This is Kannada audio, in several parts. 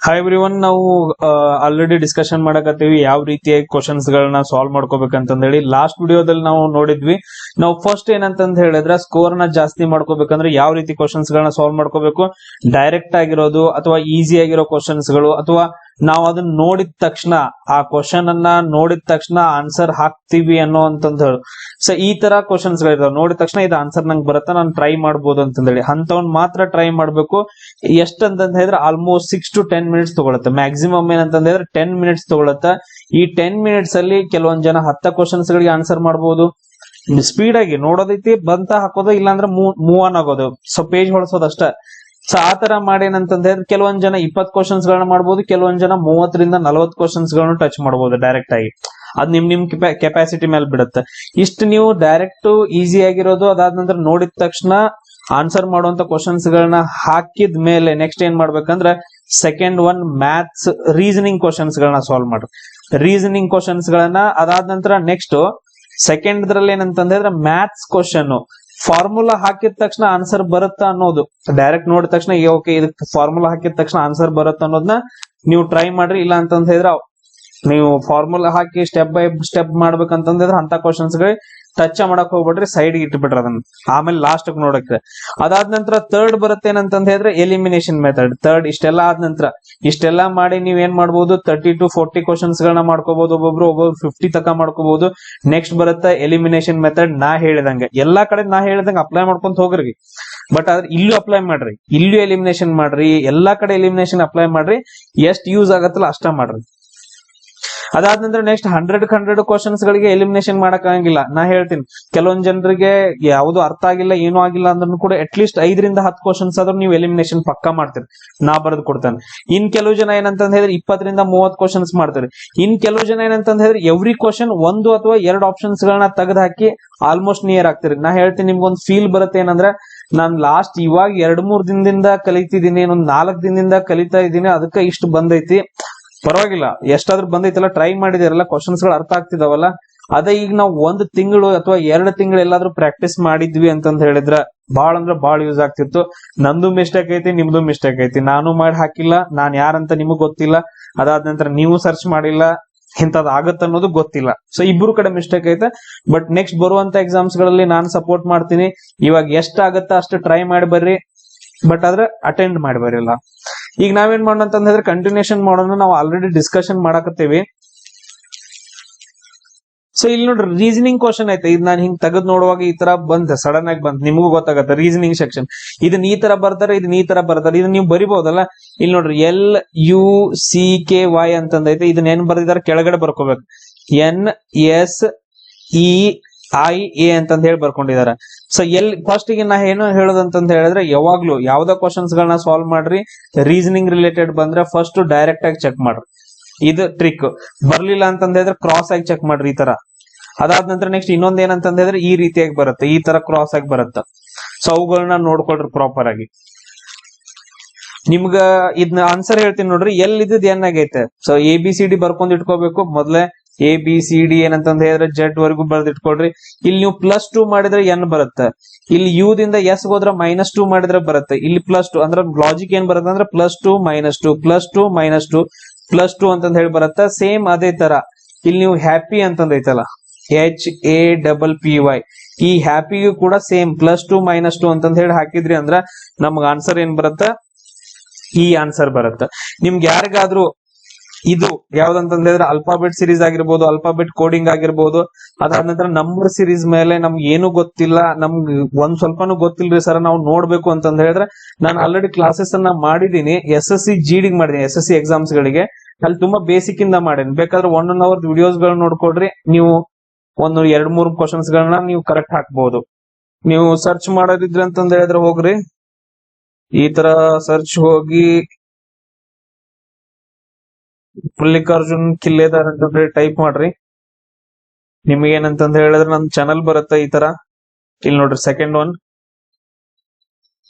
ಹಾಯ್ ಎವ್ರಿವನ್, ನಾವು ಆಲ್ರೆಡಿ ಡಿಸ್ಕಷನ್ ಮಾಡಕತ್ತೀವಿ ಯಾವ ರೀತಿಯಾಗಿ ಕ್ವಶನ್ಸ್ ಗಳನ್ನ ಸಾಲ್ವ್ ಮಾಡ್ಕೋಬೇಕಂತಂದ ಹೇಳಿ. ಲಾಸ್ಟ್ ವಿಡಿಯೋದಲ್ಲಿ ನಾವು ನೋಡಿದ್ವಿ. ನಾವು ಫಸ್ಟ್ ಏನಂತಂದ್ ಹೇಳಿದ್ರೆ ಸ್ಕೋರ್ ನ ಜಾಸ್ತಿ ಮಾಡ್ಕೋಬೇಕಂದ್ರೆ ಯಾವ ರೀತಿ ಕ್ವಶನ್ಸ್ ಗಳನ್ನ ಸಾಲ್ವ್ ಮಾಡ್ಕೋಬೇಕು, ಡೈರೆಕ್ಟ್ ಆಗಿರೋದು ಅಥವಾ ಈಸಿ ಆಗಿರೋ ಕ್ವಶನ್ಸ್ ಗಳು, ಅಥವಾ ನಾವು ಅದನ್ನ ನೋಡಿದ ತಕ್ಷಣ ಆ ಕ್ವಶನ್ ಅನ್ನ ನೋಡಿದ ತಕ್ಷಣ ಆನ್ಸರ್ ಹಾಕ್ತಿವಿ ಅನ್ನೋ ಅಂತಂದ್ ಹೇಳಿ. ಸೊ ಈ ತರ ಕ್ವಶನ್ಸ್ ಗಳಿದಾವೆ. ನೋಡಿದ ತಕ್ಷಣ ಇದು ಆನ್ಸರ್ ನಂಗೆ ಬರುತ್ತಾ, ನಾನು ಟ್ರೈ ಮಾಡ್ಬೋದು ಅಂತಂದೇಳಿ ಅಂತವನ್ ಮಾತ್ರ ಟ್ರೈ ಮಾಡ್ಬೇಕು. ಎಷ್ಟಂತಂದ್ ಹೇಳಿದ್ರೆ ಆಲ್ಮೋಸ್ಟ್ 6 to 10 ಮಿನಿಟ್ಸ್ ತಗೊಳುತ್ತೆ. ಮ್ಯಾಕ್ಸಿಮಮ್ ಏನಂತಂದ್ ಹೇಳಿದ್ರೆ 10 ಮಿನಿಟ್ಸ್ ತಗೊಳುತ್ತೆ. ಈ 10 ಮಿನಿಟ್ಸ್ ಅಲ್ಲಿ ಕೆಲವೊಂದ್ ಜನ 10 ಕ್ವಶನ್ಸ್ ಗಳಿಗೆ ಆನ್ಸರ್ ಮಾಡಬಹುದು. ಸ್ಪೀಡ್ ಆಗಿ ನೋಡೋದೈತಿ, ಬಂತ ಹಾಕೋದು, ಇಲ್ಲಾಂದ್ರೆ ಮೂವ್ ಆನ್ ಆಗೋದು, ಸೊ ಪೇಜ್ ಹೊಳಸೋದಷ್ಟ. ಸೊ ಆ ತರ ಮಾಡಿ ಏನಂತಂದ್ ಹೇಳಿದ್ರೆ ಕೆಲವೊಂದ್ ಜನ 20 ಕ್ವಶನ್ಸ್ ಗಳನ್ನ ಮಾಡಬಹುದು, ಕೆಲವೊಂದ್ ಜನ 30 ರಿಂದ 40 ಕ್ವಶನ್ಸ್ ಗಳನ್ನ ಟಚ್ ಮಾಡಬಹುದು ಡೈರೆಕ್ಟ್ ಆಗಿ. ಅದ್ ನಿಮ್ ಕೆಪಾಸಿಟಿ ಮೇಲೆ ಬಿಡುತ್ತೆ. ಇಷ್ಟು ನೀವು ಡೈರೆಕ್ಟ್ ಈಸಿ ಆಗಿರೋದು, ಅದಾದ ನಂತರ ನೋಡಿದ ತಕ್ಷಣ ಆನ್ಸರ್ ಮಾಡುವಂತ ಕ್ವಶನ್ಸ್ ಗಳನ್ನ ಹಾಕಿದ ಮೇಲೆ ನೆಕ್ಸ್ಟ್ ಏನ್ ಮಾಡ್ಬೇಕಂದ್ರೆ second one maths reasoning questions ಗಳನ್ನ ಸಾಲ್ವ್ ಮಾಡ್ರಿ. ರೀಸನಿಂಗ್ ಕ್ವಶನ್ಸ್ ಗಳನ್ನ ಅದಾದ ನಂತರ ನೆಕ್ಸ್ಟ್ ಸೆಕೆಂಡ್ ದ್ರಲ್ಲಿ ಏನಂತಂದ್ರೆ ಮ್ಯಾಥ್ಸ್ ಕ್ವಶನ್ ಫಾರ್ಮುಲಾ ಹಾಕಿದ ತಕ್ಷಣ ಆನ್ಸರ್ ಬರುತ್ತಾ ಅನ್ನೋದು, ಡೈರೆಕ್ಟ್ ನೋಡಿದ ತಕ್ಷಣ ಓಕೆ ಇದಕ್ಕೆ ಫಾರ್ಮುಲಾ ಹಾಕಿದ ತಕ್ಷಣ ಆನ್ಸರ್ ಬರುತ್ತ ಅನ್ನೋದನ್ನ ನೀವು ಟ್ರೈ ಮಾಡ್ರಿ. ಇಲ್ಲ ಅಂತಂದ ಹೇಳಿದ್ರೆ ನೀವು ಫಾರ್ಮುಲಾ ಹಾಕಿ ಸ್ಟೆಪ್ ಬೈ ಸ್ಟೆಪ್ ಮಾಡ್ಬೇಕಂತಂದ್ರೆ ಅಂತ ಕ್ವಶನ್ಸ್ ಗಳಿಗೆ ಟಚ್ ಮಾಡಕ್ ಹೋಗ್ಬಿಟ್ರಿ, ಸೈಡ್ ಇಟ್ಬಿಟ್ರಿ ಅದನ್ನ, ಆಮೇಲೆ ಲಾಸ್ಟ್ ನೋಡಕ್ಕೆ. ಅದಾದ ನಂತರ ಥರ್ಡ್ ಬರುತ್ತೆ ಏನಂತಂದ್ ಹೇಳಿದ್ರೆ ಎಲಿಮಿನೇಷನ್ ಮೆಥಡ್. ಥರ್ಡ್ ಇಷ್ಟೆಲ್ಲ ಆದ ನಂತರ ಇಷ್ಟೆಲ್ಲ ಮಾಡಿ ನೀವ್ ಏನ್ ಮಾಡ್ಬೋದು, 30 to 40 ಕ್ವಶನ್ಸ್ ಗಳನ್ನ ಮಾಡ್ಕೋಬಹುದು. ಒಬ್ಬೊಬ್ರು 50 ತಕ ಮಾಡ್ಕೋಬಹುದು. ನೆಕ್ಸ್ಟ್ ಬರುತ್ತೆ ಎಲಿಮಿನೇಷನ್ ಮೆಥಡ್. ನಾ ಹೇಳಿದಂಗೆ ಎಲ್ಲಾ ಕಡೆ ನಾ ಹೇಳಿದಂಗೆ ಅಪ್ಲೈ ಮಾಡ್ಕೊಂತ ಹೋಗ್ರಿ. ಬಟ್ ಆದ್ರೆ ಇಲ್ಲೂ ಅಪ್ಲೈ ಮಾಡ್ರಿ, ಇಲ್ಲೂ ಎಲಿಮಿನೇಷನ್ ಮಾಡ್ರಿ, ಎಲ್ಲಾ ಕಡೆ ಎಲಿಮಿನೇಷನ್ ಅಪ್ಲೈ ಮಾಡ್ರಿ. ಎಷ್ಟ್ ಯೂಸ್ ಆಗತ್ತಲ್ಲ ಅಷ್ಟ ಮಾಡ್ರಿ. ಅದಾದ ನಂತರ ನೆಕ್ಸ್ಟ್ 100 ಕ್ವಶನ್ಸ್ ಗಳಿಗೆ ಎಲಿಮಿನೇಷನ್ ಮಾಡಕ್ ಆಗಂಗಿಲ್ಲ. ನಾ ಹೇಳ್ತೀನಿ, ಕೆಲವೊಂದ್ ಜನರಿಗೆ ಯಾವ್ದು ಅರ್ಥ ಆಗಿಲ್ಲ, ಏನೂ ಆಗಿಲ್ಲ ಅಂದ್ರೂ ಕೂಡ ಅಟ್ ಲೀಸ್ಟ್ 5 ರಿಂದ 10 ಕ್ವಶನ್ಸ್ ಆದ್ರೂ ನೀವು ಎಲಿಮಿನೇಷನ್ ಪಕ್ಕಾ ಮಾಡ್ತೀರಿ, ನಾ ಬರೆದು ಕೊಡ್ತೇನೆ. ಇನ್ ಕೆಲವು ಜನ ಏನಂತಂದ್ ಹೇಳಿದ್ರೆ 20 ರಿಂದ 30 ಕ್ವಶನ್ಸ್ ಮಾಡ್ತಾರೆ. ಇನ್ ಕೆಲವು ಜನ ಏನಂತಂದ್ ಹೇಳಿದ್ರೆ ಎವ್ರಿ ಕ್ವಶನ್ 1 ಅಥವಾ 2 ಆಪ್ಷನ್ಸ್ ಗಳನ್ನ ತೆಗೆದು ಹಾಕಿ ಆಲ್ಮೋಸ್ಟ್ ನಿಯರ್ ಆಗ್ತೀರಿ. ನಾ ಹೇಳ್ತೀನಿ, ನಿಮ್ಗೊಂದು ಫೀಲ್ ಬರುತ್ತೆ ಏನಂದ್ರೆ, ನಾನ್ ಲಾಸ್ಟ್ ಇವಾಗ 2-3 ದಿನದಿಂದ ಕಲಿತಿದ್ದೀನಿ, ಒಂದ್ 4 ದಿನದಿಂದ ಕಲಿತಾ ಇದ್ದೀನಿ, ಅದಕ್ಕೆ ಇಷ್ಟು ಬಂದೈತಿ. ಪರವಾಗಿಲ್ಲ, ಎಷ್ಟಾದ್ರೂ ಬಂದೈತಲ್ಲ, ಟ್ರೈ ಮಾಡಿದಿರಲ್ಲ, ಕ್ವಶನ್ಸ್ ಗಳು ಅರ್ಥ ಆಗ್ತಿದಾವಲ್ಲ. ಅದೇ ಈಗ ನಾವು 1 ತಿಂಗಳು ಅಥವಾ 2 ತಿಂಗಳು ಎಲ್ಲಾದ್ರೂ ಪ್ರಾಕ್ಟೀಸ್ ಮಾಡಿದ್ವಿ ಅಂತಂದ್ ಹೇಳಿದ್ರ ಬಾಳ ಅಂದ್ರೆ ಬಾಳ ಯೂಸ್ ಆಗ್ತಿತ್ತು. ನಂದು ಮಿಸ್ಟೇಕ್ ಐತಿ, ನಿಮ್ದು ಮಿಸ್ಟೇಕ್ ಐತಿ. ನಾನು ಮಾಡಿ ಹಾಕಿಲ್ಲ, ನಾನ್ ಯಾರಂತ ನಿಮಗ್ ಗೊತ್ತಿಲ್ಲ. ಅದಾದ ನಂತರ ನೀವು ಸರ್ಚ್ ಮಾಡಿಲ್ಲ, ಇಂಥದ್ ಆಗತ್ತ ಅನ್ನೋದು ಗೊತ್ತಿಲ್ಲ. ಸೊ ಇಬ್ರು ಕಡೆ ಮಿಸ್ಟೇಕ್ ಐತೆ. ಬಟ್ ನೆಕ್ಸ್ಟ್ ಬರುವಂತ ಎಕ್ಸಾಮ್ಸ್ ಗಳಲ್ಲಿ ನಾನು ಸಪೋರ್ಟ್ ಮಾಡ್ತೀನಿ. ಇವಾಗ ಎಷ್ಟ್ ಆಗತ್ತ ಅಷ್ಟು ಟ್ರೈ ಮಾಡಿ ಬರ್ರಿ, ಬಟ್ ಆದ್ರೆ ಅಟೆಂಡ್ ಮಾಡಿ ಬರಿಲ್ಲ. ಈಗ ನಾವೇನ್ ಮಾಡೋಣ ಅಂತ ಹೇಳಿದ್ರೆ ಕಂಟಿನ್ಯೂಷನ್ ಮಾಡೋಣ. ನಾವು ಆಲ್ರೆಡಿ ಡಿಸ್ಕಷನ್ ಮಾಡಕತ್ತೇವಿ. ಸೊ ಇಲ್ಲಿ ನೋಡ್ರಿ, ರೀಸನಿಂಗ್ ಕ್ವಶನ್ ಐತೆ. ಇದು ನಾನು ಹಿಂಗ್ ತೆಗೆದ್ ನೋಡುವಾಗ ಈ ತರ ಬಂತ, ಸಡನ್ ಆಗಿ ಬಂತ, ನಿಮಗೂ ಗೊತ್ತಾಗತ್ತೆ. ರೀಸನಿಂಗ್ ಸೆಕ್ಷನ್ ಇದನ್ನ ಈ ತರ ಬರ್ತಾರೆ, ಇದನ್ನ ಈ ತರ ಬರ್ತಾರೆ. ಇದನ್ನ ನೀವು ಬರಿಬಹುದಲ್ಲ. ಇಲ್ಲಿ ನೋಡ್ರಿ, LUCKY ಅಂತಂದೈತೆ. ಇದನ್ನ ಏನ್ ಬರ್ದಿದ್ದಾರೆ, ಕೆಳಗಡೆ ಬರ್ಕೋಬೇಕು. NSEIA ಅಂತಂದ್ ಹೇಳಿ ಬರ್ಕೊಂಡಿದ್ದಾರೆ. ಸೊ ಫಸ್ಟ್ ಗೆ ನಾ ಏನು ಹೇಳೋದಂತಂದ್ ಹೇಳಿದ್ರೆ, ಯಾವಾಗ್ಲೂ ಯಾವ್ದೋ ಕ್ವಶನ್ಸ್ ಗಳನ್ನ ಸಾಲ್ವ್ ಮಾಡ್ರಿ, ರೀಸನಿಂಗ್ ರಿಲೇಟೆಡ್ ಬಂದ್ರೆ ಫಸ್ಟ್ ಡೈರೆಕ್ಟ್ ಆಗಿ ಚೆಕ್ ಮಾಡ್ರಿ. ಇದು ಟ್ರಿಕ್. ಬರ್ಲಿಲ್ಲ ಅಂತಂದ್ ಹೇಳಿದ್ರೆ ಕ್ರಾಸ್ ಆಗಿ ಚೆಕ್ ಮಾಡ್ರಿ, ಈ ತರ. ಅದಾದ ನಂತರ ನೆಕ್ಸ್ಟ್ ಇನ್ನೊಂದ್ ಏನಂತಂದ್ ಹೇಳಿದ್ರೆ ಈ ರೀತಿಯಾಗಿ ಬರುತ್ತೆ, ಈ ತರ ಕ್ರಾಸ್ ಆಗಿ ಬರುತ್ತೆ. ಸೊ ಅವುಗಳನ್ನ ನೋಡ್ಕೊಳ್ರಿ ಪ್ರಾಪರ್ ಆಗಿ. ನಿಮ್ಗ ಇದನ್ನ ಆನ್ಸರ್ ಹೇಳ್ತೀನಿ ನೋಡ್ರಿ. ಇದ್ದದ್ ಎನ್ ಆಗೈತೆ. ಸೊ ABCD ಬರ್ಕೊಂಡ್ ಇಟ್ಕೋಬೇಕು ಮೊದ್ಲೇ. ABCD ಏನಂತಂದ್ ಹೇಳಿದ್ರೆ Z ವರೆಗೂ ಬರ್ದ್ ಇಟ್ಕೊಳ್ರಿ. ಇಲ್ಲಿ ನೀವು +2 ಮಾಡಿದ್ರೆ N ಬರುತ್ತೆ. ಇಲ್ಲಿ U ದಿಂದ S ಹೋದ್ರೆ -2 ಮಾಡಿದ್ರೆ ಬರುತ್ತೆ. ಇಲ್ಲಿ +2 ಅಂದ್ರೆ ಲಾಜಿಕ್ ಏನ್ ಬರುತ್ತೆ ಅಂದ್ರೆ +2 -2 +2 -2 +2 ಅಂತಂದ್ ಹೇಳಿ ಬರುತ್ತೆ. ಸೇಮ್ ಅದೇ ತರ ಇಲ್ಲಿ ನೀವು ಹ್ಯಾಪಿ ಅಂತಂದ್ ಐತಲ್ಲ, HAPPY, ಈ ಹ್ಯಾಪಿಗೂ ಕೂಡ ಸೇಮ್ +2 -2 ಅಂತಂದ್ ಹೇಳಿ ಹಾಕಿದ್ರಿ ಅಂದ್ರ ನಮ್ಗೆ ಆನ್ಸರ್ ಏನ್ ಬರುತ್ತೆ, ಈ ಆನ್ಸರ್ ಬರುತ್ತೆ. ನಿಮ್ಗೆ ಯಾರಿಗಾದ್ರೂ ಇದು ಯಾವ್ದಂತಂದ್ ಹೇಳಿದ್ರೆ ಅಲ್ಫಾಬೆಟ್ ಸಿರೀಸ್ ಆಗಿರ್ಬೋದು, ಅಲ್ಫಾಬೆಟ್ ಕೋಡಿಂಗ್ ಆಗಿರ್ಬೋದು, ಅದಾದ ನಂತರ ನಂಬರ್ ಸಿರೀಸ್ ಮೇಲೆ ನಮ್ಗೆ ಏನು ಗೊತ್ತಿಲ್ಲ, ನಮ್ಗೆ ಒಂದ್ ಸ್ವಲ್ಪನೂ ಗೊತ್ತಿಲ್ರಿ ಸರ್, ನಾವು ನೋಡ್ಬೇಕು ಅಂತಂದ್ ಹೇಳಿದ್ರೆ ನಾನು ಆಲ್ರೆಡಿ ಕ್ಲಾಸಸ್ ಅನ್ನ ಮಾಡಿದೀನಿ. SSC GD ಮಾಡಿದೀನಿ, SSC ಎಕ್ಸಾಮ್ಸ್ ಗಳಿಗೆ. ಅಲ್ಲಿ ತುಂಬಾ ಬೇಸಿಕ್ ಇಂದ ಮಾಡೀನಿ. ಬೇಕಾದ್ರೆ 1 hour ವಿಡಿಯೋಸ್ ಗಳನ್ನ ನೋಡ್ಕೊಡ್ರಿ, ನೀವು ಒಂದು 2-3 ಕ್ವಶನ್ಸ್ ಗಳನ್ನ ನೀವು ಕರೆಕ್ಟ್ ಹಾಕ್ಬಹುದು. ನೀವು ಸರ್ಚ್ ಮಾಡೋದಿದ್ರೆ ಅಂತಂದ್ ಹೇಳಿದ್ರೆ ಹೋಗ್ರಿ, ಈ ತರ ಸರ್ಚ್ ಹೋಗಿ ಮಲ್ಲಿಕಾರ್ಜುನ್ ಕಿಲ್ಲೆದಾರ್ ಅಂತ ಟೈಪ್ ಮಾಡ್ರಿ. ನಿಮ್ಗೆ ಏನಂತಂದ್ ಹೇಳಿದ್ರೆ ನಮ್ ಚಾನಲ್ ಬರುತ್ತೆ ಈ ತರ. ಇಲ್ಲಿ ನೋಡ್ರಿ, ಸೆಕೆಂಡ್ ಒನ್.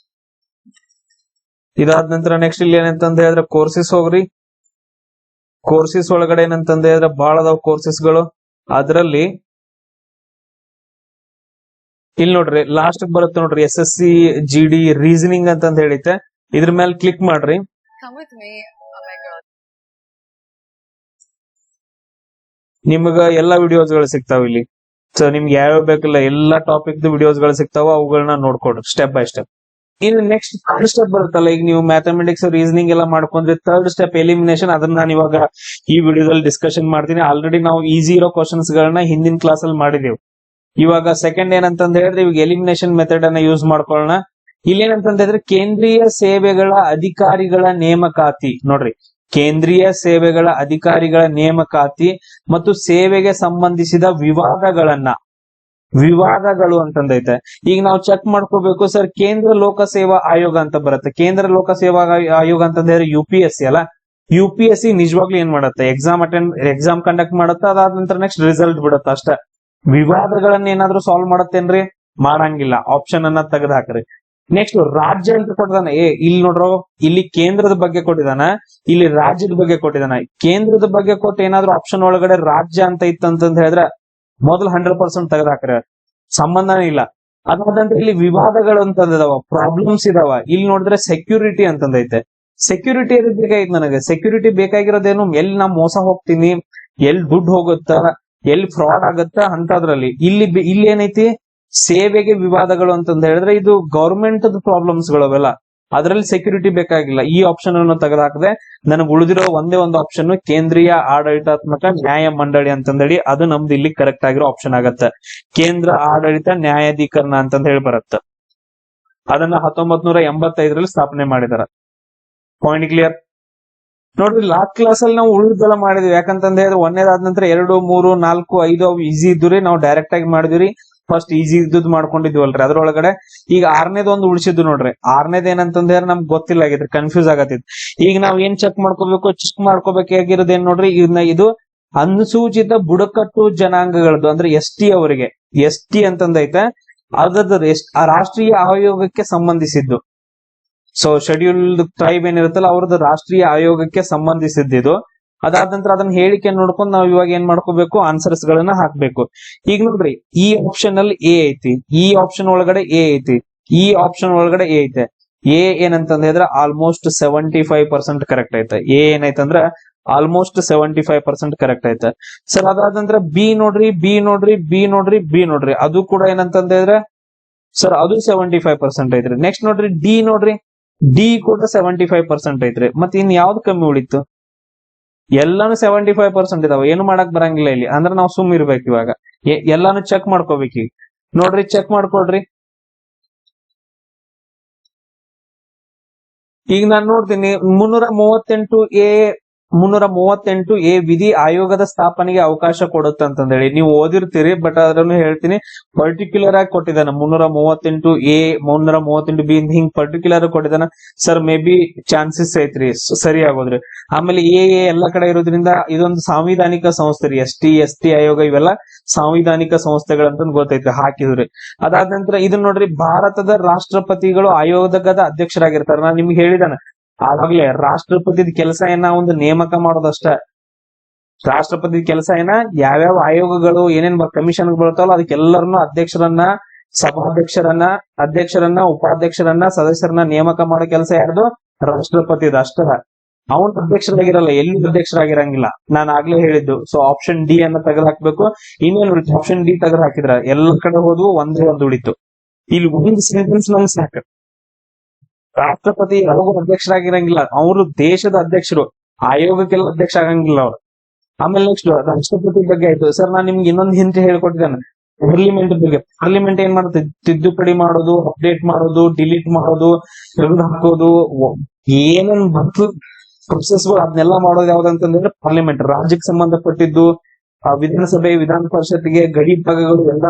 ಇದಾದ ನಂತರ ನೆಕ್ಸ್ಟ್ ಇಲ್ಲಿ ಏನಂತಂದ್ ಹೇಳಿದ್ರೆ ಕೋರ್ಸಸ್ ಹೋಗ್ರಿ. ಕೋರ್ಸಸ್ ಒಳಗಡೆ ಏನಂತಂದ್ ಹೇಳಿದ್ರೆ ಬಹಳ ಅದಾವ ಕೋರ್ಸಸ್ ಗಳು. ಅದ್ರಲ್ಲಿ ಇಲ್ಲಿ ನೋಡ್ರಿ ಲಾಸ್ಟ್ ಬರುತ್ತೆ ನೋಡ್ರಿ, SSC GD ರೀಸನಿಂಗ್ ಅಂತಂದ್ ಹೇಳಿತೆ. ಇದ್ರ ಮೇಲೆ ಕ್ಲಿಕ್ ಮಾಡ್ರಿ. ನಿಮ್ಗ ಎಲ್ಲಾ ವಿಡಿಯೋಸ್ ಗಳು ಸಿಗ್ತಾವ ಇಲ್ಲಿ. ಸೊ ನಿಮ್ಗೆ ಯಾವ ಬೇಕಲ್ಲ ಎಲ್ಲಾ ಟಾಪಿಕ್ ವಿಡಿಯೋಸ್ ಗಳು ಸಿಗ್ತಾವ, ಅವುಗಳನ್ನ ನೋಡ್ಕೊಡ್ರಿ ಸ್ಟೆಪ್ ಬೈ ಸ್ಟೆಪ್. ಇನ್ನು ನೆಕ್ಸ್ಟ್ ಥರ್ಡ್ ಸ್ಟೆಪ್ ಬರುತ್ತಲ್ಲ, ಈಗ ನೀವು ಮ್ಯಾಥಮೆಟಿಕ್ಸ್ ರೀಸನಿಂಗ್ ಎಲ್ಲ ಮಾಡ್ಕೊಂಡ್ರೆ ಥರ್ಡ್ ಸ್ಟೆಪ್ ಎಲಿಮಿನೇಷನ್. ಅದನ್ನ ನಾನು ಇವಾಗ ಈ ವಿಡಿಯೋದಲ್ಲಿ ಡಿಸ್ಕಷನ್ ಮಾಡ್ತೀನಿ. ಆಲ್ರೆಡಿ ನಾವು ಈಸಿ ಇರೋ ಕ್ವಶನ್ಸ್ ಗಳನ್ನ ಹಿಂದಿನ ಕ್ಲಾಸ್ ಅಲ್ಲಿ ಮಾಡಿದೆವು. ಇವಾಗ ಸೆಕೆಂಡ್ ಏನಂತಂದ ಹೇಳಿದ್ರೆ, ಇವಾಗ ಎಲಿಮಿನೇಷನ್ ಮೆಥಡ್ ಅನ್ನ ಯೂಸ್ ಮಾಡ್ಕೊಳ್ಳೋಣ. ಇಲ್ಲಿ ಏನಂತಂದ ಹೇಳಿದ್ರೆ, ಕೇಂದ್ರೀಯ ಸೇವೆಗಳ ಅಧಿಕಾರಿಗಳ ನೇಮಕಾತಿ. ನೋಡ್ರಿ, ಕೇಂದ್ರೀಯ ಸೇವೆಗಳ ಅಧಿಕಾರಿಗಳ ನೇಮಕಾತಿ ಮತ್ತು ಸೇವೆಗೆ ಸಂಬಂಧಿಸಿದ ವಿವಾದಗಳು ಅಂತಂದೈತೆ. ಈಗ ನಾವು ಚೆಕ್ ಮಾಡ್ಕೋಬೇಕು ಸರ್, ಕೇಂದ್ರ ಲೋಕಸೇವಾ ಆಯೋಗ ಅಂತ ಬರುತ್ತೆ. ಕೇಂದ್ರ ಲೋಕಸೇವಾ ಆಯೋಗ ಅಂತಂದ್ರೆ UPSC ಅಲ್ಲ. UPSC ನಿಜವಾಗ್ಲೂ ಏನ್ ಮಾಡುತ್ತೆ, ಎಕ್ಸಾಮ್ ಕಂಡಕ್ಟ್ ಮಾಡುತ್ತೆ. ಅದಾದ ನಂತರ ನೆಕ್ಸ್ಟ್ ರಿಸಲ್ಟ್ ಬಿಡುತ್ತೆ ಅಷ್ಟೇ. ವಿವಾದಗಳನ್ನ ಏನಾದ್ರೂ ಸಾಲ್ವ್ ಮಾಡತ್ತೇನ್ರಿ? ಮಾಡಂಗಿಲ್ಲ. ಆಪ್ಷನ್ ಅನ್ನ ತೆಗೆದು ಹಾಕ್ರಿ. ನೆಕ್ಸ್ಟ್ ರಾಜ್ಯ ಅಂತ ಕೊಟ್ಟಿದಾನ. ಇಲ್ಲಿ ನೋಡ್ರೋ, ಇಲ್ಲಿ ಕೇಂದ್ರದ ಬಗ್ಗೆ ಕೊಟ್ಟಿದಾನ, ಇಲ್ಲಿ ರಾಜ್ಯದ ಬಗ್ಗೆ ಕೊಟ್ಟಿದಾನ. ಕೇಂದ್ರದ ಬಗ್ಗೆ ಕೊಟ್ಟು ಏನಾದ್ರೂ ಆಪ್ಷನ್ ಒಳಗಡೆ ರಾಜ್ಯ ಅಂತ ಇತ್ತಂತ ಹೇಳಿದ್ರೆ ಮೊದಲು 100% ತೆಗೆದು ಹಾಕ್ರಿ, ಸಂಬಂಧನೇ ಇಲ್ಲ. ಅದಾದಂದ್ರೆ ಇಲ್ಲಿ ವಿವಾದಗಳು ಅಂತಂದಿದಾವ, ಪ್ರಾಬ್ಲಮ್ಸ್ ಇದಾವ. ಇಲ್ಲಿ ನೋಡಿದ್ರೆ ಸೆಕ್ಯೂರಿಟಿ ಅಂತಂದೈತೆ. ಸೆಕ್ಯೂರಿಟಿ ಬೇಕಾಗಿತ್ತು ನನಗೆ. ಸೆಕ್ಯೂರಿಟಿ ಬೇಕಾಗಿರೋದೇನು, ಎಲ್ಲಿ ನಾ ಮೋಸ ಹೋಗ್ತೀನಿ, ಎಲ್ಲಿ ದುಡ್ಡು ಹೋಗುತ್ತ, ಎಲ್ಲಿ ಫ್ರಾಡ್ ಆಗತ್ತ ಅಂತದ್ರಲ್ಲಿ. ಇಲ್ಲಿ ಏನೈತಿ, ಸೇವೆಗೆ ವಿವಾದಗಳು ಅಂತಂದ ಹೇಳಿದ್ರೆ ಇದು ಗವರ್ಮೆಂಟ್ ಪ್ರಾಬ್ಲಮ್ಸ್ ಗಳು ಅವೆಲ್ಲ. ಅದರಲ್ಲಿ ಸೆಕ್ಯೂರಿಟಿ ಬೇಕಾಗಿಲ್ಲ. ಈ ಆಪ್ಷನ್ ಅನ್ನು ತೆಗೆದಾಕದೆ ನನಗೆ ಉಳಿದಿರೋ ಒಂದೇ ಒಂದು ಆಪ್ಷನ್ ಕೇಂದ್ರೀಯ ಆಡಳಿತಾತ್ಮಕ ನ್ಯಾಯ ಮಂಡಳಿ ಅಂತಂದೇಳಿ. ಅದು ನಮ್ದು ಇಲ್ಲಿ ಕರೆಕ್ಟ್ ಆಗಿರೋ ಆಪ್ಷನ್ ಆಗತ್ತೆ. ಕೇಂದ್ರ ಆಡಳಿತ ನ್ಯಾಯಾಧೀಕರಣ ಅಂತಂದ ಹೇಳಿ ಬರುತ್ತೆ. ಅದನ್ನ 1985ರಲ್ಲಿ ಸ್ಥಾಪನೆ ಮಾಡಿದಾರ. Point clear? ನೋಡ್ರಿ, ಲಾಸ್ಟ್ ಕ್ಲಾಸ್ ಅಲ್ಲಿ ನಾವು ಉಳಿದೆಲ್ಲ ಮಾಡಿದ್ವಿ. ಯಾಕಂತಂದ ಹೇಳಿದ್ರೆ ಒಂದೇದಾದ ನಂತರ 2, 3, 4, 5 ಅವು ಈಸಿ ಇದ್ದುರಿ. ನಾವು ಡೈರೆಕ್ಟ್ ಆಗಿ ಮಾಡಿದ್ವಿ. First easy ಇದ್ದದ್ ಮಾಡ್ಕೊಂಡಿದ್ವಲ್ರಿ. ಅದ್ರೊಳಗಡೆ ಈಗ 6ನೇದು ಒಂದು ಉಳಿಸಿದ್ದು ನೋಡ್ರಿ. 6ನೇದು ಏನಂತಂದ್ರೆ ನಮ್ಗೆ ಗೊತ್ತಿಲ್ಲ ಆಗಿದ್ರಿ, ಕನ್ಫ್ಯೂಸ್ ಆಗತ್ತಿತ್ತು. ಈಗ ನಾವ್ ಏನ್ ಚೆಕ್ ಮಾಡ್ಕೋಬೇಕಾಗಿರೋದು ಏನ್ ನೋಡ್ರಿ, ಇದು ಅನುಸೂಚಿತ ಬುಡಕಟ್ಟು ಜನಾಂಗಗಳದ್ದು ಅಂದ್ರೆ ST ಅವರಿಗೆ. ST ಅಂತಂದೈತೆ, ಅದ್ರದ್ದು ರಾಷ್ಟ್ರೀಯ ಆಯೋಗಕ್ಕೆ ಸಂಬಂಧಿಸಿದ್ದು. ಸೊ ಶೆಡ್ಯೂಲ್ಡ್ ಟ್ರೈಬ್ ಏನಿರುತ್ತಲ್ಲ ಅವ್ರದ್ದು ರಾಷ್ಟ್ರೀಯ ಆಯೋಗಕ್ಕೆ ಸಂಬಂಧಿಸಿದ್ದು. ಅದಾದ ನಂತರ ಅದನ್ನ ಹೇಳಿಕೆ ನೋಡ್ಕೊಂಡು ನಾವ್ ಇವಾಗ ಏನ್ ಮಾಡ್ಕೋಬೇಕು, ಆನ್ಸರ್ಸ್ ಗಳನ್ನ ಹಾಕ್ಬೇಕು. ಈಗ ನೋಡ್ರಿ, ಈ ಆಪ್ಷನ್ ಅಲ್ಲಿ A ಐತಿ, ಈ ಆಪ್ಷನ್ ಒಳಗಡೆ A ಐತಿ, ಈ ಆಪ್ಷನ್ ಒಳಗಡೆ A ಐತೆ. A ಏನಂತಂದ ಹೇಳಿದ್ರೆ ಆಲ್ಮೋಸ್ಟ್ 75% ಕರೆಕ್ಟ್ ಐತೆ. A ಏನೈತಂದ್ರ ಆಲ್ಮೋಸ್ಟ್ 75% ಕರೆಕ್ಟ್ ಐತೆ ಸರ್. ಅದಾದ ನಂತರ B ನೋಡ್ರಿ, ಅದು ಕೂಡ ಏನಂತಂದ ಹೇಳಿದ್ರೆ ಸರ್ ಅದು 75% ಐತ್ರಿ. ನೆಕ್ಸ್ಟ್ ನೋಡ್ರಿ ನೋಡ್ರಿ, D ಕೂಡ 75% ಐತ್ರಿ. ಮತ್ತೆ ಇನ್ ಯಾವ್ದು ಕಮ್ಮಿ ಉಳಿತು? ಎಲ್ಲಾನು 75% ಇದಾವ. ಏನು ಮಾಡಕ್ ಬರಂಗಿಲ್ಲ ಇಲ್ಲಿ. ಅಂದ್ರೆ ನಾವು ಸುಮ್ ಇರ್ಬೇಕು. ಇವಾಗ ಎಲ್ಲಾನು ಚೆಕ್ ಮಾಡ್ಕೋಬೇಕು. ಈಗ ನೋಡ್ರಿ, ಚೆಕ್ ಮಾಡ್ಕೊಡ್ರಿ. ಈಗ ನಾನ್ ನೋಡ್ತೀನಿ 338A ವಿಧಿ ಆಯೋಗದ ಸ್ಥಾಪನೆಗೆ ಅವಕಾಶ ಕೊಡುತ್ತೆ ಅಂತಂದೇಳಿ ನೀವು ಓದಿರ್ತೀರಿ. ಬಟ್ ಅದನ್ನು ಹೇಳ್ತೀನಿ, ಪರ್ಟಿಕ್ಯುಲರ್ ಆಗಿ ಕೊಟ್ಟಿದ್ದಾನ. 338A 338B ಹಿಂಗ್ ಪರ್ಟಿಕ್ಯುಲರ್ ಕೊಟ್ಟಿದ್ದಾನ ಸರ್. ಮೇ ಬಿ ಚಾನ್ಸಸ್ ಐತ್ರಿ ಸರಿ ಆಗೋದ್ರಿ. ಆಮೇಲೆ A ಎಲ್ಲ ಕಡೆ ಇರೋದ್ರಿಂದ ಇದೊಂದು ಸಾಂವಿಧಾನಿಕ ಸಂಸ್ಥೆ ರೀ. ST ಆಯೋಗ ಇವೆಲ್ಲ ಸಾಂವಿಧಾನಿಕ ಸಂಸ್ಥೆಗಳಂತ ಗೊತ್ತೈತ್ರಿ, ಹಾಕಿದ್ರಿ. ಅದಾದ ನಂತರ ಇದನ್ನ ನೋಡ್ರಿ, ಭಾರತದ ರಾಷ್ಟ್ರಪತಿಗಳು ಆಯೋಗದ ಅಧ್ಯಕ್ಷರಾಗಿರ್ತಾರ. ನಾನ್ ನಿಮ್ಗೆ ಹೇಳಿದಾನ ಆವಾಗ್ಲೇ, ರಾಷ್ಟ್ರಪತಿ ಕೆಲಸ ಏನ ಒಂದು ನೇಮಕ ಮಾಡೋದಷ್ಟ. ರಾಷ್ಟ್ರಪತಿ ಕೆಲಸ ಏನ ಯಾವ್ಯಾವ ಆಯೋಗಗಳು ಏನೇನ್ ಕಮಿಷನ್ ಬರ್ತಾವಲ್ಲ ಅದಕ್ಕೆಲ್ಲರನ್ನು ಅಧ್ಯಕ್ಷರನ್ನ, ಅಧ್ಯಕ್ಷರನ್ನ, ಉಪಾಧ್ಯಕ್ಷರನ್ನ, ಸದಸ್ಯರನ್ನ ನೇಮಕ ಮಾಡೋ ಕೆಲಸ ಯಾರ್ದು? ರಾಷ್ಟ್ರಪತಿದ ಅಷ್ಟ. ಅವನ್ ಅಧ್ಯಕ್ಷರಾಗಿರಲ್ಲ, ಎಲ್ಲಿ ಅಧ್ಯಕ್ಷರಾಗಿರಂಗಿಲ್ಲ. ನಾನು ಆಗ್ಲೇ ಹೇಳಿದ್ದು. ಸೊ ಆಪ್ಷನ್ D ಅನ್ನ ತೆಗೆದು ಹಾಕ್ಬೇಕು. ಇನ್ನೇನು ಆಪ್ಷನ್ D ತೆಗೆದು ಹಾಕಿದ್ರ ಎಲ್ಲ ಕಡೆ ಹೋದ್ವು, ಒಂದೇ ಒಂದು ಉಳಿತು. ಇಲ್ಲಿ ಒಂದು ಸೆಂಟೆನ್ಸ್ ನಮ್ಗೆ ಸಾಕು. ರಾಷ್ಟ್ರಪತಿ ಯಾವಾಗೂ ಅಧ್ಯಕ್ಷರಾಗಿರಂಗಿಲ್ಲ, ಅವರು ದೇಶದ ಅಧ್ಯಕ್ಷರು, ಆಯೋಗಕ್ಕೆಲ್ಲ ಅಧ್ಯಕ್ಷ ಆಗಂಗಿಲ್ಲ ಅವ್ರು. ಆಮೇಲೆ ನೆಕ್ಸ್ಟ್ ರಾಷ್ಟ್ರಪತಿ ಬಗ್ಗೆ ಆಯ್ತು ಸರ್. ನಾನ್ ನಿಮ್ಗೆ ಇನ್ನೊಂದು ಹಿಂದೆ ಹೇಳ್ಕೊಟ್ಟಿದ್ದೇನೆ, ಪಾರ್ಲಿಮೆಂಟ್ ಬಗ್ಗೆ. ಪಾರ್ಲಿಮೆಂಟ್ ಏನ್ ಮಾಡುತ್ತೆ? ತಿದ್ದುಪಡಿ ಮಾಡೋದು, ಅಪ್ಡೇಟ್ ಮಾಡೋದು, ಡಿಲೀಟ್ ಮಾಡೋದು, ತೆಗೆದು ಹಾಕೋದು, ಏನೇನ್ ಬಂತು ಪ್ರೊಸೆಸ್ಗಳು ಅದನ್ನೆಲ್ಲ ಮಾಡೋದು ಯಾವ್ದಂತಂದ್ರೆ ಪಾರ್ಲಿಮೆಂಟ್. ರಾಜ್ಯಕ್ಕೆ ಸಂಬಂಧಪಟ್ಟಿದ್ದು, ವಿಧಾನಸಭೆ, ವಿಧಾನ ಪರಿಷತ್ಗೆ, ಗಡಿ ಭಾಗಗಳು ಎಲ್ಲ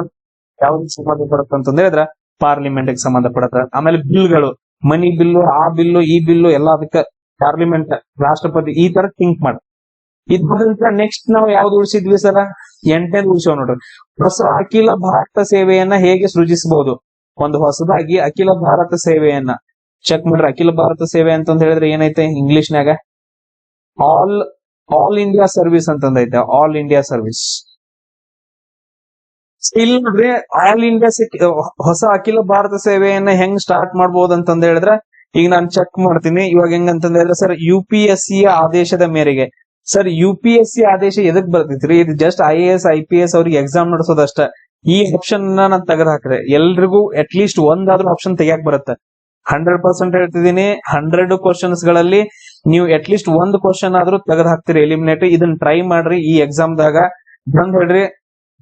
ಯಾವ್ದಕ್ಕೆ ಸಂಬಂಧಪಡುತ್ತೆ ಅಂತಂದ್ರೆ ಅದ್ರ ಪಾರ್ಲಿಮೆಂಟ್ ಗೆ ಸಂಬಂಧಪಡುತ್ತೆ. ಆಮೇಲೆ ಬಿಲ್ಗಳು, ಮನಿ ಬಿಲ್ಲು, ಆ ಬಿಲ್ಲು, ಈ ಬಿಲ್ಲು ಎಲ್ಲ ಅದಕ್ಕೆ ಪಾರ್ಲಿಮೆಂಟ್, ರಾಷ್ಟ್ರಪತಿ, ಈ ತರ ಥಿಂಕ್ ಮಾಡಿ. ಇದ್ರಿಂದ ನೆಕ್ಸ್ಟ್ ನಾವು ಯಾವ್ದು ಉಳಿಸಿದ್ವಿ ಸರ? 8ನೇದು ಉಳಿಸೋ ನೋಡ್ರಿ. ಹೊಸ ಅಖಿಲ ಭಾರತ ಸೇವೆಯನ್ನ ಹೇಗೆ ಸೃಜಿಸಬಹುದು? ಒಂದು ಹೊಸದಾಗಿ ಅಖಿಲ ಭಾರತ ಸೇವೆಯನ್ನ ಚೆಕ್ ಮಾಡ್ರಿ. ಅಖಿಲ ಭಾರತ ಸೇವೆ ಅಂತಂದ ಹೇಳಿದ್ರೆ ಏನೈತೆ ಇಂಗ್ಲಿಷ್ನ್ಯಾಗ? ಆಲ್ ಇಂಡಿಯಾ ಸರ್ವಿಸ್ ಅಂತಂದೈತೆ. All India service. ಇಲ್ಲಿ ನೋಡ್ರಿ, ಆಲ್ ಇಂಡಿಯಾ ಹೊಸ ಅಖಿಲ ಭಾರತ ಸೇವೆಯನ್ನ ಹೆಂಗ್ ಸ್ಟಾರ್ಟ್ ಮಾಡಬಹುದು ಅಂತಂದ ಹೇಳಿದ್ರೆ, ಈಗ ನಾನು ಚೆಕ್ ಮಾಡ್ತೀನಿ. ಇವಾಗ ಹೆಂಗಂತಂದ ಹೇಳಿದ್ರೆ ಸರ್, UPSC ಆದೇಶದ ಮೇರೆಗೆ ಸರ್ UPSC ಆದೇಶ ಎದಕ್ ಬರ್ತೈತ್ರಿ? ಇದು ಜಸ್ಟ್ IAS IPS ಅವ್ರಿಗೆ ಎಕ್ಸಾಮ್ ನಡೆಸೋದಷ್ಟ. ಈ ಆಪ್ಷನ್ ನಾನು ತೆಗೆದು ಹಾಕ್ರೆ ಎಲ್ರಿಗೂ ಅಟ್ ಲೀಸ್ಟ್ ಒಂದಾದ್ರೂ ಆಪ್ಷನ್ ತೆಗಿಯಕ್ ಬರುತ್ತೆ. 100% ಹೇಳ್ತಿದೀನಿ, 100 ಕ್ವಶನ್ಸ್ ಗಳಲ್ಲಿ ನೀವು ಅಟ್ ಲೀಸ್ಟ್ ಒಂದು ಕ್ವಶನ್ ಆದ್ರೂ ತೆಗೆದು ಹಾಕ್ತಿರಿ ಎಲಿಮಿನೇಟ್. ಇದನ್ನ ಟ್ರೈ ಮಾಡ್ರಿ ಈ ಎಕ್ಸಾಮ್ ದಾಗ. ಬಂದ್ ಹೇಳ್ರಿ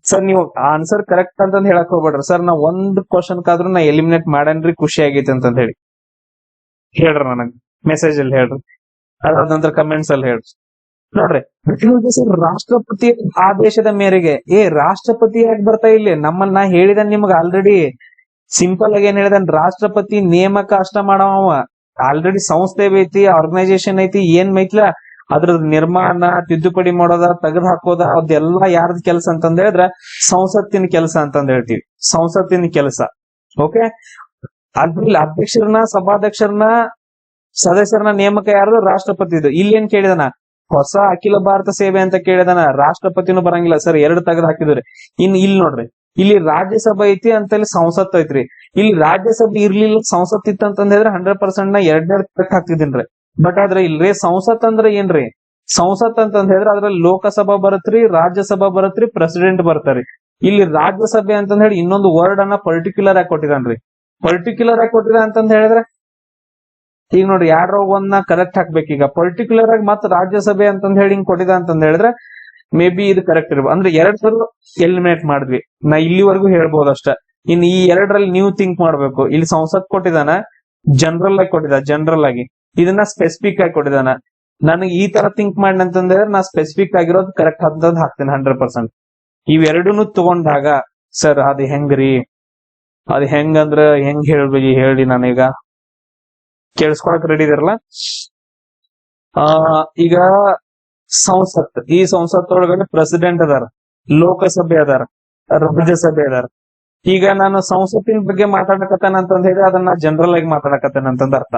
ಸರ್ ನೀವು ಆನ್ಸರ್ ಕರೆಕ್ಟ್ ಅಂತಂದ್ ಹೇಳಕ್ ಹೋಗ್ಬೇಡ್ರಿ. ಸರ್ ನಾ ಒಂದ್ ಕ್ವಶನ್ ಕಾದ್ರೂ ನಾ ಎಲಿಮಿನೇಟ್ ಮಾಡೇನ್ರಿ, ಖುಷಿ ಆಗೈತಿ ಅಂತಂದ್ ಹೇಳಿ ಹೇಳ್ರಿ, ನನಗ್ ಮೆಸೇಜ್ ಅಲ್ಲಿ ಹೇಳ್ರಿ, ಅದಾದ ನಂತರ ಕಮೆಂಟ್ಸ್ ಅಲ್ಲಿ ಹೇಳ್ರಿ. ನೋಡ್ರಿ ಸರ್ ರಾಷ್ಟ್ರಪತಿ ಆದೇಶದ ಮೇರೆಗೆ ರಾಷ್ಟ್ರಪತಿ ಯಾಕೆ ಬರ್ತಾ ಇಲ್ಲಿ? ನಮ್ಮನ್ನ ಹೇಳಿದ ನಿಮ್ಗೆ ಆಲ್ರೆಡಿ ಸಿಂಪಲ್ ಆಗಿ ಏನ್ ಹೇಳಿದನ್, ರಾಷ್ಟ್ರಪತಿ ನೇಮಕ ಅಷ್ಟ ಮಾಡವ. ಆಲ್ರೆಡಿ ಸಂಸ್ಥೆ ಐತಿ, ಆರ್ಗನೈಸೇಷನ್ ಐತಿ, ಏನ್ ಐತ್ಲ ಅದ್ರ ನಿರ್ಮಾಣ ತಿದ್ದುಪಡಿ ಮಾಡೋದ ತೆಗೆದು ಹಾಕೋದ ಅದೆಲ್ಲ ಯಾರ್ದ ಕೆಲಸ ಅಂತಂದ ಹೇಳಿದ್ರ ಸಂಸತ್ತಿನ ಕೆಲಸ ಅಂತಂದ್ ಹೇಳ್ತೀವಿ. ಸಂಸತ್ತಿನ ಕೆಲಸ. ಓಕೆ, ಅದ್ರಲ್ಲಿ ಅಧ್ಯಕ್ಷರನ್ನ, ಸಭಾಧ್ಯಕ್ಷರನ್ನ, ಸದಸ್ಯರನ್ನ ನೇಮಕ ಯಾರು? ರಾಷ್ಟ್ರಪತಿದು. ಇಲ್ಲಿ ಏನ್ ಕೇಳಿದನ? ಹೊಸ ಅಖಿಲ ಭಾರತ ಸೇವೆ ಅಂತ ಕೇಳಿದನ. ರಾಷ್ಟ್ರಪತಿನೂ ಬರಂಗಿಲ್ಲ ಸರ್, ಎರಡು ತೆಗೆದು ಹಾಕಿದ್ರಿ. ಇನ್ ಇಲ್ಲಿ ನೋಡ್ರಿ, ಇಲ್ಲಿ ರಾಜ್ಯಸಭೆ ಐತಿ ಅಂತ ಇಲ್ಲಿ ಸಂಸತ್ ಐತ್ರಿ. ಇಲ್ಲಿ ರಾಜ್ಯಸಭೆ ಇರ್ಲಿಲ್ಲ, ಸಂಸತ್ ಇತ್ತು ಅಂತಂದ್ ಹೇಳಿದ್ರೆ 100% ನಾ ಎರಡ್ ಕರೆಕ್ಟ್ ಹಾಕ್ತಿದ್ದೀನ್ರಿ. ಬಟ್ ಆದ್ರೆ ಇಲ್ರಿ ಸಂಸತ್ ಅಂದ್ರೆ ಏನ್ರಿ? ಸಂಸತ್ ಅಂತಂದ್ ಹೇಳಿದ್ರೆ ಅದ್ರಲ್ಲಿ ಲೋಕಸಭಾ ಬರತ್ರಿ, ರಾಜ್ಯಸಭಾ ಬರತ್ರಿ, ಪ್ರೆಸಿಡೆಂಟ್ ಬರ್ತಾರಿ. ಇಲ್ಲಿ ರಾಜ್ಯಸಭೆ ಅಂತಂದ್ ಹೇಳಿ ಇನ್ನೊಂದು ವರ್ಡ್ ಅನ್ನ ಪರ್ಟಿಕ್ಯುಲರ್ ಆಗಿ ಕೊಟ್ಟಿದಾನ್ರಿ. ಪರ್ಟಿಕ್ಯುಲರ್ ಆಗಿ ಕೊಟ್ಟಿದ ಅಂತಂದ್ ಹೇಳಿದ್ರೆ ಈಗ ನೋಡ್ರಿ ಯಾರೋ ಒಂದನ್ನ ಕರೆಕ್ಟ್ ಹಾಕ್ಬೇಕು. ಈಗ ಪರ್ಟಿಕ್ಯುಲರ್ ಆಗಿ ಮತ್ ರಾಜ್ಯಸಭೆ ಅಂತಂದ್ ಹೇಳಿ ಹಿಂಗ್ ಕೊಟ್ಟಿದ ಅಂತಂದ್ ಹೇಳಿದ್ರೆ ಮೇ ಬಿ ಇದು ಕರೆಕ್ಟ್ ಇರ್ಬೋದು. ಅಂದ್ರೆ ಎರಡ್ ಸಲ ಎಲಿಮಿನೇಟ್ ಮಾಡಿದ್ವಿ. ನಾ ಇಲ್ಲಿವರೆಗೂ ಹೇಳ್ಬೋದು ಅಷ್ಟ. ಇನ್ ಈ ಎರಡರಲ್ಲಿ ನೀವು ಥಿಂಕ್ ಮಾಡ್ಬೇಕು. ಇಲ್ಲಿ ಸಂಸತ್ ಕೊಟ್ಟಿದಾನ, ಜನರಲ್ ಆಗಿ ಕೊಟ್ಟಿದ, ಜನರಲ್ ಆಗಿ ಇದನ್ನ ಸ್ಪೆಸಿಫಿಕ್ ಆಗಿ ಕೊಟ್ಟಿದಾನ. ನನಗೆ ಈ ತರ ಥಿಂಕ್ ಮಾಡಿ ಅಂತಂದ್ರೆ ನಾ ಸ್ಪೆಸಿಫಿಕ್ ಆಗಿರೋದು ಕರೆಕ್ಟ್ ಅಂತಂದ್ ಹಾಕ್ತೇನೆ 100%. ಇವೆರಡೂನು ತಗೊಂಡಾಗ ಸರ್ ಅದ್ ಹೆಂಗ್ರಿ? ಅದ್ ಹೆಂಗಂದ್ರ ಹೆಂಗ್ ಹೇಳ್ಬೇಕು ಹೇಳಿ, ನಾನೀಗ ಕೇಳಿಸ್ಕೊಳಕ್ ರೆಡಿ ಇದಾರಲ್ಲ. ಈಗ ಸಂಸತ್, ಈ ಸಂಸತ್ ಒಳಗಡೆ ಪ್ರೆಸಿಡೆಂಟ್ ಅದಾರ, ಲೋಕಸಭೆ ಅದಾರ, ರಾಜ್ಯಸಭೆ ಅದಾರ. ಈಗ ನಾನು ಸಂಸತ್ತಿನ ಬಗ್ಗೆ ಮಾತಾಡಕತ್ತೇನ ಅಂತಂದ್ ಹೇಳಿ ಅದನ್ನ ಜನರಲ್ ಆಗಿ ಮಾತಾಡಕತ್ತೇನೆ ಅಂತಂದ್ ಅರ್ಥ.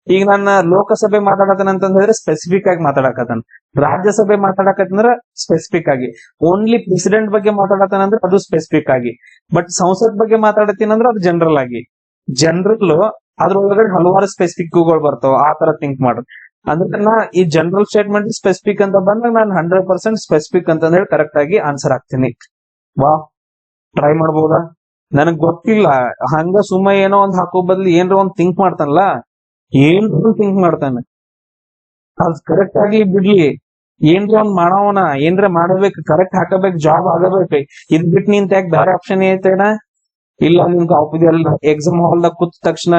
ಈಗ ನಾನು ಲೋಕಸಭೆ ಮಾತಾಡಕತ್ತೇನೆ ಅಂತಂದ್ ಹೇಳಿದ್ರೆ ಸ್ಪೆಸಿಫಿಕ್ ಆಗಿ ಮಾತಾಡಕತ್ತೇನೆ. ರಾಜ್ಯಸಭೆ ಮಾತಾಡಕತ್ತಂದ್ರ ಸ್ಪೆಸಿಫಿಕ್ ಆಗಿ. ಓನ್ಲಿ ಪ್ರೆಸಿಡೆಂಟ್ ಬಗ್ಗೆ ಮಾತಾಡತ್ತೇನೆ ಅಂದ್ರೆ ಅದು ಸ್ಪೆಸಿಫಿಕ್ ಆಗಿ. ಬಟ್ ಸಂಸತ್ ಬಗ್ಗೆ ಮಾತಾಡತ್ತೀನಿ ಅಂದ್ರೆ ಅದು ಜನರಲ್ ಆಗಿ. ಜನರಲ್ ಅದ್ರೊಳಗಡೆ ಹಲವಾರು ಸ್ಪೆಸಿಫಿಕ್ ಗಳು ಬರ್ತಾವ. ಆ ತರ ಥಿಂಕ್ ಮಾಡ್ರಿ. ಅಂದ್ರೆ ನಾ ಈ ಜನರಲ್ ಸ್ಟೇಟ್ಮೆಂಟ್ ಸ್ಪೆಸಿಫಿಕ್ ಅಂತ ಬಂದಾಗ ನಾನು 100% ಸ್ಪೆಸಿಫಿಕ್ ಅಂತ ಹೇಳಿ ಕರೆಕ್ಟ್ ಆಗಿ ಆನ್ಸರ್ ಹಾಕ್ತೀನಿ. ವಾ, ಟ್ರೈ ಮಾಡ್ಬೋದಾ? ನನಗ್ ಗೊತ್ತಿಲ್ಲ, ಹಂಗ ಸುಮ್ಮ ಏನೋ ಒಂದ್ ಹಾಕೋ ಬದ್ಲಿ ಏನ್ರ ಒಂದ್ ಥಿಂಕ್ ಮಾಡ್ತಾನಲ್ಲ, ಏನ್ರ ಥಿಂಕ್ ಮಾಡ್ತಾನೆ, ಅದ್ ಕರೆಕ್ಟ್ ಆಗಿ ಬಿಡ್ಲಿ. ಏನ್ರ ಒಂದ್ ಮಾಡವನ, ಏನ್ರ ಮಾಡಬೇಕು, ಕರೆಕ್ಟ್ ಹಾಕಬೇಕು, ಜಾಬ್ ಆಗಬೇಕು. ಇದ್ ಬಿಟ್ಟು ನಿಂತ ಯಾಕೆ ಬೇರೆ ಆಪ್ಷನ್ ಐತೆನ? ಇಲ್ಲ ನಿನ್ ಎಕ್ಸಾಮ್ ಹಾಲ್ದಾಗ ಕೂತ ತಕ್ಷಣ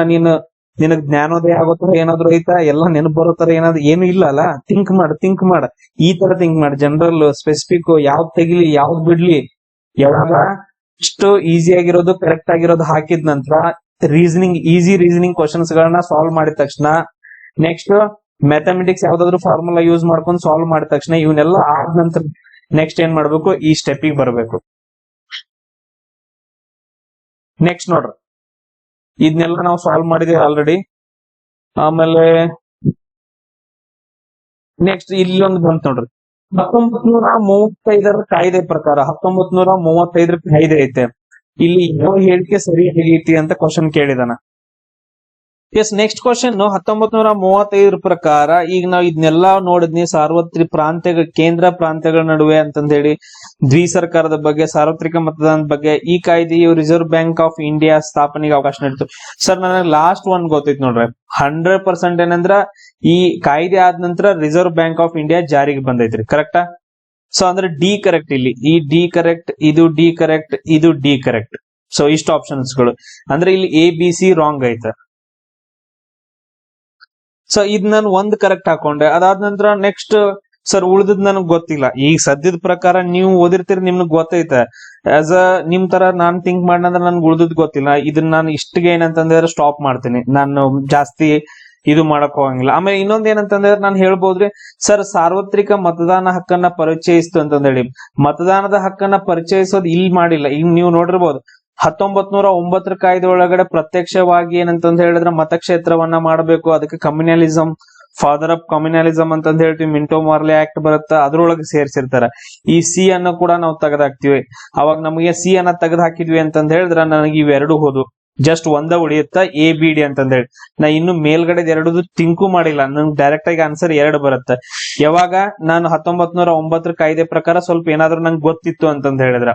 ನಿನಗ್ ಜ್ಞಾನೋದಯ ಆಗೋತರ ಏನಾದ್ರು ಐತಾ? ಎಲ್ಲ ನೆನಪು ಬರೋತರ ಏನಾದ್ರು ಏನು ಇಲ್ಲ ಅಲ್ಲ. ಥಿಂಕ್ ಮಾಡ, ಈ ತರ ಥಿಂಕ್ ಮಾಡ. ಜನರಲ್, ಸ್ಪೆಸಿಫಿಕ್, ಯಾವ್ದ್ ತೆಗಿಲಿ, ಯಾವ್ದ್ ಬಿಡ್ಲಿ. ಯಾವಾಗ ಇಷ್ಟು ಈಸಿ ಆಗಿರೋದು, ಕರೆಕ್ಟ್ ಆಗಿರೋದು ಹಾಕಿದ ನಂತರ ಈಸಿ ರೀಸನಿಂಗ್ ಕ್ವಶನ್ಸ್ ಗಳನ್ನ ಸಾಲ್ವ್ ಮಾಡಿದ ತಕ್ಷಣ, ನೆಕ್ಸ್ಟ್ ಮ್ಯಾಥಮೆಟಿಕ್ಸ್ ಯಾವ್ದಾದ್ರು ಫಾರ್ಮುಲಾ ಯೂಸ್ ಮಾಡ್ಕೊಂಡು ಸಾಲ್ವ್ ಮಾಡಿದ ತಕ್ಷಣ, ಇವನ್ನೆಲ್ಲ ಆದ ನಂತರ ನೆಕ್ಸ್ಟ್ ಏನ್ ಮಾಡ್ಬೇಕು? ಈ ಸ್ಟೆಪ್ಪಿಗೆ ಬರ್ಬೇಕು. ನೆಕ್ಸ್ಟ್ ನೋಡ್ರಿ, ಇದನ್ನೆಲ್ಲ ನಾವು ಸಾಲ್ವ್ ಮಾಡಿದೀವಿ ಆಲ್ರೆಡಿ. ಆಮೇಲೆ ನೆಕ್ಸ್ಟ್ ಇಲ್ಲೊಂದು ಬಂತು ನೋಡ್ರಿ, 1935 ಕಾಯ್ದೆ ಪ್ರಕಾರ, 1935 ಕಾಯ್ದೆ ಐತೆ. ಇಲ್ಲಿ ಯಾವ ಹೇಳಿಕೆ ಸರಿ ಐತಿ ಅಂತ ಕ್ವಶನ್ ಕೇಳಿದಾನ. ಎಸ್, ನೆಕ್ಸ್ಟ್ ಕ್ವಶನ್ 1935 ಪ್ರಕಾರ. ಈಗ ನಾವು ಇದನ್ನೆಲ್ಲಾ ನೋಡಿದ್ನಿ, ಸಾರ್ವತ್ರಿಕ ಪ್ರಾಂತ್ಯಗಳ, ಕೇಂದ್ರ ಪ್ರಾಂತ್ಯಗಳ ನಡುವೆ ಅಂತಂದ ಹೇಳಿ, ದ್ವಿ ಸರ್ಕಾರದ ಬಗ್ಗೆ, ಸಾರ್ವತ್ರಿಕ ಮತದಾನದ ಬಗ್ಗೆ. ಈ ಕಾಯ್ದೆಯು ರಿಸರ್ವ್ ಬ್ಯಾಂಕ್ ಆಫ್ ಇಂಡಿಯಾ ಸ್ಥಾಪನೆಗೆ ಅವಕಾಶ ನೀಡಿತು. ಸರ್ ನನಗೆ ಲಾಸ್ಟ್ ಒನ್ ಗೊತ್ತೈತಿ ನೋಡ್ರಿ, 100% ಏನಂದ್ರ ಈ ಕಾಯ್ದೆ ಆದ ನಂತರ ರಿಸರ್ವ್ ಬ್ಯಾಂಕ್ ಆಫ್ ಇಂಡಿಯಾ ಜಾರಿಗೆ ಬಂದೈತ್ರಿ. ಕರೆಕ್ಟಾ? ಸೊ ಅಂದ್ರೆ ಡಿ ಕರೆಕ್ಟ್, ಇಲ್ಲಿ ಈ ಡಿ ಕರೆಕ್ಟ್, ಇದು ಡಿ ಕರೆಕ್ಟ್, ಇದು ಡಿ ಕರೆಕ್ಟ್. ಸೊ ಇಷ್ಟು ಆಪ್ಷನ್ಸ್ ಗಳು. ಅಂದ್ರೆ ಇಲ್ಲಿ ABC ರಾಂಗ್ ಐತೆ. ಸೊ ಇದ್ ನಾನು ಒಂದ್ ಕರೆಕ್ಟ್ ಹಾಕೊಂಡೆ. ಅದಾದ ನಂತರ ನೆಕ್ಸ್ಟ್ ಸರ್ ಉಳಿದದ್ ನನಗ್ ಗೊತ್ತಿಲ್ಲ. ಈಗ ಸದ್ಯದ ಪ್ರಕಾರ ನೀವು ಓದಿರ್ತೀರಿ, ನಿಮ್ಗ್ ಗೊತ್ತೈತೆ. ಆಸ್ ಅ ನಿಮ್ ತರ ನಾನ್ ಥಿಂಕ್ ಮಾಡಿದ್ರೆ ನನ್ಗೆ ಉಳಿದದ್ ಗೊತ್ತಿಲ್ಲ. ಇದನ್ನ ನಾನು ಇಷ್ಟಿಗೆ ಏನಂತಂದ್ರೆ ಸ್ಟಾಪ್ ಮಾಡ್ತೀನಿ. ನಾನು ಜಾಸ್ತಿ ಇದು ಮಾಡಕ್ ಹೋಗಂಗಿಲ್ಲ. ಆಮೇಲೆ ಇನ್ನೊಂದ್ ಏನಂತಂದ್ರೆ ನಾನು ಹೇಳ್ಬೋದ್ರಿ, ಸರ್ ಸಾರ್ವತ್ರಿಕ ಮತದಾನ ಹಕ್ಕನ್ನ ಪರಿಚಯಿಸ್ತು ಅಂತಂದೇಳಿ. ಮತದಾನದ ಹಕ್ಕನ್ನ ಪರಿಚಯಿಸೋದು ಇಲ್ಲಿ ಮಾಡಿಲ್ಲ. ಈಗ ನೀವು ನೋಡಿರ್ಬೋದು, 1909 ಕಾಯ್ದೆ ಒಳಗಡೆ ಪ್ರತ್ಯಕ್ಷವಾಗಿ ಏನಂತಂದ್ ಹೇಳಿದ್ರೆ ಮತಕ್ಷೇತ್ರವನ್ನ ಮಾಡಬೇಕು. ಅದಕ್ಕೆ ಕಮ್ಯುನಲಿಸಂ, ಫಾದರ್ ಆಫ್ ಕಮ್ಯುನಲಿಸಂ ಅಂತಂದ್ ಹೇಳ್ತೀವಿ. ಮಿಂಟೋ ಮಾರ್ಲೆ ಆಕ್ಟ್ ಬರುತ್ತಾ, ಅದ್ರೊಳಗೆ ಸೇರ್ಸಿರ್ತಾರ. ಈ ಸಿ ಅನ್ನು ಕೂಡ ನಾವು ತೆಗೆದಾಕ್ತಿವಿ. ಅವಾಗ ನಮಗೆ ಸಿ ಅನ್ನ ತೆಗೆದು ಹಾಕಿದ್ವಿ ಅಂತಂದ್ ಹೇಳಿದ್ರೆ ನನಗೆ ಇವೆರಡು ಹೋದು. ಜಸ್ಟ್ ಒಂದ ಉಳಿಯುತ್ತ ABD ಅಂತಂದೇಳಿ. ನಾ ಇನ್ನು ಮೇಲ್ಗಡೆ ಎರಡದು ತಿಂಕು ಮಾಡಿಲ್ಲ, ನಂಗೆ ಡೈರೆಕ್ಟ್ ಆಗಿ ಆನ್ಸರ್ 2 ಬರುತ್ತೆ. ಯಾವಾಗ ನಾನು 1909 ಕಾಯ್ದೆ ಪ್ರಕಾರ ಸ್ವಲ್ಪ ಏನಾದ್ರು ನಂಗೆ ಗೊತ್ತಿತ್ತು ಅಂತಂದ ಹೇಳಿದ್ರ,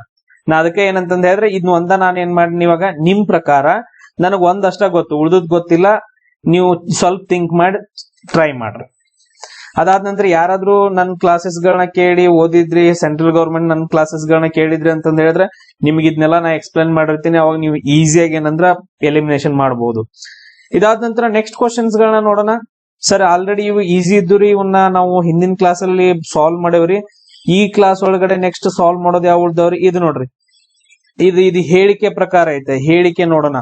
ನಾ ಅದಕ್ಕೆ ಏನಂತಂದ ಹೇಳಿದ್ರೆ ಇದ್ನ ಒಂದ ನಾನು ಏನ್ ಮಾಡಿನಿ, ಇವಾಗ ನಿಮ್ ಪ್ರಕಾರ ನನಗ್ ಒಂದಷ್ಟ ಗೊತ್ತು, ಉಳ್ದದ್ ಗೊತ್ತಿಲ್ಲ. ನೀವು ಸ್ವಲ್ಪ ಥಿಂಕ್ ಮಾಡಿ ಟ್ರೈ ಮಾಡ್ರಿ. ಅದಾದ ನಂತರ ಯಾರಾದ್ರೂ ನನ್ನ ಕ್ಲಾಸಸ್ ಗಳನ್ನ ಕೇಳಿ ಓದಿದ್ರಿ, ಸೆಂಟ್ರಲ್ ಗವರ್ಮೆಂಟ್ ನನ್ನ ಕ್ಲಾಸಸ್ ಗಳನ್ನ ಕೇಳಿದ್ರಿ ಅಂತಂದ ಹೇಳಿದ್ರೆ ನಿಮ್ಗೆ ಇದನ್ನೆಲ್ಲ ನಾ ಎಕ್ಸ್ಪ್ಲೇನ್ ಮಾಡಿರ್ತೀನಿ. ಅವಾಗ ನೀವು ಈಸಿಯಾಗಿ ಏನಂದ್ರ ಎಲಿಮಿನೇಷನ್ ಮಾಡಬಹುದು. ಇದಾದ ನಂತರ ನೆಕ್ಸ್ಟ್ ಕ್ವಶನ್ಸ್ ಗಳನ್ನ ನೋಡೋಣ. ಸರ್ ಆಲ್ರೆಡಿ ಇವು ಈಸಿ ಇದ್ದು ಇವನ್ನ ನಾವು ಹಿಂದಿನ ಕ್ಲಾಸ್ ಅಲ್ಲಿ ಸಾಲ್ವ್ ಮಾಡೇವ್ರಿ. ಈ ಕ್ಲಾಸ್ ಒಳಗಡೆ ನೆಕ್ಸ್ಟ್ ಸಾಲ್ವ್ ಮಾಡೋದು ಯಾವ ಉಳ್ದವ್ರಿ, ಇದು ನೋಡ್ರಿ. ಇದು ಹೇಳಿಕೆ ಪ್ರಕಾರ ಐತೆ. ಹೇಳಿಕೆ ನೋಡೋಣ.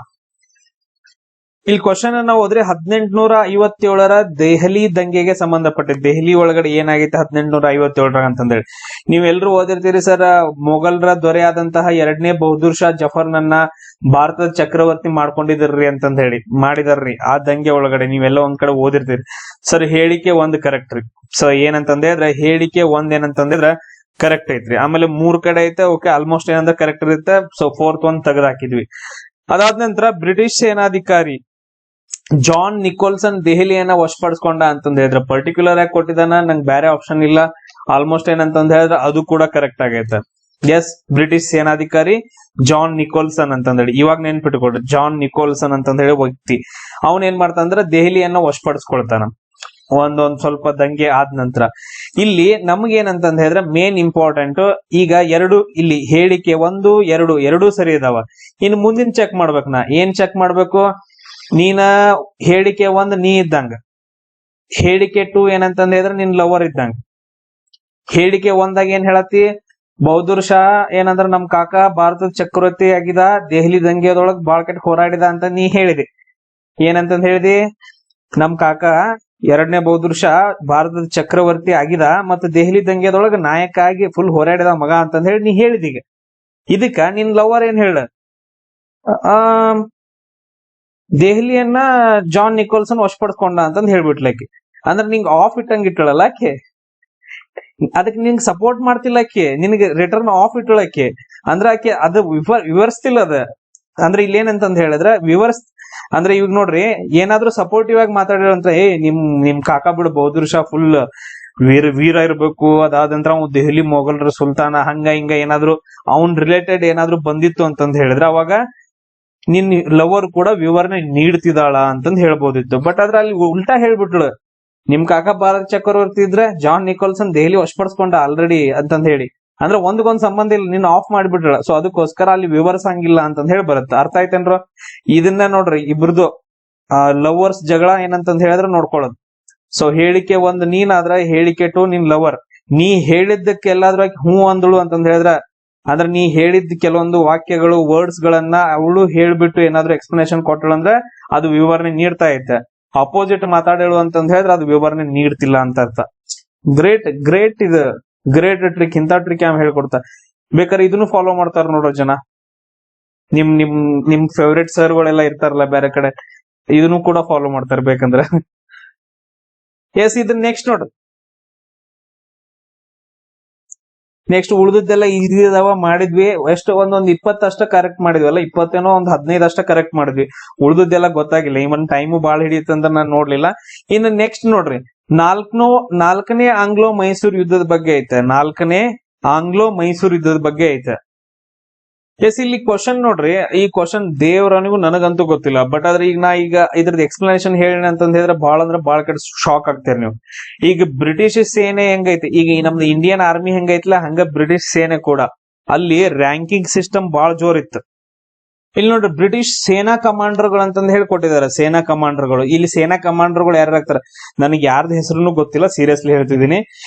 ಇಲ್ಲಿ ಕ್ವಶನ್ ನಾವು ಹೋದ್ರೆ 1857 ದೆಹಲಿ ದಂಗೆಗೆ ಸಂಬಂಧಪಟ್ಟಿದ್ದು. ದೆಹಲಿ ಒಳಗಡೆ ಏನಾಗೈತೆ 1857 ಅಂತಂದೇಳಿ ನೀವೆಲ್ಲರೂ ಓದಿರ್ತೀರಿ ಸರ್. ಮೊಘಲರ ದೊರೆ ಆದಂತಹ 2ನೇ ಬಹದ್ದೂರ್ ಶಾ ಜಫರ್ನನ್ನ ಭಾರತದ ಚಕ್ರವರ್ತಿ ಮಾಡ್ಕೊಂಡಿದ್ರಿ ಅಂತಂದ ಹೇಳಿ ಮಾಡಿದಾರ್ರಿ ಆ ದಂಗೆ ಒಳಗಡೆ. ನೀವೆಲ್ಲ ಒಂದ್ ಕಡೆ ಓದಿರ್ತೀರಿ ಸರ್. ಹೇಳಿಕೆ 1 ಕರೆಕ್ಟ್ ರೀ. ಸೊ ಏನಂತಂದ್ರೆ ಹೇಳಿಕೆ 1 ಏನಂತಂದ್ರೆ ಕರೆಕ್ಟ್ ಐತ್ರಿ. ಆಮೇಲೆ 3 ಕಡೆ ಐತೆ, ಓಕೆ ಆಲ್ಮೋಸ್ಟ್ ಏನಂದ್ರೆ ಕರೆಕ್ಟ್ ಇರುತ್ತೆ. ಸೊ 4th one ತೆಗೆದು ಹಾಕಿದ್ವಿ. ಅದಾದ ನಂತರ ಬ್ರಿಟಿಷ್ ಸೇನಾಧಿಕಾರಿ ಜಾನ್ ನಿಕೋಲ್ಸನ್ ದೆಹಲಿಯನ್ನ ವಶಪಡಿಸ್ಕೊಂಡ ಅಂತಂದ ಹೇಳಿದ್ರೆ ಪರ್ಟಿಕ್ಯುಲರ್ ಆಗಿ ಕೊಟ್ಟಿದಾನ, ನಂಗೆ ಬೇರೆ ಆಪ್ಷನ್ ಇಲ್ಲ. ಆಲ್ಮೋಸ್ಟ್ ಏನಂತಂದ ಹೇಳಿದ್ರೆ ಅದು ಕೂಡ ಕರೆಕ್ಟ್ ಆಗೈತೆ. ಎಸ್, ಬ್ರಿಟಿಷ್ ಸೇನಾಧಿಕಾರಿ ಜಾನ್ ನಿಕೋಲ್ಸನ್ ಅಂತಂದೇಳಿ ಇವಾಗ ನೆನ್ಪಿಟ್ಕೊಡ್ರಿ. ಜಾನ್ ನಿಕೋಲ್ಸನ್ ಅಂತಂದ ಹೇಳಿ ವ್ಯಕ್ತಿ ಅವನ್ ಏನ್ ಮಾಡ್ತಾನಂದ್ರೆ ದೆಹಲಿಯನ್ನ ವಶಪಡಿಸ್ಕೊಳ್ತಾನ ಒಂದೊಂದ್ ಸ್ವಲ್ಪ ದಂಗೆ ಆದ ನಂತರ. ಇಲ್ಲಿ ನಮ್ಗೇನಂತಂದ ಹೇಳಿದ್ರೆ ಮೇನ್ ಇಂಪಾರ್ಟೆಂಟ್ ಈಗ ಇಲ್ಲಿ ಹೇಳಿಕೆ 1, 2 ಎರಡೂ ಸರಿ ಇದಾವ. ಇನ್ನು ಮುಂದಿನ ಚೆಕ್ ಮಾಡ್ಬೇಕು. ನಾ ಏನ್ ಚೆಕ್ ಮಾಡ್ಬೇಕು, ನೀನ ಹೇಳಿಕೆ 1 ನೀ ಇದ್ದಂಗ, ಹೇಳಿಕೆ 2 ಏನಂತಂದ ಹೇಳಿದ್ರೆ ನಿನ್ ಲವರ್ ಇದ್ದಂಗ. ಹೇಳಿಕೆ 1ದಾಗ ಏನ್ ಹೇಳತ್ತಿ, ಬಹದ್ದೂರ್ ಶಾ ಏನಂದ್ರ ನಮ್ ಕಾಕ ಭಾರತದ ಚಕ್ರವರ್ತಿ ಆಗಿದ, ದೆಹಲಿ ದಂಗೆದೊಳಗ್ ಬಾಳ್ ಕೆಟ್ಟ ಹೋರಾಡಿದ ಅಂತ ನೀ ಹೇಳಿದಿ. ಏನಂತಂದ ಹೇಳಿದಿ, ನಮ್ ಕಾಕ 2ನೇ ಬಹದ್ದೂರ್ ಶಾ ಭಾರತದ ಚಕ್ರವರ್ತಿ ಆಗಿದ ಮತ್ತು ದೆಹಲಿ ದಂಗೆದೊಳಗ ನಾಯಕ ಆಗಿ ಫುಲ್ ಹೋರಾಡಿದ ಮಗ ಅಂತಂದ ಹೇಳಿ ನೀ ಹೇಳಿದೀಗ. ಇದಕ್ಕ ನಿನ್ ಲವರ್ ಏನ್ ಹೇಳ, ದೆಹಲಿಯನ್ನ ಜಾನ್ ನಿಕೋಲ್ಸನ್ ವಶಪಡಿಸ್ಕೊಂಡ ಅಂತಂದ್ ಹೇಳ್ಬಿಟ್ಲಕ್ಕೆ. ಅಂದ್ರೆ ನಿಂಗ್ ಆಫ್ ಇಟ್ಟಂಗ್ ಇಟ್ಟಳಲ್ಲ ಆಕೆ, ಅದಕ್ಕೆ ನಿಂಗ್ ಸಪೋರ್ಟ್ ಮಾಡ್ತಿಲ್ಲ ಆಕೆ, ನಿನಗೆ ರಿಟರ್ನ್ ಆಫ್ ಇಟ್ಟಳಕ್ಕೆ. ಅಂದ್ರೆ ಆಕೆ ಅದು ವಿವರಿಸ್ತಿಲ್ಲ ಅದ. ಅಂದ್ರೆ ಇಲ್ಲಿ ಏನಂತಂದ್ ಹೇಳಿದ್ರೆ ಅಂದ್ರೆ ಇವಾಗ ನೋಡ್ರಿ, ಏನಾದ್ರೂ ಸಪೋರ್ಟಿವ್ ಆಗಿ ಮಾತಾಡಿರಂತ, ನಿಮ್ ಕಾಕಾ ಬಿಡು ಬಹದ್ದೂರ್ ಶಾ ಫುಲ್ ವೀರ ಇರ್ಬೇಕು, ಅದಾದ ನಂತರ ಅವ್ನು ದೆಹಲಿ ಮೊಘಲರ ಸುಲ್ತಾನ ಹಂಗ ಹಿಂಗ ಏನಾದ್ರು ಅವನ್ ರಿಲೇಟೆಡ್ ಏನಾದ್ರು ಬಂದಿತ್ತು ಅಂತಂದ್ ಹೇಳಿದ್ರೆ ಅವಾಗ ನಿನ್ ಲವರ್ ಕೂಡ ವಿವರಣೆ ನೀಡ್ತಿದಾಳ ಅಂತಂದ್ ಹೇಳ್ಬೋದಿತ್ತು. ಬಟ್ ಅದ್ರ ಅಲ್ಲಿ ಉಲ್ಟಾ ಹೇಳ್ಬಿಟ್ಳು, ನಿಮ್ ಕಾಕ ಭಾರತ ಚಕ್ರವರ್ತಿ ಇದ್ರೆ ಜಾನ್ ನಿಕೋಲ್ಸನ್ ದೆಹಲಿ ವಶಪಡಿಸ್ಕೊಂಡ ಆಲ್ರೆಡಿ ಅಂತಂದ್ ಹೇಳಿ. ಅಂದ್ರೆ ಒಂದ್ಕೊಂದ್ ಸಂಬಂಧ ಇಲ್ಲ, ನಿನ್ನ ಆಫ್ ಮಾಡ್ಬಿಟ್ಳ. ಸೊ ಅದಕ್ಕೋಸ್ಕರ ಅಲ್ಲಿ ವಿವರಿಸಂಗಿಲ್ಲ ಅಂತಂದ್ ಹೇಳಿ ಬರುತ್ತೆ. ಅರ್ಥ ಆಯ್ತೇನ್ರ? ಇದನ್ನ ನೋಡ್ರಿ, ಇಬ್ರದು ಲವರ್ಸ್ ಜಗಳ ಏನಂತಂದ್ ಹೇಳಿದ್ರೆ ನೋಡ್ಕೊಳ್ಳೋದು. ಸೊ ಹೇಳಿಕೆ 1 ನೀನಾದ್ರ, ಹೇಳಿಕೆ 2 ನಿನ್ ಲವರ್. ನೀ ಹೇಳಿದ್ದಕ್ಕೆ ಎಲ್ಲಾದ್ರೂ ಹೂ ಅಂದಳು ಅಂತಂದ್ ಹೇಳಿದ್ರ, ಅಂದ್ರೆ ನೀ ಹೇಳಿದ ಕೆಲವೊಂದು ವಾಕ್ಯಗಳು ವರ್ಡ್ಸ್ ಗಳನ್ನ ಅವಳು ಹೇಳ್ಬಿಟ್ಟು ಏನಾದ್ರು ಎಕ್ಸ್ಪ್ಲನೇಷನ್ ಕೊಟ್ಟಳಂದ್ರೆ ಅದು ವಿವರಣೆ ನೀಡ್ತಾ ಐತೆ. ಅಪೋಸಿಟ್ ಮಾತಾಡೇಳು ಅಂತಂದ್ ಹೇಳಿದ್ರೆ ಅದು ವಿವರಣೆ ನೀಡ್ತಿಲ್ಲ ಅಂತ ಅರ್ಥ. ಗ್ರೇಟ್ ಇದು ಗ್ರೇಟ್ ಟ್ರಿಕ್. ಇಂಥ ಟ್ರಿಕ್ ಯಾವ ಹೇಳ್ಕೊಡ್ತಾ. ಬೇಕಾದ್ರೆ ಇದನ್ನು ಫಾಲೋ ಮಾಡ್ತಾರ ನೋಡೋ ಜನ. ನಿಮ್ ಫೇವ್ರೇಟ್ ಸರ್ ಗಳೆಲ್ಲ ಇರ್ತಾರಲ್ಲ ಬೇರೆ ಕಡೆ, ಇದನ್ನು ಕೂಡ ಫಾಲೋ ಮಾಡ್ತಾರೆ ಬೇಕಂದ್ರೆ. ಎಸ್, ಇದನ್ನ ನೆಕ್ಸ್ಟ್ ನೋಡ್ರಿ. ನೆಕ್ಸ್ಟ್ ಉಳಿದದ್ದೆಲ್ಲ ಈಸಿ ಅದಾವ, ಮಾಡಿದ್ವಿ. ಎಷ್ಟು ಒಂದೊಂದ್ 20 ಅಷ್ಟ ಕರೆಕ್ಟ್ ಮಾಡಿದ್ವಲ್ಲ, 20 ಒಂದ್ 15 ಅಷ್ಟ ಕರೆಕ್ಟ್ ಮಾಡಿದ್ವಿ. ಉಳಿದದ್ದೆಲ್ಲ ಗೊತ್ತಾಗಿಲ್ಲ. ಇವನ್ ಟೈಮು ಬಾಳ ಹಿಡಿಯುತ್ತಂತ ನಾನ್ ನೋಡ್ಲಿಲ್ಲ. ಇನ್ನು ನೆಕ್ಸ್ಟ್ ನೋಡ್ರಿ, 4ನೇ ಆಂಗ್ಲೋ ಮೈಸೂರು ಯುದ್ಧದ ಬಗ್ಗೆ ಐತೆ. 4ನೇ ಆಂಗ್ಲೋ ಮೈಸೂರು ಯುದ್ಧದ ಬಗ್ಗೆ ಐತೆ. ಎಸ್, ಇಲ್ಲಿ ಕ್ವಶನ್ ನೋಡ್ರಿ. ಈ ಕ್ವಶನ್ ದೇವ್ರನಿಗೂ ನನಗಂತೂ ಗೊತ್ತಿಲ್ಲ. ಬಟ್ ಆದ್ರೆ ಈಗ ಇದ್ರದ್ದು ಎಕ್ಸ್ಪ್ಲನೇಷನ್ ಹೇಳಿ ಅಂತಂದ್ ಹೇಳಿದ್ರೆ ಬಹಳ ಅಂದ್ರೆ ಬಹಳ ಕಡೆ ಶಾಕ್ ಆಗ್ತೀರಿ ನೀವು. ಈಗ ಬ್ರಿಟಿಷ್ ಸೇನೆ ಹೆಂಗೈತಿ, ಈಗ ನಮ್ದು ಇಂಡಿಯನ್ ಆರ್ಮಿ ಹೆಂಗೈತ್ಲ ಹಂಗ ಬ್ರಿಟಿಷ್ ಸೇನೆ ಕೂಡ. ಅಲ್ಲಿ ರ್ಯಾಂಕಿಂಗ್ ಸಿಸ್ಟಮ್ ಬಹಳ ಜೋರ್ ಇತ್ತು. ಇಲ್ಲಿ ನೋಡ್ರಿ, ಬ್ರಿಟಿಷ್ ಸೇನಾ ಕಮಾಂಡರ್ ಗಳು ಅಂತಂದ್ ಹೇಳಿ ಕೊಟ್ಟಿದ್ದಾರೆ. ಸೇನಾ ಕಮಾಂಡರ್ ಗಳು, ಇಲ್ಲಿ ಸೇನಾ ಕಮಾಂಡರ್ ಗಳು ಯಾರು ಆಗ್ತಾರೆ ನನಗೆ ಯಾರ್ದ ಹೆಸರು ಗೊತ್ತಿಲ್ಲ, ಸೀರಿಯಸ್ಲಿ ಹೇಳ್ತಿದ್ದೀನಿ.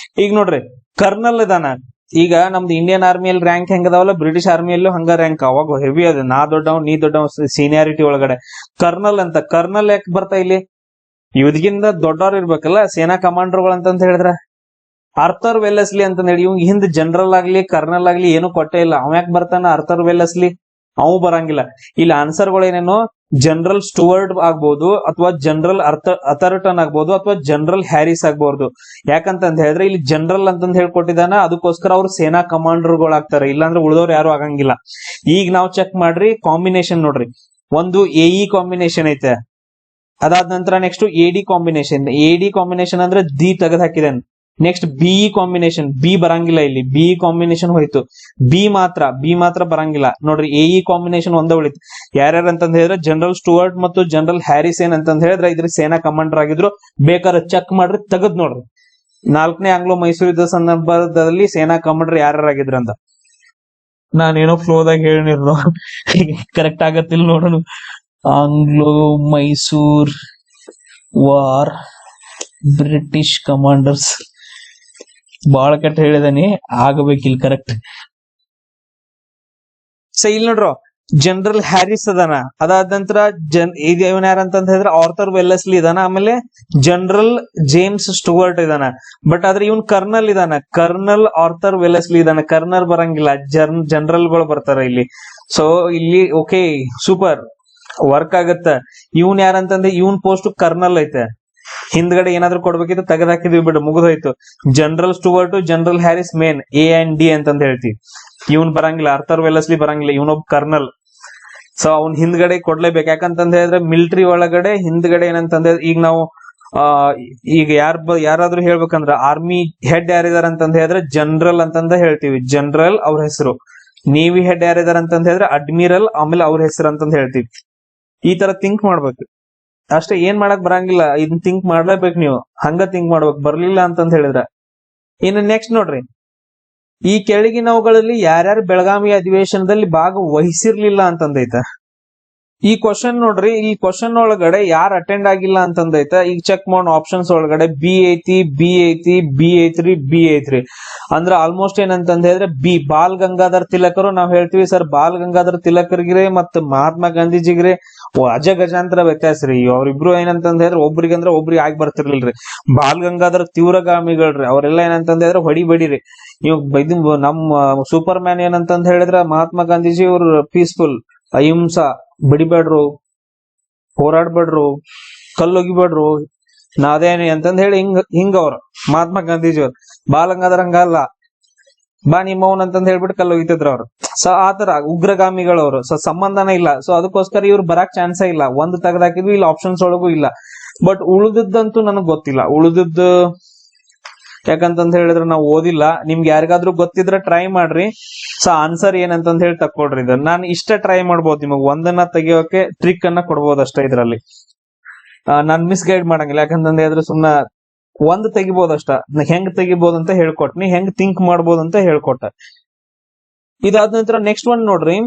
ಈಗ ನೋಡ್ರಿ, ಕರ್ನಲ್ ಇದಾನ. ಈಗ ನಮ್ದು ಇಂಡಿಯನ್ ಆರ್ಮಿಯಲ್ಲಿ ರ್ಯಾಂಕ್ ಹೆಂಗದಾವಲ್ಲ, ಬ್ರಿಟಿಷ್ ಆರ್ಮಿಯಲ್ಲೂ ಹಂಗ ರ್ಯಾಂಕ್. ಅವಾಗ ಹೆವಿ ಅದ, ನಾ ದೊಡ್ಡವ್ ನೀ ದೊಡ್ಡವ್ ಸೀನಿಯಾರಿಟಿ ಒಳಗಡೆ. ಕರ್ನಲ್ ಅಂತ, ಕರ್ನಲ್ ಯಾಕೆ ಬರ್ತಾ ಇಲ್ಲಿ, ಇವ್ರಿಗಿಂತ ದೊಡ್ಡವ್ರು ಇರ್ಬೇಕಲ್ಲ ಸೇನಾ ಕಮಾಂಡರ್ ಗಳು ಅಂತಂತ ಹೇಳಿದ್ರ. ಆರ್ಥರ್ ವೆಲ್ಲೆಸ್ಲಿ ಅಂತ ಹೇಳಿ, ಇವ್ ಹಿಂದ್ ಜನರಲ್ ಆಗ್ಲಿ ಕರ್ನಲ್ ಆಗ್ಲಿ ಏನು ಕೊಟ್ಟೇ ಇಲ್ಲ. ಅವ್ ಯಾಕೆ ಬರ್ತಾನ ಆರ್ಥರ್ ವೆಲ್ಲೆಸ್ಲಿ, ಅವು ಬರಂಗಿಲ್ಲ. ಇಲ್ಲಿ ಆನ್ಸರ್ ಗಳು ಏನೇನು, ಜನರಲ್ ಸ್ಟುವರ್ಡ್ ಆಗ್ಬಹುದು, ಅಥವಾ ಜನರಲ್ ಅಥರ್ಟನ್ ಆಗ್ಬಹುದು, ಅಥವಾ ಜನರಲ್ ಹ್ಯಾರಿಸ್ ಆಗ್ಬಹುದು. ಯಾಕಂತಂದ್ ಹೇಳಿದ್ರೆ ಇಲ್ಲಿ ಜನರಲ್ ಅಂತಂದ್ ಹೇಳ್ಕೊಟ್ಟಿದ್ದಾನ, ಅದಕ್ಕೋಸ್ಕರ ಅವ್ರು ಸೇನಾ ಕಮಾಂಡರ್ ಗಳು ಆಗ್ತಾರೆ. ಇಲ್ಲಾಂದ್ರೆ ಉಳಿದವ್ರು ಯಾರು ಆಗಂಗಿಲ್ಲ. ಈಗ ನಾವ್ ಚೆಕ್ ಮಾಡ್ರಿ, ಕಾಂಬಿನೇಷನ್ ನೋಡ್ರಿ. ಒಂದು ಎಇ ಕಾಂಬಿನೇಷನ್ ಐತೆ. ಅದಾದ ನಂತರ ನೆಕ್ಸ್ಟ್ ಎಡಿ ಕಾಂಬಿನೇಷನ್ ಅಂದ್ರೆ ದಿ ತೆಗೆದು ಹಾಕಿದೇನೆ. ನೆಕ್ಸ್ಟ್ ಬಿಇ ಕಾಂಬಿನೇಷನ್, ಬಿ ಬರಂಗಿಲ್ಲ ಇಲ್ಲಿ, ಬಿಇ ಕಾಂಬಿನೇಷನ್ ಹೋಯ್ತು. ಬಿ ಮಾತ್ರ ಬರಂಗಿಲ್ಲ ನೋಡ್ರಿ. ಎಇ ಕಾಂಬಿನೇಷನ್ ಒಂದೇ ಉಳಿತು. ಯಾರ್ಯಾರು ಅಂತಂದ್ ಹೇಳಿದ್ರೆ ಜನರಲ್ ಸ್ಟುವರ್ಟ್ ಮತ್ತು ಜನರಲ್ ಹ್ಯಾರಿಸನ್ ಅಂತಂದ್ ಹೇಳಿದ್ರೆ ಇದ್ರ ಸೇನಾ ಕಮಾಂಡರ್ ಆಗಿದ್ರು. ಬೇಕಾದ್ರೆ ಚೆಕ್ ಮಾಡ್ರಿ, ತೆಗದ್ ನೋಡ್ರಿ 4ನೇ ಆಂಗ್ಲೋ ಮೈಸೂರು ಯುದ್ಧ ಸಂದರ್ಭದಲ್ಲಿ ಸೇನಾ ಕಮಾಂಡರ್ ಯಾರ್ಯಾರಾಗಿದ್ರ ಅಂತ. ನಾನೇನೋ ಫ್ಲೋದಾಗ ಹೇಳಿರೋ ಕರೆಕ್ಟ್ ಆಗತ್ತಿಲ್ಲ ನೋಡೋಣ. Anglo Mysore war British commanders ಬಾಳ ಕೆಟ್ಟ ಹೇಳಿದಾನಿ, ಆಗಬೇಕಿಲ್ ಕರೆಕ್ಟ್. ಸೊ ಇಲ್ಲಿ ನೋಡ್ರು ಜನರಲ್ ಹ್ಯಾರಿಸ್ ಅದಾನ. ಅದಾದ ನಂತರ ಇವನ್ ಯಾರಂತ ಹೇಳಿದ್ರೆ ಆರ್ಥರ್ ವೆಲ್ಲೆಸ್ಲಿ ಇದಾನ. ಆಮೇಲೆ ಜನರಲ್ ಜೇಮ್ಸ್ ಸ್ಟುವರ್ಟ್ ಇದಾನ. ಬಟ್ ಆದ್ರೆ ಇವನ್ ಕರ್ನಲ್ ಇದಾನ, ಕರ್ನಲ್ ಆರ್ಥರ್ ವೆಲ್ಲೆಸ್ಲಿ ಇದಾನ. ಕರ್ನಲ್ ಬರಂಗಿಲ್ಲ, ಜನರಲ್ ಗಳು ಬರ್ತಾರ ಇಲ್ಲಿ. ಸೊ ಇಲ್ಲಿ ಓಕೆ ಸೂಪರ್ ವರ್ಕ್ ಆಗತ್ತ. ಇವನ್ ಯಾರಂತಂದ್ರೆ ಇವನ್ ಪೋಸ್ಟ್ ಕರ್ನಲ್ ಐತೆ. ಹಿಂದ್ಗಡೆ ಏನಾದ್ರು ಕೊಡ್ಬೇಕಿತ್ತು ತೆಗೆದ್ ಹಾಕಿದ್ವಿ, ಬಿಡು ಮುಗಿದೋಯ್ತು. ಜನರಲ್ ಸ್ಟುವರ್ಟ್, ಜನರಲ್ ಹ್ಯಾರಿಸ್ ಮೇನ್, ಎ ಅಂಡ್ ಡಿ ಅಂತಂದ್ ಹೇಳ್ತೀವಿ. ಇವನ್ ಬರಂಗಿಲ್ಲ, ಆರ್ಥರ್ ವೆಲ್ಲೆಸ್ಲಿ ಬರಂಗಿಲ್ಲ, ಇವನೊಬ್ಬ ಕರ್ನಲ್. ಸೊ ಅವ್ನ್ ಹಿಂದ್ಗಡೆ ಕೊಡ್ಲೇಬೇಕು. ಯಾಕಂತಂದ ಹೇಳಿದ್ರೆ ಮಿಲಿಟರಿ ಒಳಗಡೆ ಹಿಂದ್ಗಡೆ ಏನಂತಂದ್ರೆ ಈಗ ನಾವು ಈಗ ಯಾರಾದ್ರೂ ಹೇಳ್ಬೇಕಂದ್ರ ಆರ್ಮಿ ಹೆಡ್ ಯಾರಿದಾರ ಅಂತಂದ ಹೇಳಿದ್ರೆ ಜನರಲ್ ಅಂತಂದ ಹೇಳ್ತೀವಿ, ಜನರಲ್ ಅವ್ರ ಹೆಸರು. ನೇವಿ ಹೆಡ್ ಯಾರಿದಾರ ಅಂತಂದ ಹೇಳಿದ್ರೆ ಅಡ್ಮಿರಲ್, ಆಮೇಲೆ ಅವ್ರ ಹೆಸರು ಅಂತಂದ ಹೇಳ್ತೀವಿ. ಈ ತರ ಥಿಂಕ್ ಮಾಡ್ಬೇಕು ಅಷ್ಟೇ, ಏನ್ ಮಾಡಕ್ ಬರಂಗಿಲ್ಲ. ಇದನ್ ಥಿಂಕ್ ಮಾಡ್ಲೇಬೇಕು ನೀವು, ಹಂಗ ಥಿಂಕ್ ಮಾಡ್ಬೇಕು. ಬರ್ಲಿಲ್ಲ ಅಂತಂದ ಹೇಳಿದ್ರ ಇನ್ನು ನೆಕ್ಸ್ಟ್ ನೋಡ್ರಿ, ಈ ಕೆಳಗಿನವುಗಳಲ್ಲಿ ಯಾರ್ಯಾರು ಬೆಳಗಾವಿ ಅಧಿವೇಶನದಲ್ಲಿ ಭಾಗವಹಿಸಿರ್ಲಿಲ್ಲ ಅಂತಂದೈತ. ಈ ಕ್ವಶನ್ ನೋಡ್ರಿ, ಈ ಕ್ವಶನ್ ಒಳಗಡೆ ಯಾರು ಅಟೆಂಡ್ ಆಗಿಲ್ಲ ಅಂತಂದೈತ. ಈಗ ಚೆಕ್ ಮಾಡೋಣ ಆಪ್ಷನ್ಸ್ ಒಳಗಡೆ. ಬಿ ಐತಿ, ಬಿ ಐತಿ, ಬಿ ಐತ್ರಿ, ಬಿ ಐತ್ರಿ. ಅಂದ್ರ ಆಲ್ಮೋಸ್ಟ್ ಏನಂತಂದ ಹೇಳಿದ್ರೆ ಬಿ ಬಾಲ್ ಗಂಗಾಧರ್ ತಿಲಕರು. ನಾವ್ ಹೇಳ್ತೀವಿ ಸರ್ ಬಾಲ್ ಗಂಗಾಧರ್ ತಿಲಕರ್ಗಿರೆ ಮತ್ತ ಮಹಾತ್ಮ ಗಾಂಧೀಜಿಗ್ರೆ ಅಜಗಜಾಂತರ ವ್ಯತ್ಯಾಸ ರೀ. ಅವ್ರಿಬ್ರು ಏನಂತಂದ ಹೇಳಿದ್ರೆ ಒಬ್ರಿಗಂದ್ರ ಒಬ್ರಿಗೆ ಆಗಿ ಬರ್ತಿರ್ಲಿಲ್ರಿ. ಬಾಲ್ ಗಂಗಾಧರ್ ತೀವ್ರಗಾಮಿಗಳ್ರಿ, ಅವ್ರೆಲ್ಲ ಏನಂತಂದ ಹೇಳಿದ್ರೆ ಹೊಡಿಬೇಡಿರಿ. ಇವ್ ನಮ್ಮ ಸೂಪರ್ ಮ್ಯಾನ್ ಏನಂತಂದ ಹೇಳಿದ್ರ ಮಹಾತ್ಮ ಗಾಂಧೀಜಿ ಅವ್ರ ಪೀಸ್ಫುಲ್, ಅಹಿಂಸಾ, ಬಡಿಬೇಡ್ರು, ಹೋರಾಡ್ಬೇಡ್ರು, ಕಲ್ಲೊಗಿಬೇಡ್ರು, ನಾದೇನಿ ಅಂತಂದ ಹೇಳಿ ಹಿಂಗ ಅವ್ರ ಮಹಾತ್ಮ ಗಾಂಧೀಜಿ ಅವ್ರು. ಬಾಲ್ ಗಂಗಾಧರ್ ಹಂಗಲ್ಲ, ಬಾ ನಿಮ್ಮವನ್ ಅಂತಂದ ಹೇಳ್ಬಿಟ್ಟು ಕಲ್ಲೊಗಿತಿದ್ರ ಅವ್ರು. ಸೊ ಆತರ ಉಗ್ರಗಾಮಿಗಳವ್ರು. ಸೊ ಸಂಬಂಧನ ಇಲ್ಲ. ಸೊ ಅದಕ್ಕೋಸ್ಕರ ಇವ್ರು ಬರಾಕ್ ಚಾನ್ಸೇ ಇಲ್ಲ. ಒಂದು ತೆಗೆದಾಕಿದ್ವಿ, ಇಲ್ಲಿ ಆಪ್ಷನ್ಸ್ ಒಳಗೂ ಇಲ್ಲ. ಬಟ್ ಉಳಿದದ್ದಂತೂ ನನಗ್ ಗೊತ್ತಿಲ್ಲ. ಉಳಿದದ್ದು ಯಾಕಂತಂದ ಹೇಳಿದ್ರೆ ನಾವು ಓದಿಲ್ಲ. ನಿಮ್ಗೆ ಯಾರಿಗಾದ್ರೂ ಗೊತ್ತಿದ್ರೆ ಟ್ರೈ ಮಾಡ್ರಿ. ಸೊ ಆನ್ಸರ್ ಏನಂತಂದ ಹೇಳಿ ತಕ್ಕೊಡ್ರಿ. ಇದನ್ನ ನಾನು ಇಷ್ಟ ಟ್ರೈ ಮಾಡ್ಬೋದು, ನಿಮಗ್ ಒಂದನ್ನ ತೆಗಿಯೋಕೆ ಟ್ರಿಕ್ ಅನ್ನ ಕೊಡ್ಬೋದು ಅಷ್ಟೇ ಇದ್ರಲ್ಲಿ. ನಾನ್ ಮಿಸ್ ಗೈಡ್ ಮಾಡಂಗಿಲ್ಲ. ಯಾಕಂತಂದ ಹೇಳಿದ್ರೆ ಸುಮ್ನ ಒಂದ್ ತೆಗಿಬೋದಷ್ಟ. ಹೆಂಗ್ ತೆಗಿಬೋದು ಅಂತ ಹೇಳ್ಕೊಟ್ನಿ, ಹೆಂಗ್ ಥಿಂಕ್ ಮಾಡ್ಬೋದು ಅಂತ ಹೇಳ್ಕೊಟ್ಟ. ಇದಾದ ನಂತರ ನೆಕ್ಸ್ಟ್ ಒನ್ ನೋಡ್ರಿ,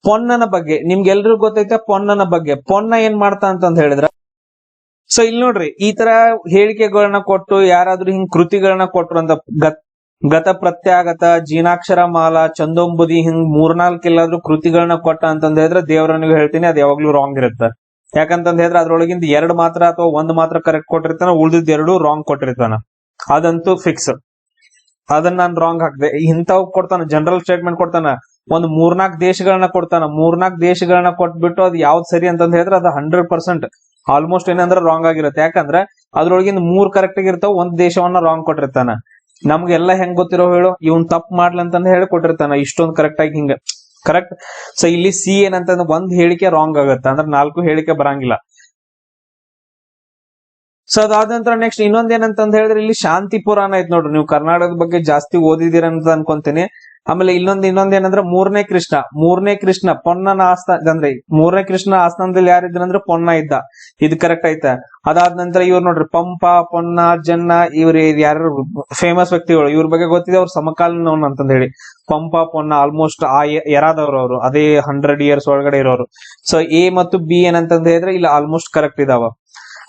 ಪೊನ್ನನ ಬಗ್ಗೆ. ನಿಮ್ಗೆಲ್ರಿಗೂ ಗೊತ್ತೈತೆ ಪೊನ್ನನ ಬಗ್ಗೆ. ಪೊನ್ನ ಏನ್ ಮಾಡ್ತಾ ಅಂತಂದ ಹೇಳಿದ್ರ, ಸೊ ಇಲ್ಲಿ ನೋಡ್ರಿ ಈ ತರ ಹೇಳಿಕೆಗಳನ್ನ ಕೊಟ್ಟು ಯಾರಾದ್ರೂ ಹಿಂಗ್ ಕೃತಿಗಳನ್ನ ಕೊಟ್ರು ಅಂತ ಗತ ಪ್ರತ್ಯಾಗತ, ಜೀನಾಕ್ಷರ ಮಾಲ, ಚಂದೋಂಬುದಿ, ಹಿಂಗ್ 3-4 ಎಲ್ಲಾದ್ರೂ ಕೃತಿಗಳನ್ನ ಕೊಟ್ಟ ಅಂತಂದ ಹೇಳಿದ್ರೆ ದೇವರನಿಗೆ ಹೇಳ್ತೀನಿ ಅದು ಯಾವಾಗ್ಲೂ ರಾಂಗ್ ಇರುತ್ತೆ. ಯಾಕಂತಂದ ಹೇಳಿದ್ರೆ ಅದ್ರೊಳಗಿಂದ 2 ಮಾತ್ರ ಅಥವಾ 1 ಮಾತ್ರ ಕರೆಕ್ಟ್ ಕೊಟ್ಟಿರ್ತಾನ, ಉಳಿದಿದ್ 2 ರಾಂಗ್ ಕೊಟ್ಟಿರ್ತಾನ. ಅದಂತೂ ಫಿಕ್ಸ್. ಅದನ್ನ ನಾನ್ ರಾಂಗ್ ಹಾಕ್ದೆ. ಇಂಥವ್ ಕೊಡ್ತಾನ, ಜನರಲ್ ಸ್ಟೇಟ್ಮೆಂಟ್ ಕೊಡ್ತಾನ, ಒಂದ್ 3-4 ದೇಶಗಳನ್ನ ಕೊಡ್ತಾನ. 3-4 ದೇಶಗಳನ್ನ ಕೊಟ್ಬಿಟ್ಟು ಅದು ಯಾವ್ದು ಸರಿ ಅಂತಂದ ಹೇಳಿದ್ರೆ ಅದು 100% ಆಲ್ಮೋಸ್ಟ್ ಏನಂದ್ರೆ ರಾಂಗ್ ಆಗಿರುತ್ತೆ. ಯಾಕಂದ್ರೆ ಅದ್ರೊಳಗಿಂದ 3 ಕರೆಕ್ಟ್ ಆಗಿರ್ತಾವ, 1 ದೇಶವನ್ನ ರಾಂಗ್ ಕೊಟ್ಟಿರ್ತಾನ. ನಮ್ಗೆಲ್ಲ ಹೆಂಗ್ ಗೊತ್ತಿರೋ ಹೇಳು, ಇವನ್ ತಪ್ಪು ಮಾಡ್ಲಿ ಅಂತ ಹೇಳಿ ಕೊಟ್ಟಿರ್ತಾನ ಇಷ್ಟೊಂದು ಕರೆಕ್ಟ್ ಆಗಿ ಹಿಂಗ ಕರೆಕ್ಟ್. ಸೊ ಇಲ್ಲಿ ಸಿ ಏನಂತಂದ್ರೆ 1 ಹೇಳಿಕೆ ರಾಂಗ್ ಆಗತ್ತೆ, ಅಂದ್ರೆ 4 ಹೇಳಿಕೆ ಬರಂಗಿಲ್ಲ. ಸೊ ಅದಾದ ನಂತರ ನೆಕ್ಸ್ಟ್ ಇನ್ನೊಂದ್ ಏನಂತಂದ್ ಹೇಳಿದ್ರೆ ಇಲ್ಲಿ ಶಾಂತಿ ಪುರಾಣ ಐತ್ ನೋಡ್ರಿ. ನೀವು ಕರ್ನಾಟಕದ ಬಗ್ಗೆ ಜಾಸ್ತಿ ಓದಿದಿರ ಅಂತ ಅನ್ಕೊಂತೀನಿ. ಆಮೇಲೆ ಇನ್ನೊಂದ್ ಏನಂದ್ರೆ ಮೂರನೇ ಕೃಷ್ಣ ಪೊನ್ನನ ಆಸ್ಥಾನ ಅಂದ್ರೆ 3ನೇ ಕೃಷ್ಣ ಆಸ್ಥಾನದಲ್ಲಿ ಯಾರಿದ್ರಂದ್ರೆ ಪೊನ್ನ ಇದ್ದ. ಇದು ಕರೆಕ್ಟ್ ಐತೆ. ಅದಾದ ನಂತರ ಇವ್ರು ನೋಡ್ರಿ ಪಂಪ, ಪೊನ್ನ, ಜನ್ನ, ಇವ್ರು ಯಾರು ಫೇಮಸ್ ವ್ಯಕ್ತಿಗಳು. ಇವ್ರ ಬಗ್ಗೆ ಗೊತ್ತಿದೆ, ಅವ್ರು ಸಮಕಾಲೀನವನ್ ಅಂತಂದ ಹೇಳಿ. ಪಂಪ, ಪೊನ್ನ ಆಲ್ಮೋಸ್ಟ್ ಆ ಎರಾದವ್ರು, ಅವರು ಅದೇ 100 years ಒಳಗಡೆ ಇರೋರು. ಸೊ ಎ ಮತ್ತು ಬಿ ಏನಂತಂದ ಹೇಳಿದ್ರೆ ಇಲ್ಲಿ ಆಲ್ಮೋಸ್ಟ್ ಕರೆಕ್ಟ್ ಇದಾವ.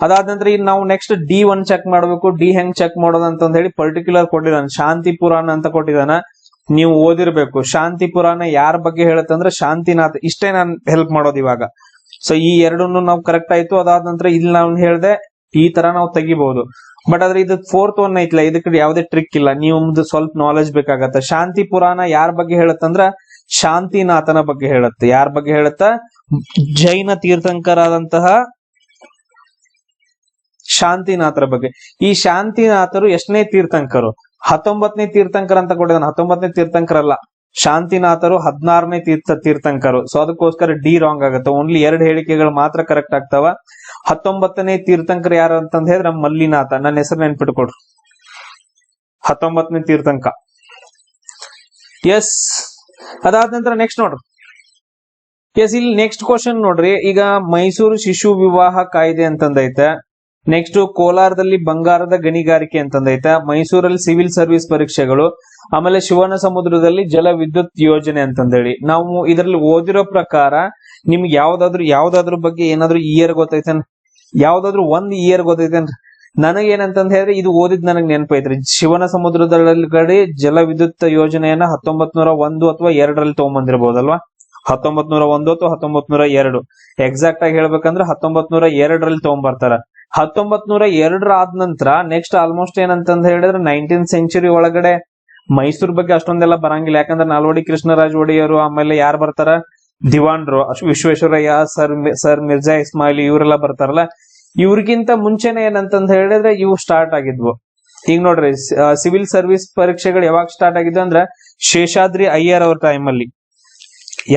ಅದಾದ ನಂತರ ಈಗ ನಾವು ನೆಕ್ಸ್ಟ್ D1 ಚೆಕ್ ಮಾಡ್ಬೇಕು. ಡಿ ಹೆಂಗ್ ಚೆಕ್ ಮಾಡೋದು ಅಂತಂದ ಹೇಳಿ ಪರ್ಟಿಕ್ಯುಲರ್ ಕೊಟ್ಟಿದ್ದಾನೆ. ಶಾಂತಿ ಪುರಾಣ ಅಂತ ಕೊಟ್ಟಿದ್ದಾನ, ನೀವು ಓದಿರ್ಬೇಕು. ಶಾಂತಿ ಪುರಾಣ ಯಾರ ಬಗ್ಗೆ ಹೇಳುತ್ತಂದ್ರೆ ಶಾಂತಿನಾಥ್. ಇಷ್ಟೇ ನಾನ್ ಹೆಲ್ಪ್ ಮಾಡೋದು ಇವಾಗ. ಸೊ ಈ 2 ನಾವು ಕರೆಕ್ಟ್ ಆಯ್ತು. ಅದಾದ ನಂತರ ಇಲ್ಲಿ ನಾವು ಹೇಳ್ದೆ ಈ ತರ ನಾವು ತೆಗಿಬಹುದು. ಬಟ್ ಆದ್ರೆ ಇದು 4th one ಐತ್ಲ, ಇದಕ್ಕೆ ಯಾವ್ದೇ ಟ್ರಿಕ್ ಇಲ್ಲ. ನಿಮ್ದು ಸ್ವಲ್ಪ ನಾಲೆಜ್ ಬೇಕಾಗತ್ತೆ. ಶಾಂತಿ ಪುರಾಣ ಯಾರ ಬಗ್ಗೆ ಹೇಳುತ್ತಂದ್ರ ಶಾಂತಿನಾಥನ ಬಗ್ಗೆ ಹೇಳುತ್ತೆ. ಯಾರ ಬಗ್ಗೆ ಹೇಳುತ್ತ? ಜೈನ ತೀರ್ಥಂಕರಾದಂತಹ ಶಾಂತಿನಾಥರ ಬಗ್ಗೆ. ಈ ಶಾಂತಿನಾಥರು ಎಷ್ಟನೇ ತೀರ್ಥಂಕರು? 19ನೇ ತೀರ್ಥಂಕರ ಅಂತ ಕೊಟ್ಟಿದ್ದಾನೆ. 19ನೇ ತೀರ್ಥಂಕರ ಅಲ್ಲ, ಶಾಂತಿನಾಥರು 16ನೇ ತೀರ್ಥಂಕರು. ಸೊ ಅದಕ್ಕೋಸ್ಕರ ಡಿ ರಾಂಗ್ ಆಗುತ್ತೆ. ಓನ್ಲಿ 2 ಹೇಳಿಕೆಗಳು ಮಾತ್ರ ಕರೆಕ್ಟ್ ಆಗ್ತಾವ. 19ನೇ ತೀರ್ಥಂಕರ್ ಯಾರು ಅಂತಂದ ಹೇಳಿದ್ರೆ ಮಲ್ಲಿನಾಥ. ನನ್ನ ಹೆಸರು ನೆನ್ಪಿಟ್ಕೊಡ್ರಿ, 19ನೇ ತೀರ್ಥಂಕ. ಎಸ್, ಅದಾದ ನಂತರ ನೆಕ್ಸ್ಟ್ ನೋಡ್ರಿ. ಎಸ್, ಇಲ್ಲಿ ನೆಕ್ಸ್ಟ್ ಕ್ವಶನ್ ನೋಡ್ರಿ. ಈಗ ಮೈಸೂರು ಶಿಶು ವಿವಾಹ ಕಾಯ್ದೆ ಅಂತಂದೈತೆ. ನೆಕ್ಸ್ಟ್ ಕೋಲಾರದಲ್ಲಿ ಬಂಗಾರದ ಗಣಿಗಾರಿಕೆ ಅಂತಂದೈತೆ. ಮೈಸೂರಲ್ಲಿ ಸಿವಿಲ್ ಸರ್ವಿಸ್ ಪರೀಕ್ಷೆಗಳು. ಆಮೇಲೆ ಶಿವನ ಸಮುದ್ರದಲ್ಲಿ ಜಲ ವಿದ್ಯುತ್ ಯೋಜನೆ ಅಂತಂದೇಳಿ. ನಾವು ಇದರಲ್ಲಿ ಓದಿರೋ ಪ್ರಕಾರ ನಿಮ್ಗೆ ಯಾವ್ದಾದ್ರ ಬಗ್ಗೆ ಏನಾದ್ರು ಇಯರ್ ಗೊತ್ತೈತೇನ್? ಯಾವ್ದಾದ್ರು ಒಂದ್ ಇಯರ್ ಗೊತ್ತೈತೇನ್ರಿ? ನನಗೇನಂತಂದ ಹೇಳಿದ್ರೆ ಇದು ಓದಿದ್ ನನಗ್ ನೆನಪೈತ್ರಿ. ಶಿವನ ಸಮುದ್ರದೊಳಗಡೆ ಜಲ ವಿದ್ಯುತ್ ಯೋಜನೆಯನ್ನ 1901 ಅಥವಾ 2ರಲ್ಲಿ ತಗೊಂಬಂದಿರ್ಬೋದಲ್ವಾ? 1901 ಅಥವಾ 1902. ಎಕ್ಸಾಕ್ಟ್ ಆಗಿ ಹೇಳ್ಬೇಕಂದ್ರೆ 1902ರಲ್ಲಿ ತಗೊಂಡ್ಬರ್ತಾರ. 1902 ಆದ ನಂತರ ನೆಕ್ಸ್ಟ್ ಆಲ್ಮೋಸ್ಟ್ ಏನಂತಂದ ಹೇಳಿದ್ರೆ 19th ಸೆಂಚುರಿ ಒಳಗಡೆ ಮೈಸೂರ್ ಬಗ್ಗೆ ಅಷ್ಟೊಂದೆಲ್ಲ ಬರಂಗಿಲ್ಲ. ಯಾಕಂದ್ರೆ ನಾಲ್ವಡಿ ಕೃಷ್ಣರಾಜ ಒಡೆಯರು, ಆಮೇಲೆ ಯಾರು ಬರ್ತಾರ, ದಿವಾನ್ರು ವಿಶ್ವೇಶ್ವರಯ್ಯ, ಸರ್ ಮಿರ್ಜಾ ಇಸ್ಮಾಯಿಲ್, ಇವರೆಲ್ಲ ಬರ್ತಾರಲ್ಲ. ಇವ್ರಿಗಿಂತ ಮುಂಚೆನೆ ಏನಂತಂದ ಹೇಳಿದ್ರೆ ಇವು ಸ್ಟಾರ್ಟ್ ಆಗಿದ್ವು. ಈಗ ನೋಡ್ರಿ, ಸಿವಿಲ್ ಸರ್ವಿಸ್ ಪರೀಕ್ಷೆಗಳು ಯಾವಾಗ ಸ್ಟಾರ್ಟ್ ಆಗಿದ್ವು ಅಂದ್ರೆ ಶೇಷಾದ್ರಿ ಅಯ್ಯರ್ ಅವ್ರ ಟೈಮ್ ಅಲ್ಲಿ.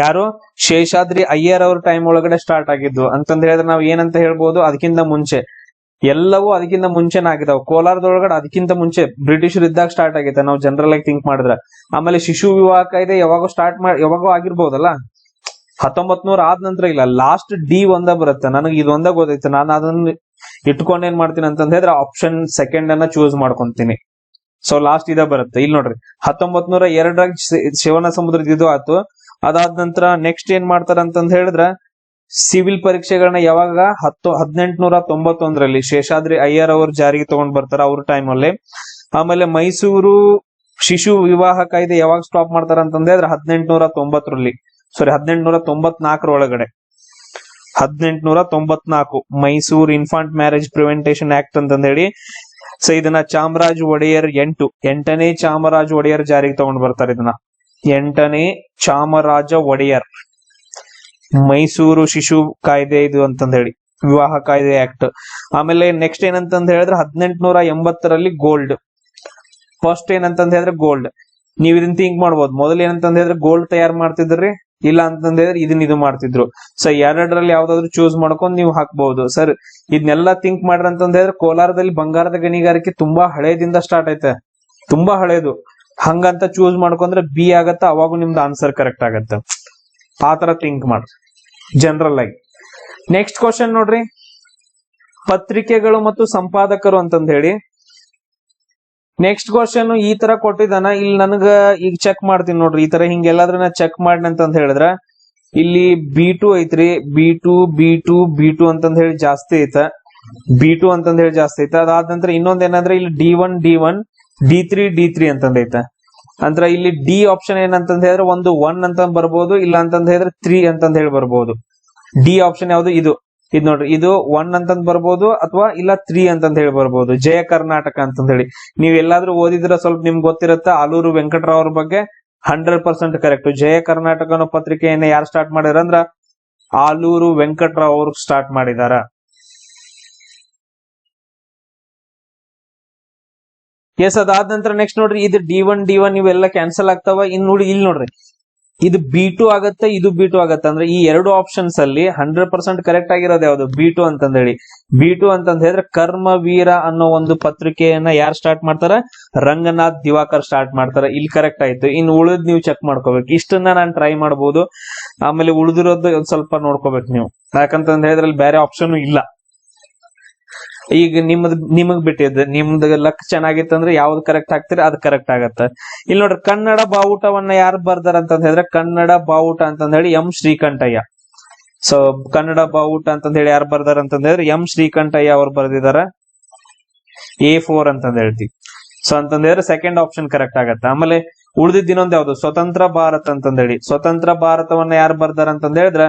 ಯಾರು? ಶೇಷಾದ್ರಿ ಅಯ್ಯರ್ ಅವ್ರ ಟೈಮ್ ಒಳಗಡೆ ಸ್ಟಾರ್ಟ್ ಆಗಿದ್ವು ಅಂತಂದ ಹೇಳಿದ್ರೆ ನಾವ್ ಏನಂತ ಹೇಳ್ಬೋದು, ಅದಕ್ಕಿಂತ ಮುಂಚೆ ಎಲ್ಲವೂ ಅದಕ್ಕಿಂತ ಮುಂಚೆನ ಆಗಿದಾವ್. ಕೋಲಾರದೊಳಗಡೆ ಅದಕ್ಕಿಂತ ಮುಂಚೆ ಬ್ರಿಟಿಷರು ಇದ್ದಾಗ ಸ್ಟಾರ್ಟ್ ಆಗೈತೆ, ನಾವು ಜನರಲ್ ಆಗಿ ಥಿಂಕ್ ಮಾಡಿದ್ರ. ಆಮೇಲೆ ಶಿಶು ವಿವಾಹ ಕಾಯ್ದೆ ಯಾವಾಗೋ ಆಗಿರ್ಬೋದಲ್ಲ. 1900 ಆದ ನಂತರ ಇಲ್ಲ, ಲಾಸ್ಟ್ ಡಿ ಒಂದ ಬರುತ್ತೆ. ನನಗೆ ಇದೊಂದ ಗೊತ್ತೈತೆ. ನಾನು ಅದನ್ನ ಇಟ್ಕೊಂಡ್ ಏನ್ ಮಾಡ್ತೀನಿ ಅಂತಂದ ಹೇಳಿದ್ರೆ ಆಪ್ಷನ್ ಸೆಕೆಂಡ್ ಅನ್ನ ಚೂಸ್ ಮಾಡ್ಕೊಂತೀನಿ. ಸೊ ಲಾಸ್ಟ್ ಇದ ಬರುತ್ತೆ. ಇಲ್ಲಿ ನೋಡ್ರಿ, 1902 ಶಿವನ ಸಮುದ್ರದ ಇದು ಆಯ್ತು. ಅದಾದ ನಂತರ ನೆಕ್ಸ್ಟ್ ಏನ್ ಮಾಡ್ತಾರ ಅಂತಂದ ಹೇಳಿದ್ರ ಸಿವಿಲ್ ಪರೀಕ್ಷೆಗಳನ್ನ ಯಾವಾಗ 1891ರಲ್ಲಿ ಶೇಷಾದ್ರಿ ಅಯ್ಯರ್ ಅವರು ಜಾರಿಗೆ ತಗೊಂಡ್ ಬರ್ತಾರ ಅವ್ರ ಟೈಮ್ ಅಲ್ಲಿ. ಆಮೇಲೆ ಮೈಸೂರು ಶಿಶು ವಿವಾಹ ಕಾಯ್ದೆ ಯಾವಾಗ ಸ್ಟಾಪ್ ಮಾಡ್ತಾರ ಅಂತಂದ ಹೇಳಿದ್ರೆ 1890ರಲ್ಲಿ, ಸಾರಿ 1894 ಒಳಗಡೆ. 1894 ಮೈಸೂರು ಇನ್ಫಾಂಟ್ ಮ್ಯಾರೇಜ್ ಪ್ರಿವೆಂಟೇಶನ್ ಆಕ್ಟ್ ಅಂತಂದ ಹೇಳಿ. ಸೊ ಇದನ್ನ ಚಾಮರಾಜ ಒಡೆಯರ್ 8ನೇ ಚಾಮರಾಜ ಒಡೆಯರ್ ಜಾರಿಗೆ ತಗೊಂಡ್ ಬರ್ತಾರೆ. ಇದನ್ನ 8ನೇ ಚಾಮರಾಜ ಒಡೆಯರ್ ಮೈಸೂರು ಶಿಶು ಕಾಯ್ದೆ ಇದು ಅಂತಂದ ಹೇಳಿ, ವಿವಾಹ ಕಾಯ್ದೆ ಆಕ್ಟ್. ಆಮೇಲೆ ನೆಕ್ಸ್ಟ್ ಏನಂತಂದ ಹೇಳಿದ್ರೆ 1880ರಲ್ಲಿ ಗೋಲ್ಡ್. ಫಸ್ಟ್ ಏನಂತಂದ ಹೇಳಿದ್ರೆ ಗೋಲ್ಡ್. ನೀವ್ ಇದನ್ನ ಥಿಂಕ್ ಮಾಡ್ಬೋದು, ಮೊದಲು ಏನಂತಂದ ಹೇಳಿದ್ರೆ ಗೋಲ್ಡ್ ತಯಾರು ಮಾಡ್ತಿದ್ರಿ, ಇಲ್ಲ ಅಂತಂದ ಹೇಳಿದ್ರೆ ಇದು ಮಾಡ್ತಿದ್ರು. ಸೊ ಎರಡರಲ್ಲಿ ಯಾವ್ದಾದ್ರು ಚೂಸ್ ಮಾಡ್ಕೊಂಡು ನೀವು ಹಾಕ್ಬಹುದು. ಸರ್ ಇದನ್ನೆಲ್ಲ ಥಿಂಕ್ ಮಾಡ್ರಿ ಅಂತಂದ ಹೇಳಿದ್ರೆ ಕೋಲಾರದಲ್ಲಿ ಬಂಗಾರದ ಗಣಿಗಾರಿಕೆ ತುಂಬಾ ಹಳೇದಿಂದ ಸ್ಟಾರ್ಟ್ ಐತೆ, ತುಂಬಾ ಹಳೇದು. ಹಂಗಂತ ಚೂಸ್ ಮಾಡ್ಕೊಂಡ್ರೆ ಬಿ ಆಗತ್ತ, ಅವಾಗೂ ನಿಮ್ದು ಆನ್ಸರ್ ಕರೆಕ್ಟ್ ಆಗತ್ತ. ಆತರ ಥಿಂಕ್ ಮಾಡ್ರಿ ಜನರಲ್ ಆಗಿ. ನೆಕ್ಸ್ಟ್ ಕ್ವಶನ್ ನೋಡ್ರಿ, ಪತ್ರಿಕೆಗಳು ಮತ್ತು ಸಂಪಾದಕರು ಅಂತಂದ ಹೇಳಿ. ನೆಕ್ಸ್ಟ್ ಕ್ವಶನ್ ಈ ತರ ಕೊಟ್ಟಿದ್ದಾನ. ಇಲ್ಲಿ ನನಗ ಈಗ ಚೆಕ್ ಮಾಡ್ತೀನಿ ನೋಡ್ರಿ, ಈ ತರ ಹಿಂಗೆಲ್ಲಾದ್ರೂ ನಾ ಚೆಕ್ ಮಾಡಿ ಅಂತಂದ ಹೇಳಿದ್ರ ಇಲ್ಲಿ B2 ಐತ್ರಿ. B2 ಅಂತಂದ ಹೇಳಿ ಜಾಸ್ತಿ ಐತ. B2 ಅಂತಂದ ಹೇಳಿ ಜಾಸ್ತಿ ಐತ. ಅದಾದ ನಂತರ ಇನ್ನೊಂದ್ ಏನಂದ್ರೆ ಇಲ್ಲಿ D1 D3 ಅಂತಂದ ಐತ. ಅಂದ್ರ ಇಲ್ಲಿ ಡಿ ಆಪ್ಷನ್ ಏನಂತಂದ ಹೇಳಿದ್ರೆ ಒಂದು 1 ಅಂತ ಬರ್ಬೋದು, ಇಲ್ಲ ಅಂತಂದ ಹೇಳಿದ್ರೆ 3 ಅಂತಂದ ಹೇಳಿ ಬರ್ಬೋದು. ಡಿ ಆಪ್ಷನ್ ಯಾವ್ದು? ಇದು ನೋಡ್ರಿ, ಇದು 1 ಅಂತಂದ್ ಬರ್ಬೋದು, ಅಥವಾ ಇಲ್ಲ 3 ಅಂತಂದ ಹೇಳಿ ಬರ್ಬೋದು. ಜಯ ಕರ್ನಾಟಕ ಅಂತಂದ ಹೇಳಿ ನೀವ್ ಎಲ್ಲಾದ್ರೂ ಓದಿದ್ರ ಸ್ವಲ್ಪ ನಿಮ್ಗೆ ಗೊತ್ತಿರತ್ತ. ಆಲೂರು ವೆಂಕಟರಾವ್ ಅವ್ರ ಬಗ್ಗೆ 100% ಕರೆಕ್ಟ್. ಜಯ ಕರ್ನಾಟಕ ಅನ್ನೋ ಪತ್ರಿಕೆಯನ್ನ ಯಾರು ಸ್ಟಾರ್ಟ್ ಮಾಡಿದಾರ ಅಂದ್ರ ಆಲೂರು ವೆಂಕಟರಾವ್ ಅವ್ರು ಸ್ಟಾರ್ಟ್ ಮಾಡಿದಾರ. ಎಸ್, ಅದಾದ ನಂತರ ನೆಕ್ಸ್ಟ್ ನೋಡ್ರಿ, ಇದು D1 ಇವೆಲ್ಲ ಕ್ಯಾನ್ಸಲ್ ಆಗ್ತಾವ. ಇಲ್ಲಿ ನೋಡ್ರಿ, ಇದು B2 ಆಗತ್ತೆ, ಇದು B2 ಆಗತ್ತೆ. ಅಂದ್ರೆ ಈ ಎರಡು ಆಪ್ಷನ್ಸ್ ಅಲ್ಲಿ 100% ಕರೆಕ್ಟ್ ಆಗಿರೋದು ಯಾವ್ದು? B2 ಅಂತಂದ ಹೇಳಿ. B2 ಅಂತಂದ ಹೇಳಿದ್ರೆ ಕರ್ಮವೀರ ಅನ್ನೋ ಒಂದು ಪತ್ರಿಕೆಯನ್ನ ಯಾರು ಸ್ಟಾರ್ಟ್ ಮಾಡ್ತಾರ? ರಂಗನಾಥ್ ದಿವಾಕರ್ ಸ್ಟಾರ್ಟ್ ಮಾಡ್ತಾರ. ಇಲ್ಲಿ ಕರೆಕ್ಟ್ ಆಯ್ತು. ಇನ್ನು ಉಳಿದ್ ನೀವು ಚೆಕ್ ಮಾಡ್ಕೋಬೇಕು. ಇಷ್ಟನ್ನ ನಾನು ಟ್ರೈ ಮಾಡಬಹುದು. ಆಮೇಲೆ ಉಳಿದಿರೋದು ಒಂದ್ ಸ್ವಲ್ಪ ನೋಡ್ಕೋಬೇಕು ನೀವು, ಯಾಕಂತಂದ ಹೇಳಿದ್ರಲ್ಲಿ ಬೇರೆ ಆಪ್ಷನ್ ಇಲ್ಲ. ಈಗ ನಿಮಗ್ ಬಿಟ್ಟಿದ್ದು, ನಿಮ್ದು ಲಕ್ ಚೆನ್ನಾಗಿತ್ತಂದ್ರೆ ಯಾವ್ದು ಕರೆಕ್ಟ್ ಹಾಕ್ತಿರಿ ಅದು ಕರೆಕ್ಟ್ ಆಗತ್ತ. ಇಲ್ಲಿ ನೋಡ್ರಿ, ಕನ್ನಡ ಬಾವುಟವನ್ನ ಯಾರು ಬರ್ದಾರ ಅಂತಂದ ಹೇಳಿದ್ರೆ ಕನ್ನಡ ಬಾವುಟ ಅಂತಂದ ಹೇಳಿ ಎಂ ಶ್ರೀಕಂಠಯ್ಯ. ಸೊ ಕನ್ನಡ ಬಾವುಟ ಅಂತಂದ ಹೇಳಿ ಯಾರು ಬರ್ದಾರ ಅಂತಂದ ಹೇಳಿದ್ರೆ ಎಂ ಶ್ರೀಕಂಠಯ್ಯ ಅವ್ರು ಬರ್ದಿದಾರ. A4 ಅಂತಂದ ಹೇಳ್ತೀವಿ. ಸೊ ಅಂತಂದ ಹೇಳಿದ್ರೆ ಸೆಕೆಂಡ್ ಆಪ್ಷನ್ ಕರೆಕ್ಟ್ ಆಗತ್ತ. ಆಮೇಲೆ ಉಳಿದಿದ್ದ ಇನ್ನೊಂದ್ ಯಾವ್ದು? ಸ್ವತಂತ್ರ ಭಾರತ್ ಅಂತಂದ ಹೇಳಿ. ಸ್ವತಂತ್ರ ಭಾರತವನ್ನ ಯಾರು ಬರ್ದಾರ ಅಂತಂದ ಹೇಳಿದ್ರ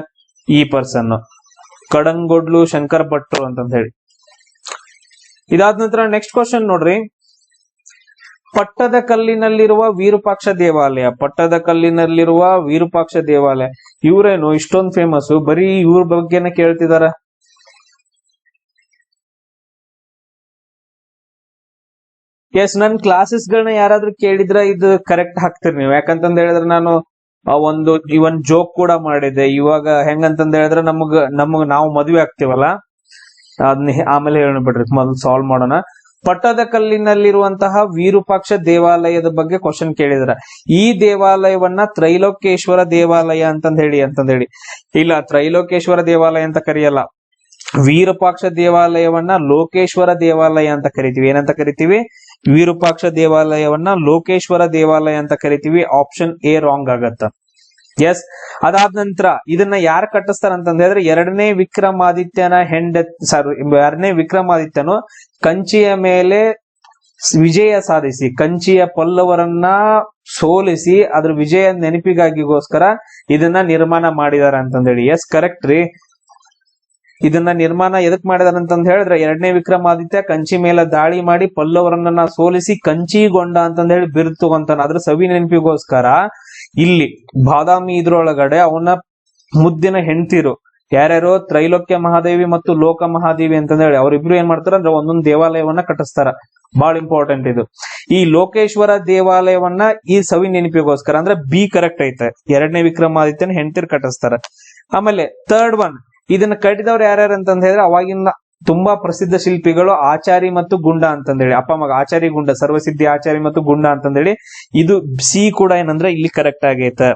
ಈ ಪರ್ಸನ್ ಕಡಂಗೊಡ್ಲು ಶಂಕರ್ ಭಟ್ರು ಅಂತಂದ ಹೇಳಿ. ಇದಾದ ನಂತರ ನೆಕ್ಸ್ಟ್ ಕ್ವಶನ್ ನೋಡ್ರಿ, ಪಟ್ಟದ ಕಲ್ಲಿನಲ್ಲಿರುವ ವಿರೂಪಾಕ್ಷ ದೇವಾಲಯ. ಪಟ್ಟದ ಕಲ್ಲಿನಲ್ಲಿರುವ ವಿರೂಪಾಕ್ಷ ದೇವಾಲಯ ಇವ್ರೇನು ಇಷ್ಟೊಂದು ಫೇಮಸ್? ಬರೀ ಇವ್ರ ಬಗ್ಗೆನೇ ಕೇಳ್ತಿದಾರ. ಎಸ್, ನನ್ ಕ್ಲಾಸಸ್ ಗಳನ್ನ ಯಾರಾದ್ರೂ ಕೇಳಿದ್ರ ಇದು ಕರೆಕ್ಟ್ ಹಾಕ್ತಿರಿ ನೀವು. ಯಾಕಂತಂದ ಹೇಳಿದ್ರೆ ನಾನು ಒಂದು ಇವನ್ ಜೋಕ್ ಕೂಡ ಮಾಡಿದೆ. ಇವಾಗ ಹೆಂಗಂತಂದ ಹೇಳಿದ್ರೆ ನಮಗ್ ನಾವು ಮದ್ವೆ ಆಗ್ತೀವಲ್ಲ, ಅದನ್ನ ಆಮೇಲೆ ಹೇಳ್ಬಿಡ್ರಿ, ಮೊದಲು ಸಾಲ್ವ್ ಮಾಡೋಣ. ಪಟ್ಟದಕಲ್ಲಿನಲ್ಲಿರುವಂತಹ ವಿರೂಪಾಕ್ಷ ದೇವಾಲಯದ ಬಗ್ಗೆ ಕ್ವಶನ್ ಕೇಳಿದ್ರ. ಈ ದೇವಾಲಯವನ್ನ ತ್ರೈಲೋಕ್ಯೇಶ್ವರ ದೇವಾಲಯ ಅಂತಂದ ಹೇಳಿ ಇಲ್ಲ, ತ್ರೈಲೋಕ್ಯೇಶ್ವರ ದೇವಾಲಯ ಅಂತ ಕರೆಯಲ್ಲ. ವಿರೂಪಾಕ್ಷ ದೇವಾಲಯವನ್ನ ಲೋಕೇಶ್ವರ ದೇವಾಲಯ ಅಂತ ಕರಿತೀವಿ. ಏನಂತ ಕರಿತೀವಿ? ವಿರೂಪಾಕ್ಷ ದೇವಾಲಯವನ್ನ ಲೋಕೇಶ್ವರ ದೇವಾಲಯ ಅಂತ ಕರಿತೀವಿ. ಆಪ್ಷನ್ ಎ ರಾಂಗ್ ಆಗತ್ತ. ಎಸ್, ಅದಾದ ನಂತರ ಇದನ್ನ ಯಾರು ಕಟ್ಟಿಸ್ತಾರ ಅಂತಂದ ಹೇಳಿದ್ರೆ ಎರಡನೇ ವಿಕ್ರಮಾದಿತ್ಯನು ಕಂಚಿಯ ಮೇಲೆ ವಿಜಯ ಸಾಧಿಸಿ, ಕಂಚಿಯ ಪಲ್ಲವರನ್ನ ಸೋಲಿಸಿ ಅದ್ರ ವಿಜಯ ನೆನಪಿಗಾಗಿಗೋಸ್ಕರ ಇದನ್ನ ನಿರ್ಮಾಣ ಮಾಡಿದಾರ ಅಂತಂದೇಳಿ. ಎಸ್, ಕರೆಕ್ಟ್ ರೀ. ಇದನ್ನ ನಿರ್ಮಾಣ ಎದಕ್ ಮಾಡಿದಾರ ಅಂತಂದ ಹೇಳಿದ್ರೆ ಎರಡನೇ ವಿಕ್ರಮಾದಿತ್ಯ ಕಂಚಿ ಮೇಲೆ ದಾಳಿ ಮಾಡಿ ಪಲ್ಲವರನ್ನ ಸೋಲಿಸಿ ಕಂಚಿಗೊಂಡ ಅಂತಂದ ಹೇಳಿ ಬಿರುದು ತಗೊಂತಾನ. ಅದ್ರ ಸವಿ ನೆನಪಿಗೋಸ್ಕರ ಇಲ್ಲಿ ಬಾದಾಮಿ ಇದ್ರೊಳಗಡೆ ಅವನ ಮುದ್ದಿನ ಹೆಂಡತಿರು ಯಾರ್ಯಾರು ತ್ರೈಲೋಕ್ಯ ಮಹಾದೇವಿ ಮತ್ತು ಲೋಕ ಮಹಾದೇವಿ ಅಂತಂದ ಹೇಳಿ ಅವ್ರಿಬ್ರು ಏನ್ ಮಾಡ್ತಾರ ಅಂದ್ರೆ ಒಂದೊಂದು ದೇವಾಲಯವನ್ನ ಕಟ್ಟಿಸ್ತಾರ. ಬಹಳ ಇಂಪಾರ್ಟೆಂಟ್ ಇದು. ಈ ಲೋಕೇಶ್ವರ ದೇವಾಲಯವನ್ನ ಈ ಸವಿ ನೆನಪಿಗೋಸ್ಕರ ಅಂದ್ರೆ ಬಿ ಕರೆಕ್ಟ್ ಐತೆ. ಎರಡನೇ ವಿಕ್ರಮಾದಿತ್ಯನ ಹೆಂಡತಿರ್ ಕಟ್ಟಿಸ್ತಾರ. ಆಮೇಲೆ ಥರ್ಡ್ ಒನ್, ಇದನ್ನ ಕಟ್ಟಿದವ್ರು ಯಾರ್ಯಾರು ಅಂತಂದ ಹೇಳಿದ್ರೆ ಅವಾಗಿನ ತುಂಬಾ ಪ್ರಸಿದ್ಧ ಶಿಲ್ಪಿಗಳು ಆಚಾರಿ ಮತ್ತು ಗುಂಡ ಅಂತಂದೇಳಿ. ಅಪ್ಪ ಮಗ ಆಚಾರಿ ಗುಂಡ, ಸರ್ವಸಿದ್ಧಿ ಆಚಾರಿ ಮತ್ತು ಗುಂಡ ಅಂತಂದೇಳಿ. ಇದು ಸಿ ಕೂಡ ಏನಂದ್ರೆ ಇಲ್ಲಿ ಕರೆಕ್ಟ್ ಆಗೈತೆ.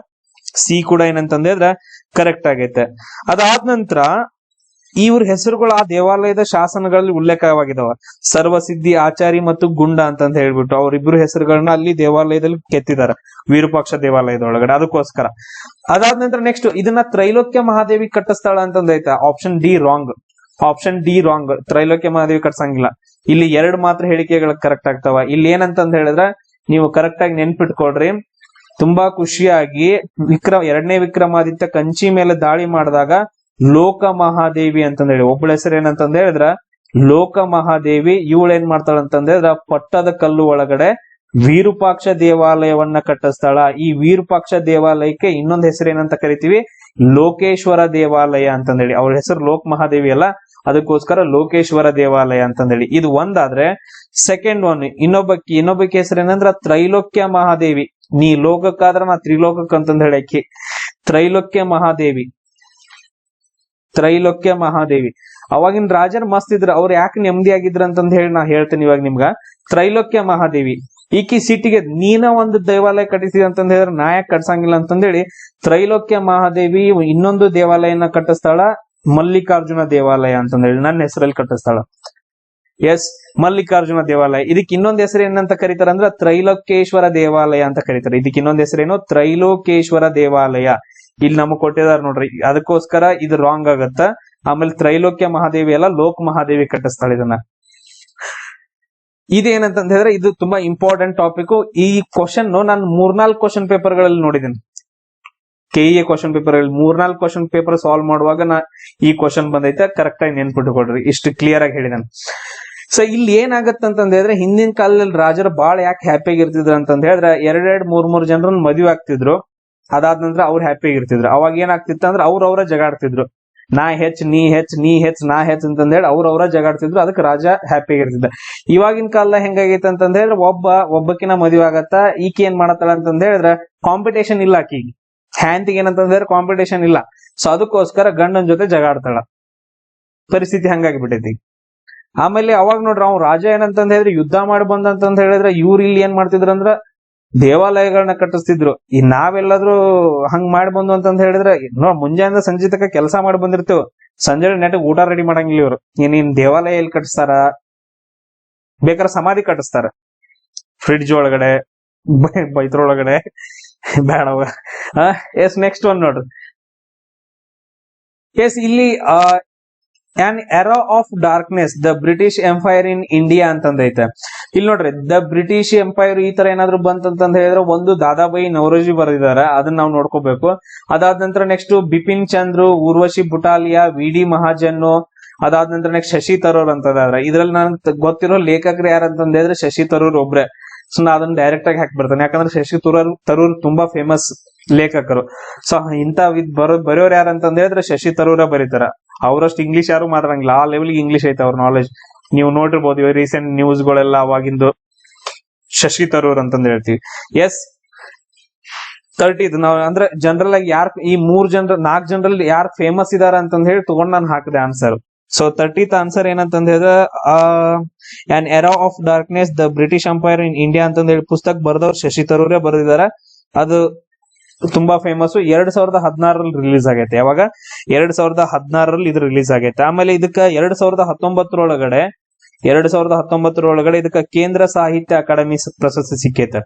ಸಿ ಕೂಡ ಏನಂತಂದ್ರೆ ಕರೆಕ್ಟ್ ಆಗೈತೆ. ಅದಾದ ನಂತರ ಇವ್ರ ಹೆಸರುಗಳು ಆ ದೇವಾಲಯದ ಶಾಸನಗಳಲ್ಲಿ ಉಲ್ಲೇಖವಾಗಿದಾವ. ಸರ್ವಸಿದ್ಧಿ ಆಚಾರಿ ಮತ್ತು ಗುಂಡ ಅಂತಂದ ಹೇಳ್ಬಿಟ್ಟು ಅವ್ರಿಬ್ರು ಹೆಸರುಗಳನ್ನ ಅಲ್ಲಿ ದೇವಾಲಯದಲ್ಲಿ ಕೆತ್ತಿದಾರ, ವಿರೂಪಾಕ್ಷ ದೇವಾಲಯದೊಳಗಡೆ. ಅದಕ್ಕೋಸ್ಕರ ಅದಾದ ನಂತರ ನೆಕ್ಸ್ಟ್ ಇದನ್ನ ತ್ರೈಲೋಕ್ಯ ಮಹಾದೇವಿ ಕಟ್ಟಿಸ್ತಾಳ ಅಂತಂದೈತ. Option D wrong. Trailokya Mahadevi ಕಟ್ಸಂಗಿಲ್ಲ. ಇಲ್ಲಿ ಎರಡು ಮಾತ್ರ ಹೇಳಿಕೆಗಳು ಕರೆಕ್ಟ್ ಆಗ್ತಾವ. ಇಲ್ಲಿ ಏನಂತಂದ ಹೇಳಿದ್ರೆ ನೀವು ಕರೆಕ್ಟ್ ಆಗಿ ನೆನ್ಪಿಟ್ಕೊಡ್ರಿ. ತುಂಬಾ ಖುಷಿಯಾಗಿ ಎರಡನೇ ವಿಕ್ರಮಾದಿತ್ಯ ಕಂಚಿ ಮೇಲೆ ದಾಳಿ ಮಾಡಿದಾಗ ಲೋಕ ಮಹಾದೇವಿ ಅಂತಂದ ಹೇಳಿ ಒಬ್ಬಳ ಹೆಸರು ಏನಂತಂದ ಹೇಳಿದ್ರ ಲೋಕ ಮಹಾದೇವಿ. ಇವಳು ಏನ್ ಮಾಡ್ತಾಳ ಅಂತಂದ್ರೆ ಪಟ್ಟದ ಕಲ್ಲು ಒಳಗಡೆ ವಿರೂಪಾಕ್ಷ ದೇವಾಲಯವನ್ನ ಕಟ್ಟಿಸ್ತಾಳ. ಈ ವಿರೂಪಾಕ್ಷ ದೇವಾಲಯಕ್ಕೆ ಇನ್ನೊಂದು ಹೆಸರು ಏನಂತ ಕರಿತೀವಿ? ಲೋಕೇಶ್ವರ ದೇವಾಲಯ ಅಂತಂದೇಳಿ. ಅವಳ ಹೆಸರು ಲೋಕ ಮಹಾದೇವಿ ಅಲ್ಲ, ಅದಕ್ಕೋಸ್ಕರ ಲೋಕೇಶ್ವರ ದೇವಾಲಯ ಅಂತಂದೇಳಿ. ಇದು ಒಂದಾದ್ರೆ ಸೆಕೆಂಡ್ ಒನ್ ಇನ್ನೊಬ್ಬಕ್ಕೆ ಹೆಸರು ಏನಂದ್ರ ತ್ರೈಲೋಕ್ಯ ಮಹಾದೇವಿ. ನೀ ಲೋಕಕ್ಕಾದ್ರ ನಾ ತ್ರಿಲೋಕಕ್ಕೆ ಅಂತಂದ ಹೇಳಕ್ಕೆ ತ್ರೈಲೋಕ್ಯ ಮಹಾದೇವಿ. ಅವಾಗಿನ ರಾಜರು ಮಸ್ತ್ ಇದ್ರ. ಅವ್ರು ಯಾಕೆ ನೆಮ್ಮದಿ ಆಗಿದ್ರ ಅಂತಂದ ಹೇಳಿ ನಾ ಹೇಳ್ತೇನೆ ಇವಾಗ ನಿಮ್ಗ. ತ್ರೈಲೋಕ್ಯ ಮಹಾದೇವಿ ಈಕಿ ಸಿಟಿಗೆ ನೀನ ಒಂದು ದೇವಾಲಯ ಕಟ್ಟಿಸಿದ ಅಂತಂದ ಹೇಳಿದ್ರೆ ನಾ ಯಾಕೆ ಕಟ್ಸಂಗಿಲ್ಲ ಅಂತಂದೇಳಿ ತ್ರೈಲೋಕ್ಯ ಮಹಾದೇವಿ ಇನ್ನೊಂದು ದೇವಾಲಯನ ಕಟ್ಟಿಸ್ತಾಳ, ಮಲ್ಲಿಕಾರ್ಜುನ ದೇವಾಲಯ ಅಂತಂದೇಳಿ ನನ್ನ ಹೆಸರಲ್ಲಿ ಕಟ್ಟಿಸ್ತಾಳ. ಎಸ್, ಮಲ್ಲಿಕಾರ್ಜುನ ದೇವಾಲಯ. ಇದಕ್ಕೆ ಇನ್ನೊಂದ್ ಹೆಸರು ಏನಂತ ಕರೀತಾರ ಅಂದ್ರ ತ್ರೈಲೋಕ್ಯೇಶ್ವರ ದೇವಾಲಯ ಅಂತ ಕರೀತಾರೆ. ಇದಕ್ಕೆ ಇನ್ನೊಂದ್ ಹೆಸರೇನು? ತ್ರೈಲೋಕ್ಯೇಶ್ವರ ದೇವಾಲಯ. ಇಲ್ಲಿ ನಮಗ್ ಕೊಟ್ಟಿದಾರ ನೋಡ್ರಿ, ಅದಕ್ಕೋಸ್ಕರ ಇದು ರಾಂಗ್ ಆಗತ್ತ. ಆಮೇಲೆ ತ್ರೈಲೋಕ್ಯ ಮಹಾದೇವಿ ಅಲ್ಲ, ಲೋಕ್ ಮಹಾದೇವಿ ಕಟ್ಟಿಸ್ತಾಳೆ ಇದನ್ನ. ಇದೇನಂತಂದ ಹೇಳಿದ್ರೆ ಇದು ತುಂಬಾ ಇಂಪಾರ್ಟೆಂಟ್ ಟಾಪಿಕ್. ಈ ಕ್ವಶನ್ ನಾನು 3-4 ಕ್ವಶನ್ ಪೇಪರ್ ಗಳಲ್ಲಿ ನೋಡಿದ್ದೀನಿ. ಕೆಇಎ ಕ್ವಶನ್ ಪೇಪರ್ ಅಲ್ಲಿ 3-4 ಕ್ವಶನ್ ಪೇಪರ್ ಸಾಲ್ವ್ ಮಾಡುವಾಗ ಈ ಕ್ವಶನ್ ಬಂದೈತೆ. ಕರೆಕ್ಟ್ ಆಗಿ ನೆನ್ಪಿಟ್ಟುಕೊಡ್ರಿ, ಇಷ್ಟು ಕ್ಲಿಯರ್ ಆಗಿ ಹೇಳಿದಾನೆ. ಸೊ ಇಲ್ಲಿ ಏನಾಗತ್ತಂತಂದ ಹೇಳಿದ್ರೆ ಹಿಂದಿನ ಕಾಲದಲ್ಲಿ ರಾಜರು ಬಾಳ ಯಾಕೆ ಹ್ಯಾಪಿ ಆಗಿರ್ತಿದ್ರು ಅಂತಂದ ಹೇಳಿದ್ರೆ 2-3 ಜನರನ್ನ ಮದುವೆ ಆಗ್ತಿದ್ರು. ಅದಾದ ನಂತರ ಅವ್ರು ಹ್ಯಾಪಿ ಆಗಿರ್ತಿದ್ರು. ಅವಾಗ ಏನಾಗ್ತಿತ್ತು ಅಂದ್ರೆ ಅವ್ರವ್ರ ಜಗಾಡ್ತಿದ್ರು. ನಾ ಹೆಚ್ಚ್ ನೀ ಹೆಚ್ಚ್ ನಾ ಹೆಚ್ಚ್ ಅಂತಂದ ಹೇಳಿ ಅವ್ರವ್ರ ಜಗಾಡ್ತಿದ್ರು. ಅದಕ್ಕೆ ರಾಜ ಹ್ಯಾಪಿ ಆಗಿರ್ತಿದ್ದ. ಇವಾಗಿನ ಕಾಲ ಹೆಂಗಾಗೈತೆ ಅಂತಂದ ಹೇಳಿದ್ರೆ ಒಬ್ಬಕಿನ ಮದುವೆ ಆಗತ್ತ. ಈಕಿ ಏನ್ ಮಾಡತ್ತಾಳ ಅಂತಂದ ಹೇಳಿದ್ರೆ ಕಾಂಪಿಟೇಷನ್ ಇಲ್ಲ. ಆಕಿಗೆ ಹ್ಯಾಂತಿಗೆ ಏನಂತಂದ ಹೇಳಿದ್ರೆ ಕಾಂಪಿಟೇಷನ್ ಇಲ್ಲ. ಸೊ ಅದಕ್ಕೋಸ್ಕರ ಗಂಡನ ಜೊತೆ ಜಗಾಡ್ತಾಳ. ಪರಿಸ್ಥಿತಿ ಹಂಗಾಗಿ ಬಿಟ್ಟೈತಿ. ಆಮೇಲೆ ಅವಾಗ ನೋಡ್ರಿ ಅವ್ನು ರಾಜ ಏನಂತಂದ ಹೇಳಿದ್ರೆ ಯುದ್ಧ ಮಾಡಿ ಬಂದಂತಂದ ಹೇಳಿದ್ರೆ ಇವ್ರು ಇಲ್ಲಿ ಏನ್ ಮಾಡ್ತಿದ್ರ ಅಂದ್ರ ದೇವಾಲಯಗಳನ್ನ ಕಟ್ಟಿಸ್ತಿದ್ರು. ಈ ನಾವೆಲ್ಲಾದ್ರೂ ಹಂಗ್ ಮಾಡಿ ಬಂದು ಅಂತಂದ ಹೇಳಿದ್ರೆ ಮುಂಜಾನೆ ಸಂಜೆ ತನಕ ಕೆಲಸ ಮಾಡಿ ಬಂದಿರ್ತೇವ್, ಸಂಜೆ ನೆಟ್ಟಿಗೆ ಊಟ ರೆಡಿ ಮಾಡಂಗಿಲ್ಲ ಇವ್ರು. ನೀನ್ ದೇವಾಲಯ ಎಲ್ಲಿ ಕಟ್ಟಿಸ್ತಾರ? ಬೇಕಾದ್ರೆ ಸಮಾಧಿ ಕಟ್ಟಿಸ್ತಾರ, ಫ್ರಿಡ್ಜ್ ಒಳಗಡೆ, ಬೈತ್ರೊಳಗಡೆ ಬೇಡವ. ಎಸ್, ನೆಕ್ಸ್ಟ್ ಒನ್ ನೋಡ್ರಿ. ಎಸ್, ಇಲ್ಲಿ on era of darkness the British empire in India ಅಂತಂದೈತೆ. ಇಲ್ಲಿ ನೋಡ್ರಿ, ದ ಬ್ರಿಟಿಷ್ ಎಂಪೈರ್ ಈ ತರ ಏನಾದ್ರು ಬಂತಂತ ಹೇಳಿದ್ರೆ ಒಂದು ದಾದಾಬಾಯಿ ನವರೋಜಿ ಬರೆದಿದ್ದಾರೆ, ಅದನ್ನ ನಾವು ನೋಡ್ಕೋಬೇಕು. ಅದಾದ ನಂತರ ನೆಕ್ಸ್ಟ್ ಬಿಪಿನ್ ಚಂದ್ರು, ಊರ್ವಶಿ ಬುಟಾಲಿಯಾ, ವಿ.ಡಿ. ಮಹಾಜನ್. ಅದಾದ ನಂತರ ನೆಕ್ಸ್ಟ್ ಶಶಿ ತರೂರ್ ಅಂತಂದ್ರೆ ಇದ್ರಲ್ಲಿ ನನ್ ಗೊತ್ತಿರೋ ಲೇಖಕರು ಯಾರಂತಂದ ಹೇಳಿದ್ರೆ ಶಶಿ ತರೂರ್ ಒಬ್ರೆ. ಸೊ ನಾ ಅದನ್ನ ಡೈರೆಕ್ಟ್ ಆಗಿ ಹಾಕ್ಬಿಡ್ತಾನೆ, ಯಾಕಂದ್ರೆ ಶಶಿ ತರೂರ್ ತುಂಬಾ ಫೇಮಸ್ ಲೇಖಕರು. ಸೊ ಇಂತ ಬರೆಯೋರು ಯಾರಂತಂದ ಹೇಳಿದ್ರೆ ಶಶಿ ತರೂರ ಬರೀತಾರ. ಅವರಷ್ಟು ಇಂಗ್ಲಿಷ್ ಯಾರು ಮಾತಾಡಂಗಿಲ್ಲ, ಆ ಲೆವೆಲ್ಗೆ ಇಂಗ್ಲಿಷ್ ಐತೆ ಅವ್ರ ನಾಲೆಜ್. ನೀವು ನೋಡಿರ್ಬೋದು ರೀಸೆಂಟ್ ನ್ಯೂಸ್ ಗಳೆಲ್ಲ ಅವಾಗಿಂದು ಶಶಿ ತರೂರ್ ಅಂತಂದ್ ಹೇಳ್ತೀವಿ. ಎಸ್ 30 ಇದು ನಾವು ಅಂದ್ರೆ ಜನರಲ್ ಆಗಿ ಯಾರು ಈ 4 ಜನರಲ್ಲಿ ಯಾರು ಫೇಮಸ್ ಇದಾರ ಅಂತಂದ್ ಹೇಳಿ ತಗೊಂಡ್ ನಾನು ಹಾಕಿದೆ ಆನ್ಸರ್. ಸೊ 30th ಆನ್ಸರ್ ಏನಂತಂದ್ ಹೇಳಿದ್ರೆ on era of darkness the British empire in India ಅಂತಂದ್ ಹೇಳಿ ಪುಸ್ತಕ ಬರೆದವ್ರು ಶಶಿ ತರೂರೇ ಬರೆದಿದ್ದಾರೆ. ಅದು ತುಂಬಾ ಫೇಮಸ್. 2016ರಲ್ಲಿ ರಿಲೀಸ್ ಆಗೈತೆ. ಯಾವಾಗ 2016ರಲ್ಲಿ ಇದು ರಿಲೀಸ್ ಆಗೈತೆ. ಆಮೇಲೆ ಇದಕ್ಕ 2019ರೊಳಗಡೆ ಇದಕ್ಕ ಕೇಂದ್ರ ಸಾಹಿತ್ಯ ಅಕಾಡೆಮಿ ಪ್ರಶಸ್ತಿ ಸಿಕ್ಕೈತೆ.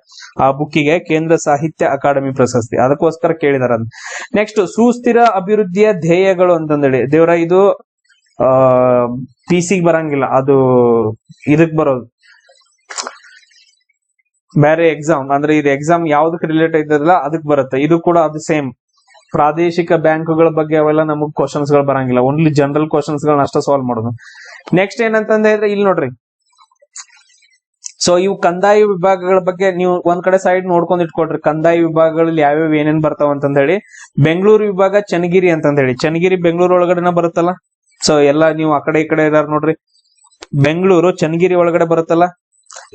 ಆ ಬುಕ್ಕಿಗೆ ಕೇಂದ್ರ ಸಾಹಿತ್ಯ ಅಕಾಡೆಮಿ ಪ್ರಶಸ್ತಿ, ಅದಕ್ಕೋಸ್ಕರ ಕೇಳಿದಾರ. ನೆಕ್ಸ್ಟ್ ಸುಸ್ಥಿರ ಅಭಿವೃದ್ಧಿಯ ಧ್ಯೇಯಗಳು ಅಂತಂದೇಳಿ ದೇವ್ರ ಇದು PC ಬರಂಗಿಲ್ಲ, ಅದು ಇದಕ್ ಬರೋದು ಬೇರೆ ಎಕ್ಸಾಮ್. ಅಂದ್ರೆ ಇದು ಎಕ್ಸಾಮ್ ಯಾವ್ದಕ್ ರಿಲೇಟ್ ಐತದಲ್ಲ ಅದಕ್ ಬರುತ್ತೆ. ಇದು ಕೂಡ ಅದು ಸೇಮ್ ಪ್ರಾದೇಶಿಕ ಬ್ಯಾಂಕುಗಳ ಬಗ್ಗೆ ಅವೆಲ್ಲ ನಮಗ್ ಕ್ವಶನ್ಸ್ ಗಳು ಬರಂಗಿಲ್ಲ, ಓನ್ಲಿ ಜನರಲ್ ಕ್ವಶನ್ಸ್ ಗಳನ್ನ ಅಷ್ಟ ಸಾಲ್ವ್ ಮಾಡೋದು. ನೆಕ್ಸ್ಟ್ ಏನಂತಂದ ಹೇಳಿದ್ರೆ ಇಲ್ಲಿ ನೋಡ್ರಿ, ಸೊ ಇವು ಕಂದಾಯ ವಿಭಾಗಗಳ ಬಗ್ಗೆ ನೀವು ಒಂದ್ ಕಡೆ ಸೈಡ್ ನೋಡ್ಕೊಂಡ್ ಇಟ್ಕೊಳ್ರಿ. ಕಂದಾಯ ವಿಭಾಗಗಳಲ್ಲಿ ಯಾವ್ಯಾವ ಏನೇನ್ ಬರ್ತಾವ ಅಂತಂದ ಹೇಳಿ. ಬೆಂಗಳೂರು ವಿಭಾಗ ಚನ್ನಗಿರಿ ಅಂತಂದ ಹೇಳಿ, ಚನ್ನಗಿರಿ ಬೆಂಗಳೂರು ಒಳಗಡೆನ ಬರುತ್ತಲ್ಲ. ಸೊ ಎಲ್ಲಾ ನೀವು ಆ ಕಡೆ ಈ ಕಡೆ ಇದಾರ ನೋಡ್ರಿ, ಬೆಂಗಳೂರು ಚನ್ನಗಿರಿ ಒಳಗಡೆ ಬರುತ್ತಲ್ಲ.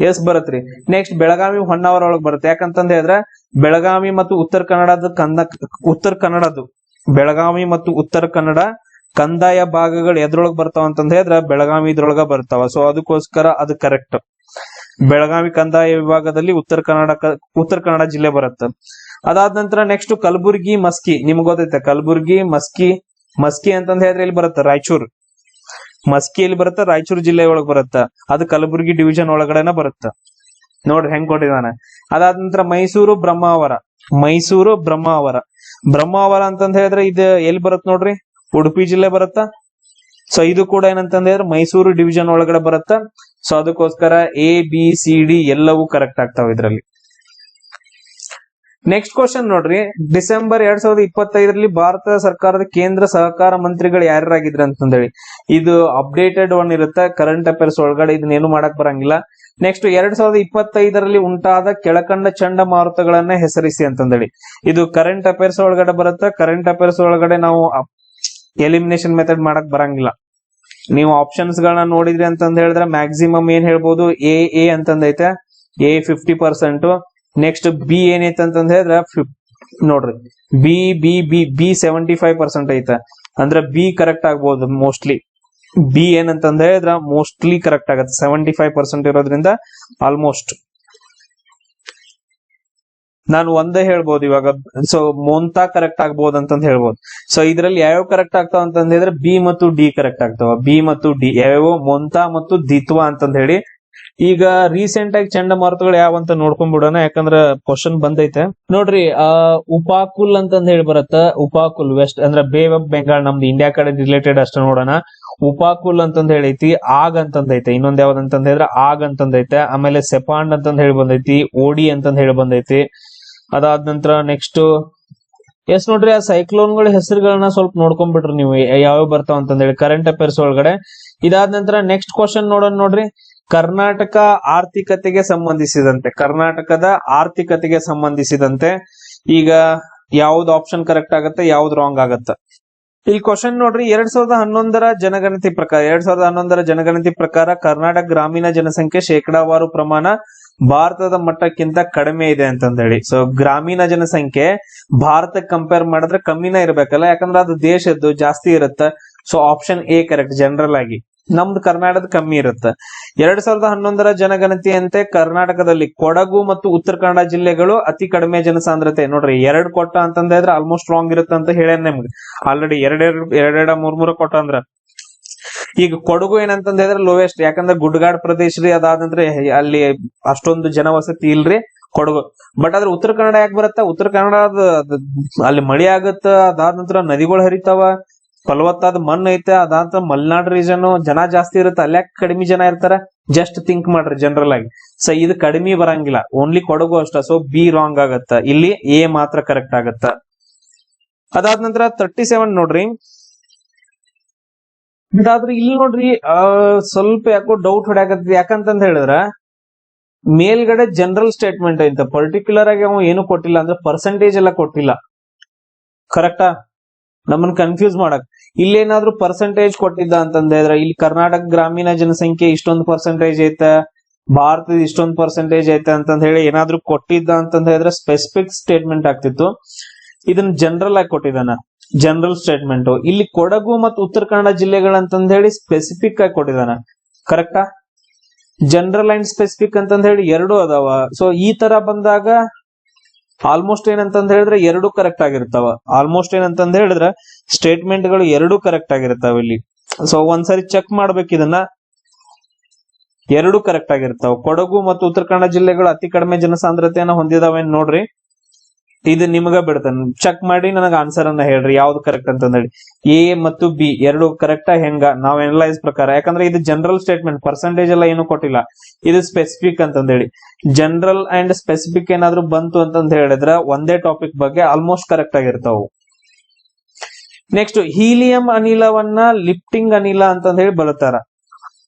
ಎಸ್ ಬರತ್ರಿ. ನೆಕ್ಸ್ಟ್ ಬೆಳಗಾವಿ ಹೊನ್ನಾವರ ಒಳಗ್ ಬರುತ್ತೆ. ಯಾಕಂತಂದ ಹೇಳಿದ್ರೆ ಬೆಳಗಾವಿ ಮತ್ತು ಉತ್ತರ ಕನ್ನಡದು ಬೆಳಗಾವಿ ಮತ್ತು ಉತ್ತರ ಕನ್ನಡ ಕಂದಾಯ ಭಾಗಗಳು ಎದ್ರೊಳಗ್ ಬರ್ತಾವ ಅಂತಂದ ಹೇಳಿದ್ರೆ ಬೆಳಗಾವಿ ಇದ್ರೊಳಗ ಬರ್ತಾವ. ಸೊ ಅದಕ್ಕೋಸ್ಕರ ಅದು ಕರೆಕ್ಟ್. ಬೆಳಗಾವಿ ಕಂದಾಯ ವಿಭಾಗದಲ್ಲಿ ಉತ್ತರ ಕನ್ನಡ ಜಿಲ್ಲೆ ಬರುತ್ತೆ. ಅದಾದ ನಂತರ ನೆಕ್ಸ್ಟ್ ಕಲಬುರ್ಗಿ ಮಸ್ಕಿ, ನಿಮ್ಗೆ ಗೊತ್ತೈತೆ ಕಲಬುರ್ಗಿ ಮಸ್ಕಿ ಅಂತಂದ ಹೇಳಿದ್ರೆ ಇಲ್ಲಿ ಬರುತ್ತೆ ರಾಯಚೂರು. ಮಸ್ಕಿಯಲ್ಲಿ ಬರುತ್ತೆ, ರಾಯಚೂರು ಜಿಲ್ಲೆ ಒಳಗ್ ಬರುತ್ತೆ. ಅದು ಕಲಬುರ್ಗಿ ಡಿವಿಷನ್ ಒಳಗಡೆನ ಬರುತ್ತೆ. ನೋಡ್ರಿ ಹೆಂಗ್ ಕೊಟ್ಟಿದ್ದಾನೆ. ಅದಾದ ನಂತರ ಮೈಸೂರು ಬ್ರಹ್ಮಾವರ ಅಂತಂದ ಹೇಳಿದ್ರೆ ಇದು ಎಲ್ಲಿ ಬರುತ್ತೆ ನೋಡ್ರಿ, ಉಡುಪಿ ಜಿಲ್ಲೆ ಬರುತ್ತಾ. ಸೊ ಇದು ಕೂಡ ಏನಂತಂದ ಹೇಳಿದ್ರೆ ಮೈಸೂರು ಡಿವಿಷನ್ ಒಳಗಡೆ ಬರುತ್ತ. ಸೊ ಅದಕ್ಕೋಸ್ಕರ ABCD ಎಲ್ಲವೂ ಕರೆಕ್ಟ್ ಆಗ್ತಾವ ಇದ್ರಲ್ಲಿ. ನೆಕ್ಸ್ಟ್ ಕ್ವಶನ್ ನೋಡ್ರಿ, ಡಿಸೆಂಬರ್ 2025ರಲ್ಲಿ ಭಾರತ ಸರ್ಕಾರದ ಕೇಂದ್ರ ಸಹಕಾರ ಮಂತ್ರಿಗಳು ಯಾರ್ಯಾರಾಗಿದ್ರು ಅಂತಂದೇಳಿ. ಇದು ಅಪ್ಡೇಟೆಡ್ ಒನ್ ಇರುತ್ತೆ ಕರೆಂಟ್ ಅಫೇರ್ಸ್ ಒಳಗಡೆ, ಇದನ್ನೇನು ಮಾಡಕ್ ಬರಂಗಿಲ್ಲ. ನೆಕ್ಸ್ಟ್ 2025ರಲ್ಲಿ ಉಂಟಾದ ಕೆಳಕಂಡ ಚಂಡಮಾರುತಗಳನ್ನ ಹೆಸರಿಸಿ ಅಂತಂದೇಳಿ. ಇದು ಕರೆಂಟ್ ಅಫೇರ್ಸ್ ಒಳಗಡೆ ಬರುತ್ತೆ. ಕರೆಂಟ್ ಅಫೇರ್ಸ್ ಒಳಗಡೆ ನಾವು ಎಲಿಮಿನೇಷನ್ ಮೆಥಡ್ ಮಾಡಕ್ ಬರಂಗಿಲ್ಲ. ನೀವು ಆಪ್ಷನ್ಸ್ ಗಳನ್ನ ನೋಡಿದ್ರಿ ಅಂತಂದ ಹೇಳಿದ್ರೆ ಮ್ಯಾಕ್ಸಿಮಮ್ ಏನ್ ಹೇಳ್ಬೋದು, ಎ ಅಂತಂದೈತೆ, A 50%. ನೆಕ್ಸ್ಟ್ ಬಿ ಏನೈತೆ ಅಂತಂದ ಹೇಳಿದ್ರೆ ನೋಡ್ರಿ ಬಿ 75% ಐತೆ. ಅಂದ್ರೆ ಬಿ ಕರೆಕ್ಟ್ ಆಗ್ಬೋದು ಮೋಸ್ಟ್ಲಿ. ಬಿ ಏನಂತಂದ ಹೇಳಿದ್ರ ಮೋಸ್ಟ್ಲಿ ಕರೆಕ್ಟ್ ಆಗತ್ತೆ, 75% ಇರೋದ್ರಿಂದ ಆಲ್ಮೋಸ್ಟ್ ನಾನು ಒಂದೇ ಹೇಳ್ಬೋದು ಇವಾಗ. ಸೊ ಮೊಂತಾ ಕರೆಕ್ಟ್ ಆಗ್ಬೋದು ಅಂತಂದ ಹೇಳ್ಬೋದು. ಸೊ ಇದ್ರಲ್ಲಿ ಯಾವ್ಯಾವ ಕರೆಕ್ಟ್ ಆಗ್ತಾವ ಅಂತಂದ ಹೇಳಿದ್ರೆ ಬಿ ಮತ್ತು ಡಿ ಕರೆಕ್ಟ್ ಆಗ್ತಾವ. ಬಿ ಮತ್ತು ಡಿ ಯಾವ್ಯಾವ ಮೊಂತಾ ಮತ್ತು ದಿತ್ವಾ ಅಂತಂದ ಹೇಳಿ. ಈಗ ರೀಸೆಂಟ್ ಆಗಿ ಚಂಡಮಾರುತಗಳು ಯಾವಂತ ನೋಡ್ಕೊಂಡ್ಬಿಡೋಣ, ಯಾಕಂದ್ರ ಕ್ವಶನ್ ಬಂದೈತೆ ನೋಡ್ರಿ. ಉಪಾಕುಲ್ ಅಂತಂದ ಹೇಳಿ ಬರತ್ತ. ಉಪಾಕುಲ್ ವೆಸ್ಟ್ ಅಂದ್ರೆ ಬೇ ಆಫ್ ಬೆಂಗಾಲ್, ನಮ್ದು ಇಂಡಿಯಾ ಕಡೆ ರಿಲೇಟೆಡ್ ಅಷ್ಟ ನೋಡೋಣ. ಉಪಾಕುಲ್ ಅಂತಂದ ಹೇಳೈತಿ. ಆಗ್ ಅಂತಂದೈತೆ. ಇನ್ನೊಂದ್ ಯಾವ್ದಂತಂದ ಹೇಳಿದ್ರೆ ಆಗ್ ಅಂತಂದೈತೆ. ಆಮೇಲೆ ಸೆಪಾಂಡ್ ಅಂತಂದ ಹೇಳಿ ಬಂದೈತಿ. ಓಡಿ ಅಂತಂದ ಹೇಳಿ ಬಂದೈತಿ. ಅದಾದ ನಂತರ ನೆಕ್ಸ್ಟ್ ಎಸ್ ನೋಡ್ರಿ, ಆ ಸೈಕ್ಲೋನ್ಗಳ ಹೆಸರುಗಳನ್ನ ಸ್ವಲ್ಪ ನೋಡ್ಕೊಂಡ್ಬಿಟ್ರಿ ನೀವು ಯಾವ ಬರ್ತಾವ ಅಂತಂದೇಳಿ ಕರೆಂಟ್ ಅಫೇರ್ಸ್ ಒಳಗಡೆ. ಇದಾದ ನಂತರ ನೆಕ್ಸ್ಟ್ ಕ್ವಶನ್ ನೋಡೋಣ ನೋಡ್ರಿ, ಕರ್ನಾಟಕ ಆರ್ಥಿಕತೆಗೆ ಸಂಬಂಧಿಸಿದಂತೆ ಈಗ ಯಾವ್ದು ಆಪ್ಷನ್ ಕರೆಕ್ಟ್ ಆಗತ್ತೆ, ಯಾವ್ದು ರಾಂಗ್ ಆಗತ್ತೆ. ಈ ಕ್ವಶನ್ ನೋಡ್ರಿ, 2011ರ ಜನಗಣತಿ ಪ್ರಕಾರ ಕರ್ನಾಟಕ ಗ್ರಾಮೀಣ ಜನಸಂಖ್ಯೆ ಶೇಕಡಾವಾರು ಪ್ರಮಾಣ ಭಾರತದ ಮಟ್ಟಕ್ಕಿಂತ ಕಡಿಮೆ ಇದೆ ಅಂತಂದ ಹೇಳಿ. ಸೊ ಗ್ರಾಮೀಣ ಜನಸಂಖ್ಯೆ ಭಾರತಕ್ಕೆ ಕಂಪೇರ್ ಮಾಡಿದ್ರೆ ಕಮ್ಮಿನ ಇರ್ಬೇಕಲ್ಲ, ಯಾಕಂದ್ರೆ ಅದು ದೇಶದ್ದು ಜಾಸ್ತಿ ಇರುತ್ತೆ. So option A correct. General ಆಗಿ ನಮ್ದು ಕರ್ನಾಟಕದ ಕಮ್ಮಿ ಇರುತ್ತೆ. 2011ರ ಜನಗಣತಿಯಂತೆ ಕರ್ನಾಟಕದಲ್ಲಿ ಕೊಡಗು ಮತ್ತು ಉತ್ತರ ಕನ್ನಡ ಜಿಲ್ಲೆಗಳು ಅತಿ ಕಡಿಮೆ ಜನಸಾಂದ್ರತೆ. ನೋಡ್ರಿ 2 ಕೊಟ್ಟ ಅಂತಂದ್ರೆ ಆಲ್ಮೋಸ್ಟ್ ರಾಂಗ್ ಇರುತ್ತೆ ಅಂತ ಹೇಳ ನಿಮ್ಗೆ ಆಲ್ರೆಡಿ. 2 ಕೊಟ್ಟ ಅಂದ್ರ ಈಗ ಕೊಡಗು ಏನಂತಂದ ಹೇಳಿದ್ರೆ ಲೋವೆಸ್ಟ್, ಯಾಕಂದ್ರೆ ಗುಡ್ಗಾಡ್ ಪ್ರದೇಶ ರೀ. ಅದಾದ ನಂತರ ಅಲ್ಲಿ ಅಷ್ಟೊಂದು ಜನವಸತಿ ಇಲ್ರಿ ಕೊಡಗು. ಬಟ್ ಆದ್ರೆ ಉತ್ತರ ಕನ್ನಡ ಯಾಕೆ ಬರುತ್ತೆ, ಉತ್ತರ ಕನ್ನಡ ಅಲ್ಲಿ ಮಳಿ ಆಗತ್ತ. ಅದಾದ ನಂತರ ನದಿಗಳು ಹರಿತಾವ, ಫಲವತ್ತಾದ ಮಣ್ಣು ಐತೆ. ಅದಾದ ಮಲೆನಾಡು ರೀಜನ್ ಜನ ಜಾಸ್ತಿ ಇರುತ್ತೆ, ಅಲ್ಲಿ ಯಾಕೆ ಕಡಿಮೆ ಜನ ಇರ್ತಾರ. ಜಸ್ಟ್ ಥಿಂಕ್ ಮಾಡ್ರಿ ಜನರಲ್ ಆಗಿ. ಸೊ ಇದು ಕಡಿಮೆ ಬರಂಗಿಲ್ಲ, ಓನ್ಲಿ ಕೊಡಗು ಅಷ್ಟ. ಸೊ ಬಿ ರಾಂಗ್ ಆಗತ್ತ. ಇಲ್ಲಿ ಎ ಮಾತ್ರ ಕರೆಕ್ಟ್ ಆಗತ್ತ. ಅದಾದ ನಂತರ 37 ನೋಡ್ರಿ. ಅದಾದ್ರೆ ಇಲ್ಲಿ ನೋಡ್ರಿ ಸ್ವಲ್ಪ ಯಾಕೋ ಡೌಟ್ ಹೊಡ್ಯಾಕತ್ತಿ. ಯಾಕಂತಂದ ಹೇಳಿದ್ರ ಮೇಲ್ಗಡೆ ಜನರಲ್ ಸ್ಟೇಟ್ಮೆಂಟ್ ಐತ, ಪರ್ಟಿಕ್ಯುಲರ್ ಆಗಿ ಅವ ಏನು ಕೊಟ್ಟಿಲ್ಲ, ಅಂದ್ರೆ ಪರ್ಸೆಂಟೇಜ್ ಎಲ್ಲ ಕೊಟ್ಟಿಲ್ಲ. ಕರೆಕ್ಟಾ? ನಮ್ಮನ್ನ ಕನ್ಫ್ಯೂಸ್ ಮಾಡಕ್. ಇಲ್ಲೇನಾದ್ರೂ ಪರ್ಸೆಂಟೇಜ್ ಕೊಟ್ಟಿದ್ದ ಅಂತಂದ್ರೆ ಇಲ್ಲಿ ಕರ್ನಾಟಕ ಗ್ರಾಮೀಣ ಜನಸಂಖ್ಯೆ ಇಷ್ಟೊಂದು ಪರ್ಸೆಂಟೇಜ್ ಐತ, ಭಾರತದ ಇಷ್ಟೊಂದು ಪರ್ಸೆಂಟೇಜ್ ಐತೆ ಅಂತ ಹೇಳಿ ಏನಾದ್ರೂ ಕೊಟ್ಟಿದ್ದ ಅಂತಂದ ಹೇಳಿದ್ರೆ ಸ್ಪೆಸಿಫಿಕ್ ಸ್ಟೇಟ್ಮೆಂಟ್ ಆಗ್ತಿತ್ತು. ಇದನ್ನ ಜನರಲ್ ಆಗಿ ಕೊಟ್ಟಿದ್ದಾನ, ಜನರಲ್ ಸ್ಟೇಟ್ಮೆಂಟ್. ಇಲ್ಲಿ ಕೊಡಗು ಮತ್ತು ಉತ್ತರ ಕನ್ನಡ ಜಿಲ್ಲೆಗಳಂತಂದ ಹೇಳಿ ಸ್ಪೆಸಿಫಿಕ್ ಆಗಿ ಕೊಟ್ಟಿದ್ದಾನ. ಕರೆಕ್ಟಾ? ಜನರಲ್ ಅಂಡ್ ಸ್ಪೆಸಿಫಿಕ್ ಅಂತಂದ ಹೇಳಿ ಎರಡು ಅದಾವ. ಸೊ ಈ ತರ ಬಂದಾಗ ಆಲ್ಮೋಸ್ಟ್ ಏನಂತಂದ ಹೇಳಿದ್ರೆ ಎರಡು ಕರೆಕ್ಟ್ ಆಗಿರ್ತಾವ. ಆಲ್ಮೋಸ್ಟ್ ಏನಂತಂದ ಹೇಳಿದ್ರೆ ಸ್ಟೇಟ್ಮೆಂಟ್ ಗಳು ಎರಡು ಕರೆಕ್ಟ್ ಆಗಿರ್ತಾವ ಇಲ್ಲಿ. ಸೊ ಒಂದ್ಸರಿ ಚೆಕ್ ಮಾಡ್ಬೇಕು ಇದನ್ನ. ಎರಡು ಕರೆಕ್ಟ್ ಆಗಿರ್ತಾವ. ಕೊಡಗು ಮತ್ತು ಉತ್ತರ ಕನ್ನಡ ಜಿಲ್ಲೆಗಳು ಅತಿ ಕಡಿಮೆ ಜನಸಾಂದ್ರತೆಯನ್ನ ಹೊಂದಿದಾವೆ ನೋಡ್ರಿ. ಇದು ನಿಮಗ ಬಿಡ್ತಾನೆ, ಚೆಕ್ ಮಾಡಿ ನನಗ ಆನ್ಸರ್ ಅನ್ನ ಹೇಳ್ರಿ ಯಾವ್ದು ಕರೆಕ್ಟ್ ಅಂತ ಹೇಳಿ. ಎ ಮತ್ತು ಬಿ ಎರಡು ಕರೆಕ್ಟಾ ಹೆಂಗ ನಾವ್ ಅನಲೈಸ್ ಪ್ರಕಾರ, ಯಾಕಂದ್ರೆ ಇದು ಜನರಲ್ ಸ್ಟೇಟ್ಮೆಂಟ್, ಪರ್ಸೆಂಟೇಜ್ ಎಲ್ಲ ಏನು ಕೊಟ್ಟಿಲ್ಲ. ಇದು ಸ್ಪೆಸಿಫಿಕ್ ಅಂತಂದ ಹೇಳಿ. ಜನರಲ್ ಅಂಡ್ ಸ್ಪೆಸಿಫಿಕ್ ಏನಾದ್ರು ಬಂತು ಅಂತಂದ ಹೇಳಿದ್ರೆ ಒಂದೇ ಟಾಪಿಕ್ ಬಗ್ಗೆ ಆಲ್ಮೋಸ್ಟ್ ಕರೆಕ್ಟ್ ಆಗಿರ್ತಾವ. ನೆಕ್ಸ್ಟ್, ಹೀಲಿಯಂ ಅನಿಲವನ್ನ ಲಿಫ್ಟಿಂಗ್ ಅನಿಲ ಅಂತಂದ ಹೇಳಿ ಬಳತಾರ.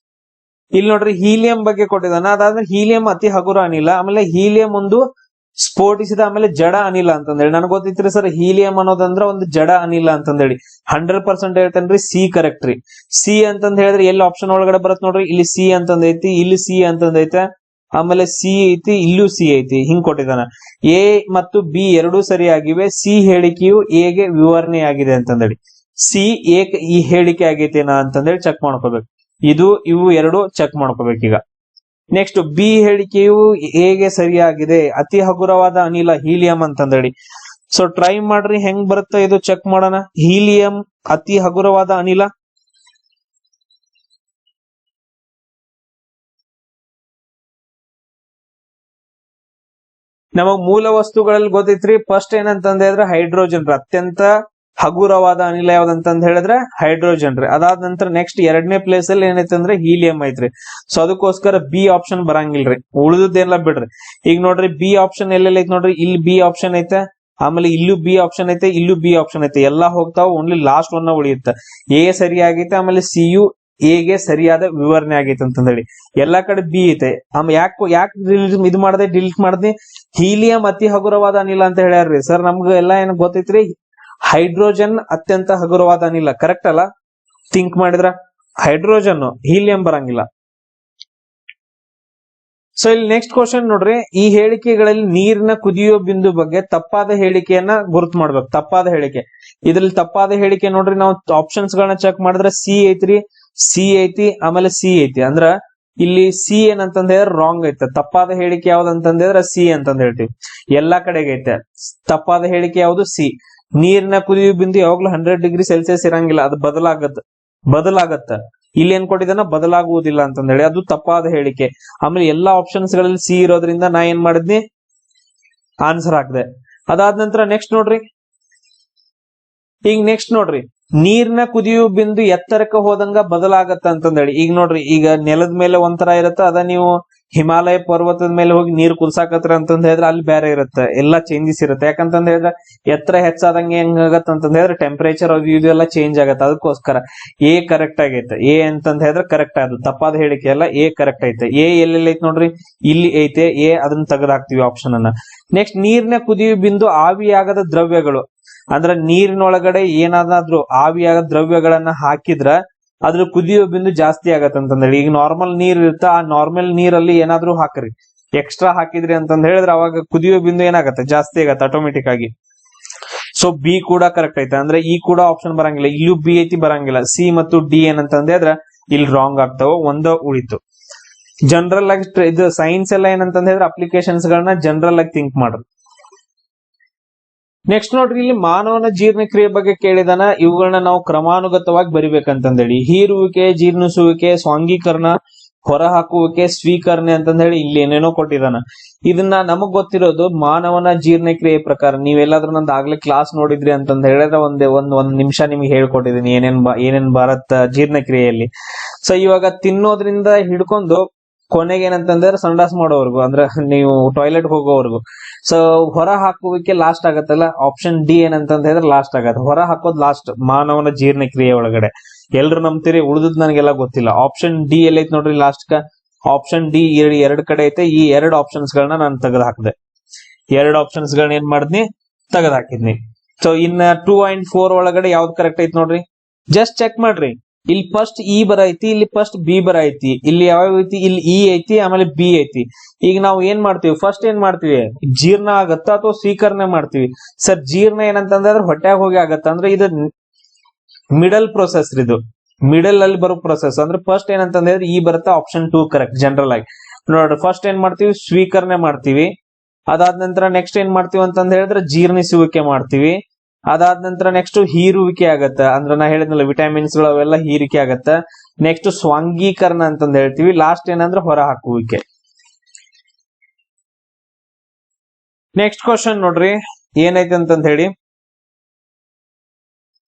ಇಲ್ಲಿ ನೋಡ್ರಿ ಹೀಲಿಯಂ ಬಗ್ಗೆ ಕೊಟ್ಟಿದ್ದಾನ. ಅದಾದ್ಮೇಲೆ ಹೀಲಿಯಂ ಅತಿ ಹಗುರ ಅನಿಲ, ಆಮೇಲೆ ಹೀಲಿಯಂ ಒಂದು ಸ್ಫೋಟಿಸಿದ ಆಮೇಲೆ ಜಡ ಅನಿಲ ಅಂತಂದೇಳಿ. ನನಗೆ ಗೊತ್ತಿತ್ರಿ ಸರ್ ಹೀಲಿಯಂ ಅನ್ನೋದಂದ್ರ ಒಂದು ಜಡ ಅನಿಲ ಅಂತಂದೇಳಿ. 100% ಹೇಳ್ತೇನ್ರಿ ಸಿ ಕರೆಕ್ಟ್ ರೀ. ಸಿ ಅಂತಂದ ಹೇಳಿದ್ರೆ ಎಲ್ಲಿ ಆಪ್ಷನ್ ಒಳಗಡೆ ಬರತ್ ನೋಡ್ರಿ, ಇಲ್ಲಿ ಸಿ ಅಂತಂದೈತಿ, ಇಲ್ಲಿ ಸಿ ಅಂತಂದೈತೆ, ಆಮೇಲೆ ಸಿ ಐತಿ, ಇಲ್ಲೂ ಸಿ ಐತಿ, ಹಿಂಗ್ ಕೊಟ್ಟಿದ್ದಾನ. ಎ ಮತ್ತು ಬಿ ಎರಡೂ ಸರಿಯಾಗಿವೆ. ಸಿ ಹೇಳಿಕೆಯು ಎಗೆ ವಿವರಣೆ ಆಗಿದೆ ಅಂತಂದೇಳಿ. ಸಿ ಎ ಈ ಹೇಳಿಕೆ ಆಗೈತೇನಾ ಅಂತಂದೇಳಿ ಚೆಕ್ ಮಾಡ್ಕೋಬೇಕು. ಇವು ಎರಡು ಚೆಕ್ ಮಾಡ್ಕೋಬೇಕೀಗ. ನೆಕ್ಸ್ಟ್, ಬಿ ಹೇಳಿಕೆಯು ಹೇಗೆ ಸರಿಯಾಗಿದೆ, ಅತಿ ಹಗುರವಾದ ಅನಿಲ ಹೀಲಿಯಂ ಅಂತಂದೇಳಿ. ಸೊ ಟ್ರೈ ಮಾಡ್ರಿ ಹೆಂಗ್ ಬರುತ್ತೆ ಇದು ಚೆಕ್ ಮಾಡೋಣ. ಹೀಲಿಯಂ ಅತಿ ಹಗುರವಾದ ಅನಿಲ. ನಮಗ್ ಮೂಲ ವಸ್ತುಗಳಲ್ಲಿ ಗೊತ್ತೈತ್ರಿ. ಫಸ್ಟ್ ಏನಂತಂದ ಹೇಳಿದ್ರೆ ಹೈಡ್ರೋಜನ್ ರೀ. ಅತ್ಯಂತ ಹಗುರವಾದ ಅನಿಲ ಯಾವ್ದಂತಂದ ಹೇಳಿದ್ರೆ ಹೈಡ್ರೋಜನ್ ರೀ. ಅದಾದ ನಂತರ ನೆಕ್ಸ್ಟ್ ಎರಡನೇ ಪ್ಲೇಸ್ ಅಲ್ಲಿ ಏನೈತೆ ಅಂದ್ರೆ ಹೀಲಿಯಂ ಐತ್ರಿ. ಸೊ ಅದಕ್ಕೋಸ್ಕರ ಬಿ ಆಪ್ಷನ್ ಬರಂಗಿಲ್ರಿ. ಉಳಿದದ್ದೆಲ್ಲ ಬಿಡ್ರಿ. ಈಗ ನೋಡ್ರಿ ಬಿ ಆಪ್ಷನ್ ಎಲ್ಲೆಲ್ಲ ಐತಿ ನೋಡ್ರಿ, ಇಲ್ಲಿ ಬಿ ಆಪ್ಷನ್ ಐತೆ, ಆಮೇಲೆ ಇಲ್ಲೂ ಬಿ ಆಪ್ಷನ್ ಐತೆ, ಇಲ್ಲೂ ಬಿ ಆಪ್ಷನ್ ಐತೆ, ಎಲ್ಲಾ ಹೋಗ್ತಾವ. ಓನ್ಲಿ ಲಾಸ್ಟ್ ಒನ್ ಉಳಿಯುತ್ತೆ. ಎ ಸರಿ ಆಗೈತೆ, ಆಮೇಲೆ ಸಿ ಯು ಎಗೆ ಸರಿಯಾದ ವಿವರಣೆ ಆಗೈತೆ ಅಂತಂದೇಳಿ. ಎಲ್ಲಾ ಕಡೆ ಬಿ ಐತೆ. ಆಮೇಲೆ ಯಾಕೆ ಇದು ಮಾಡದೆ ಡಿಲೀಟ್ ಮಾಡದೆ. ಹೀಲಿಯಂ ಅತಿ ಹಗುರವಾದ ಅನಿಲ ಅಂತ ಹೇಳ್ಯಾರ್ರಿ ಸರ್. ನಮ್ಗೆ ಎಲ್ಲಾ ಏನ್ ಗೊತ್ತೈತ್ರಿ, ಹೈಡ್ರೋಜನ್ ಅತ್ಯಂತ ಹಗುರವಾದ ಅನಿಲ. ಕರೆಕ್ಟ್ ಅಲ್ಲ? ಥಿಂಕ್ ಮಾಡಿದ್ರ ಹೈಡ್ರೋಜನ್, ಹೀಲಿಯಂ ಬರಂಗಿಲ್ಲ. ಸೊ ಇಲ್ಲಿ ನೆಕ್ಸ್ಟ್ ಕ್ವಶನ್ ನೋಡ್ರಿ, ಈ ಹೇಳಿಕೆಗಳಲ್ಲಿ ನೀರಿನ ಕುದಿಯುವ ಬಿಂದು ಬಗ್ಗೆ ತಪ್ಪಾದ ಹೇಳಿಕೆಯನ್ನ ಗುರುತು ಮಾಡ್ಬೇಕು. ತಪ್ಪಾದ ಹೇಳಿಕೆ, ಇದ್ರಲ್ಲಿ ತಪ್ಪಾದ ಹೇಳಿಕೆ ನೋಡ್ರಿ, ನಾವು ಆಪ್ಷನ್ಸ್ ಗಳನ್ನ ಚೆಕ್ ಮಾಡಿದ್ರೆ ಸಿ ಐತ್ರಿ, ಸಿ ಐತಿ, ಆಮೇಲೆ ಸಿ ಐತಿ. ಅಂದ್ರ ಇಲ್ಲಿ ಸಿ ಏನಂತಂದ ಹೇಳಿದ್ರೆ ರಾಂಗ್ ಐತೆ. ತಪ್ಪಾದ ಹೇಳಿಕೆ ಯಾವ್ದಂತಂದ ಹೇಳಿದ್ರೆ ಸಿ ಅಂತಂದ ಹೇಳ್ತೀವಿ. ಎಲ್ಲಾ ಕಡೆಗೆ ಐತೆ. ತಪ್ಪಾದ ಹೇಳಿಕೆ ಯಾವ್ದು? ಸಿ. ನೀರಿನ ಕುದಿಯುವ ಬಿಂದು ಯಾವಾಗ್ಲೂ 100°C ಇರಂಗಿಲ್ಲ, ಅದು ಬದಲಾಗತ್ತ. ಇಲ್ಲಿ ಏನ್ ಕೊಟ್ಟಿದ್ದಾನ, ಬದಲಾಗುವುದಿಲ್ಲ ಅಂತಂದೇಳಿ. ಅದು ತಪ್ಪಾದ ಹೇಳಿಕೆ. ಆಮೇಲೆ ಎಲ್ಲಾ ಆಪ್ಷನ್ಸ್ ಗಳಲ್ಲಿ ಸಿ ಇರೋದ್ರಿಂದ ನಾ ಏನ್ ಮಾಡಿದ್ನಿ, ಆನ್ಸರ್ ಹಾಕ್ದೆ. ಅದಾದ ನಂತರ ನೆಕ್ಸ್ಟ್ ನೋಡ್ರಿ, ಈಗ ನೆಕ್ಸ್ಟ್ ನೋಡ್ರಿ, ನೀರಿನ ಕುದಿಯುವ ಬಿಂದು ಎತ್ತರಕ್ಕೆ ಹೋದಂಗ ಬದಲಾಗತ್ತ ಅಂತಂದೇಳಿ. ಈಗ ನೋಡ್ರಿ, ಈಗ ನೆಲದ ಮೇಲೆ ಒಂಥರ ಇರತ್ತ, ಅದ ನೀವು ಹಿಮಾಲಯ ಪರ್ವತದ ಮೇಲೆ ಹೋಗಿ ನೀರು ಕುರ್ಸಾಕತ್ರ ಅಂತಂದ ಹೇಳಿದ್ರೆ ಅಲ್ಲಿ ಬೇರೆ ಇರುತ್ತೆ. ಎಲ್ಲಾ ಚೇಂಜಸ್ ಇರುತ್ತೆ. ಯಾಕಂತಂದ ಹೇಳಿದ್ರೆ ಎತ್ತರ ಹೆಚ್ಚಾದಂಗೆ ಹೆಂಗಾಗತ್ತ ಅಂತಂದ ಹೇಳಿದ್ರೆ ಟೆಂಪರೇಚರ್ ಅದು ಇದು ಎಲ್ಲ ಚೇಂಜ್ ಆಗತ್ತೆ. ಅದಕ್ಕೋಸ್ಕರ ಎ ಕರೆಕ್ಟ್ ಆಗೈತೆ. ಎ ಅಂತಂದ ಹೇಳಿದ್ರೆ ಕರೆಕ್ಟ್ ಆದ, ತಪ್ಪಾದ ಹೇಳಿಕೆ ಎಲ್ಲ ಎ ಕರೆಕ್ಟ್ ಐತೆ. ಎ ಎಲ್ಲೆಲ್ಲ ಐತೆ ನೋಡ್ರಿ, ಇಲ್ಲಿ ಐತೆ ಎ. ಅದನ್ನ ತೆಗೆದು ಹಾಕ್ತಿವಿ ಆಪ್ಷನ್ ಅನ್ನ. ನೆಕ್ಸ್ಟ್, ನೀರಿನ ಕುದಿಯುವ ಬಿಂದು ಆವಿಯಾಗದ ದ್ರವ್ಯಗಳು. ಅಂದ್ರ ನೀರಿನೊಳಗಡೆ ಏನಾದ್ರೂ ಆವಿಯಾಗದ ದ್ರವ್ಯಗಳನ್ನ ಹಾಕಿದ್ರ ಅದ್ರ ಕುದಿಯೋ ಬಿಂದು ಜಾಸ್ತಿ ಆಗತ್ತಂತಂದೇಳಿ. ಈಗ ನಾರ್ಮಲ್ ನೀರ್ ಇರುತ್ತೆ, ಆ ನಾರ್ಮಲ್ ನೀರಲ್ಲಿ ಏನಾದ್ರೂ ಹಾಕ್ರಿ, ಎಕ್ಸ್ಟ್ರಾ ಹಾಕಿದ್ರಿ ಅಂತಂದ ಹೇಳಿದ್ರೆ ಅವಾಗ ಕುದಿಯೋ ಬಿಂದು ಏನಾಗತ್ತೆ, ಜಾಸ್ತಿ ಆಗತ್ತೆ ಆಟೋಮೆಟಿಕ್ ಆಗಿ. ಸೊ ಬಿ ಕೂಡ ಕರೆಕ್ಟ್ ಐತೆ. ಅಂದ್ರೆ ಈ ಕೂಡ ಆಪ್ಷನ್ ಬರಂಗಿಲ್ಲ, ಇಲ್ಲೂ ಬಿ ಐತಿ ಬರಂಗಿಲ್ಲ. ಸಿ ಮತ್ತು ಡಿ ಏನಂತಂದ್ರೆ ಹೇಳಿದ್ರೆ ಇಲ್ಲಿ ರಾಂಗ್ ಆಗ್ತಾವ, ಒಂದ ಉಳಿತು. ಜನರಲ್ ಆಗಿ ಇದು ಸೈನ್ಸ್ ಎಲ್ಲ ಏನಂತಂದ ಹೇಳಿದ್ರೆ ಅಪ್ಲಿಕೇಶನ್ಸ್ ಗಳನ್ನ ಜನರಲ್ ಆಗಿ ಥಿಂಕ್ ಮಾಡ್ರಿ. ನೆಕ್ಸ್ಟ್ ನೋಡ್ರಿ, ಇಲ್ಲಿ ಮಾನವನ ಜೀರ್ಣಕ್ರಿಯೆ ಬಗ್ಗೆ ಕೇಳಿದಾನ. ಇವುಗಳನ್ನ ನಾವು ಕ್ರಮಾನುಗತವಾಗಿ ಬರಿಬೇಕಂತಂದೇಳಿ. ಹೀರುವಿಕೆ, ಜೀರ್ಣಿಸುವಿಕೆ, ಸ್ವಾಂಗೀಕರಣ, ಹೊರಹಾಕುವಿಕೆ, ಸ್ವೀಕರಣೆ ಅಂತಂದ ಹೇಳಿ ಇಲ್ಲಿ ಏನೇನೋ ಕೊಟ್ಟಿದಾನ. ಇದನ್ನ ನಮಗ್ ಗೊತ್ತಿರೋದು ಮಾನವನ ಜೀರ್ಣಕ್ರಿಯೆ ಪ್ರಕಾರ. ನೀವೆಲ್ಲಾದ್ರೂ ನಂದು ಆಗ್ಲೇ ಕ್ಲಾಸ್ ನೋಡಿದ್ರಿ ಅಂತಂದ ಹೇಳಿದ್ರೆ ಒಂದ್ ನಿಮಿಷ ನಿಮ್ಗೆ ಹೇಳ್ಕೊಟ್ಟಿದೀನಿ ಏನೇನ್ ಬರತ್ತ ಜೀರ್ಣಕ್ರಿಯೆಯಲ್ಲಿ. ಸೊ ಇವಾಗ ತಿನ್ನೋದ್ರಿಂದ ಹಿಡ್ಕೊಂಡು ಕೊನೆಗೆ ಏನಂತಂದ್ರೆ ಸಂಡಾಸ್ ಮಾಡೋವರ್ಗು, ಅಂದ್ರೆ ನೀವು ಟಾಯ್ಲೆಟ್ ಹೋಗೋವರ್ಗು. ಸೊ ಹೊರ ಹಾಕುವಿಕೆ ಲಾಸ್ಟ್ ಆಗತ್ತಲ್ಲ, ಆಪ್ಷನ್ ಡಿ ಏನಂತಂದ ಹೇಳಿದ್ರೆ ಲಾಸ್ಟ್ ಆಗತ್ತೆ. ಹೊರ ಹಾಕೋದ್ ಲಾಸ್ಟ್ ಮಾನವನ ಜೀರ್ಣಕ್ರಿಯೆ ಒಳಗಡೆ. ಎಲ್ರು ನಂಬ್ತೀರಿ, ಉಳಿದ್ ನನಗೆಲ್ಲ ಗೊತ್ತಿಲ್ಲ. ಆಪ್ಷನ್ ಡಿ ಎಲ್ಲೈತ್ ನೋಡ್ರಿ ಲಾಸ್ಟ್ ಆಪ್ಷನ್ ಡಿ ಎರಡ್ ಕಡೆ ಐತೆ. ಈ ಎರಡು ಆಪ್ಷನ್ಸ್ ಗಳನ್ನ ನಾನು ತೆಗೆದು ಹಾಕಿದೆ. ಎರಡು ಆಪ್ಷನ್ಸ್ ಗಳನ್ನ ಏನ್ ಮಾಡಿದ್ನಿ, ತೆಗೆದು ಹಾಕಿದ್ನಿ. ಸೊ ಇನ್ನ 2 and 4 ಒಳಗಡೆ ಯಾವ್ದು ಕರೆಕ್ಟ್ ಐತ್ ನೋಡ್ರಿ, ಜಸ್ಟ್ ಚೆಕ್ ಮಾಡ್ರಿ. ಇಲ್ಲಿ ಫಸ್ಟ್ ಇ ಬರೈತಿ, ಇಲ್ಲಿ ಫಸ್ಟ್ ಬಿ ಬರೈತಿ, ಇಲ್ಲಿ ಯಾವ ಐತಿ, ಇಲ್ಲಿ ಇ ಐತಿ, ಆಮೇಲೆ ಬಿ ಐತಿ. ಈಗ ನಾವು ಏನ್ ಮಾಡ್ತೀವಿ, ಫಸ್ಟ್ ಏನ್ ಮಾಡ್ತೀವಿ, ಜೀರ್ಣ ಆಗತ್ತ ಅಥವಾ ಸ್ವೀಕರಣೆ ಮಾಡ್ತೀವಿ. ಸರ್ ಜೀರ್ಣ ಏನಂತಂದ್ರೆ ಹೊಟ್ಯಾಗ ಹೋಗಿ ಆಗತ್ತ, ಅಂದ್ರೆ ಇದು ಮಿಡಲ್ ಪ್ರೊಸೆಸ್, ಇದು ಮಿಡಲ್ ಅಲ್ಲಿ ಬರೋ ಪ್ರೊಸೆಸ್. ಅಂದ್ರೆ ಫಸ್ಟ್ ಏನಂತಂದ್ರೆ ಈ ಬರುತ್ತೆ, ಆಪ್ಷನ್ 2 ಕರೆಕ್ಟ್. ಜನರಲ್ ಆಗಿ ನೋಡ್ರಿ, ಫಸ್ಟ್ ಏನ್ ಮಾಡ್ತೀವಿ, ಸ್ವೀಕರಣೆ ಮಾಡ್ತೀವಿ. ಅದಾದ ನಂತರ ನೆಕ್ಸ್ಟ್ ಏನ್ ಮಾಡ್ತೀವಿ ಅಂತಂದ ಹೇಳಿದ್ರೆ ಜೀರ್ಣಿಸುವಿಕೆ ಮಾಡ್ತೀವಿ. ಅದಾದ ನಂತರ ನೆಕ್ಸ್ಟ್ ಹೀರುವಿಕೆ ಆಗತ್ತ, ಅಂದ್ರೆ ನಾ ಹೇಳಿದ್ನಲ್ಲ ವಿಟಮಿನ್ಸ್ ಗಳು ಅವೆಲ್ಲ ಹೀರಿಕೆ ಆಗತ್ತ. ನೆಕ್ಸ್ಟ್ ಸ್ವಾಂಗೀಕರಣ ಅಂತಂದ ಹೇಳ್ತೀವಿ. ಲಾಸ್ಟ್ ಏನಂದ್ರೆ ಹೊರ ಹಾಕುವಿಕೆ. ನೆಕ್ಸ್ಟ್ ಕ್ವಶನ್ ನೋಡ್ರಿ ಏನೈತೆ ಅಂತಂದ ಹೇಳಿ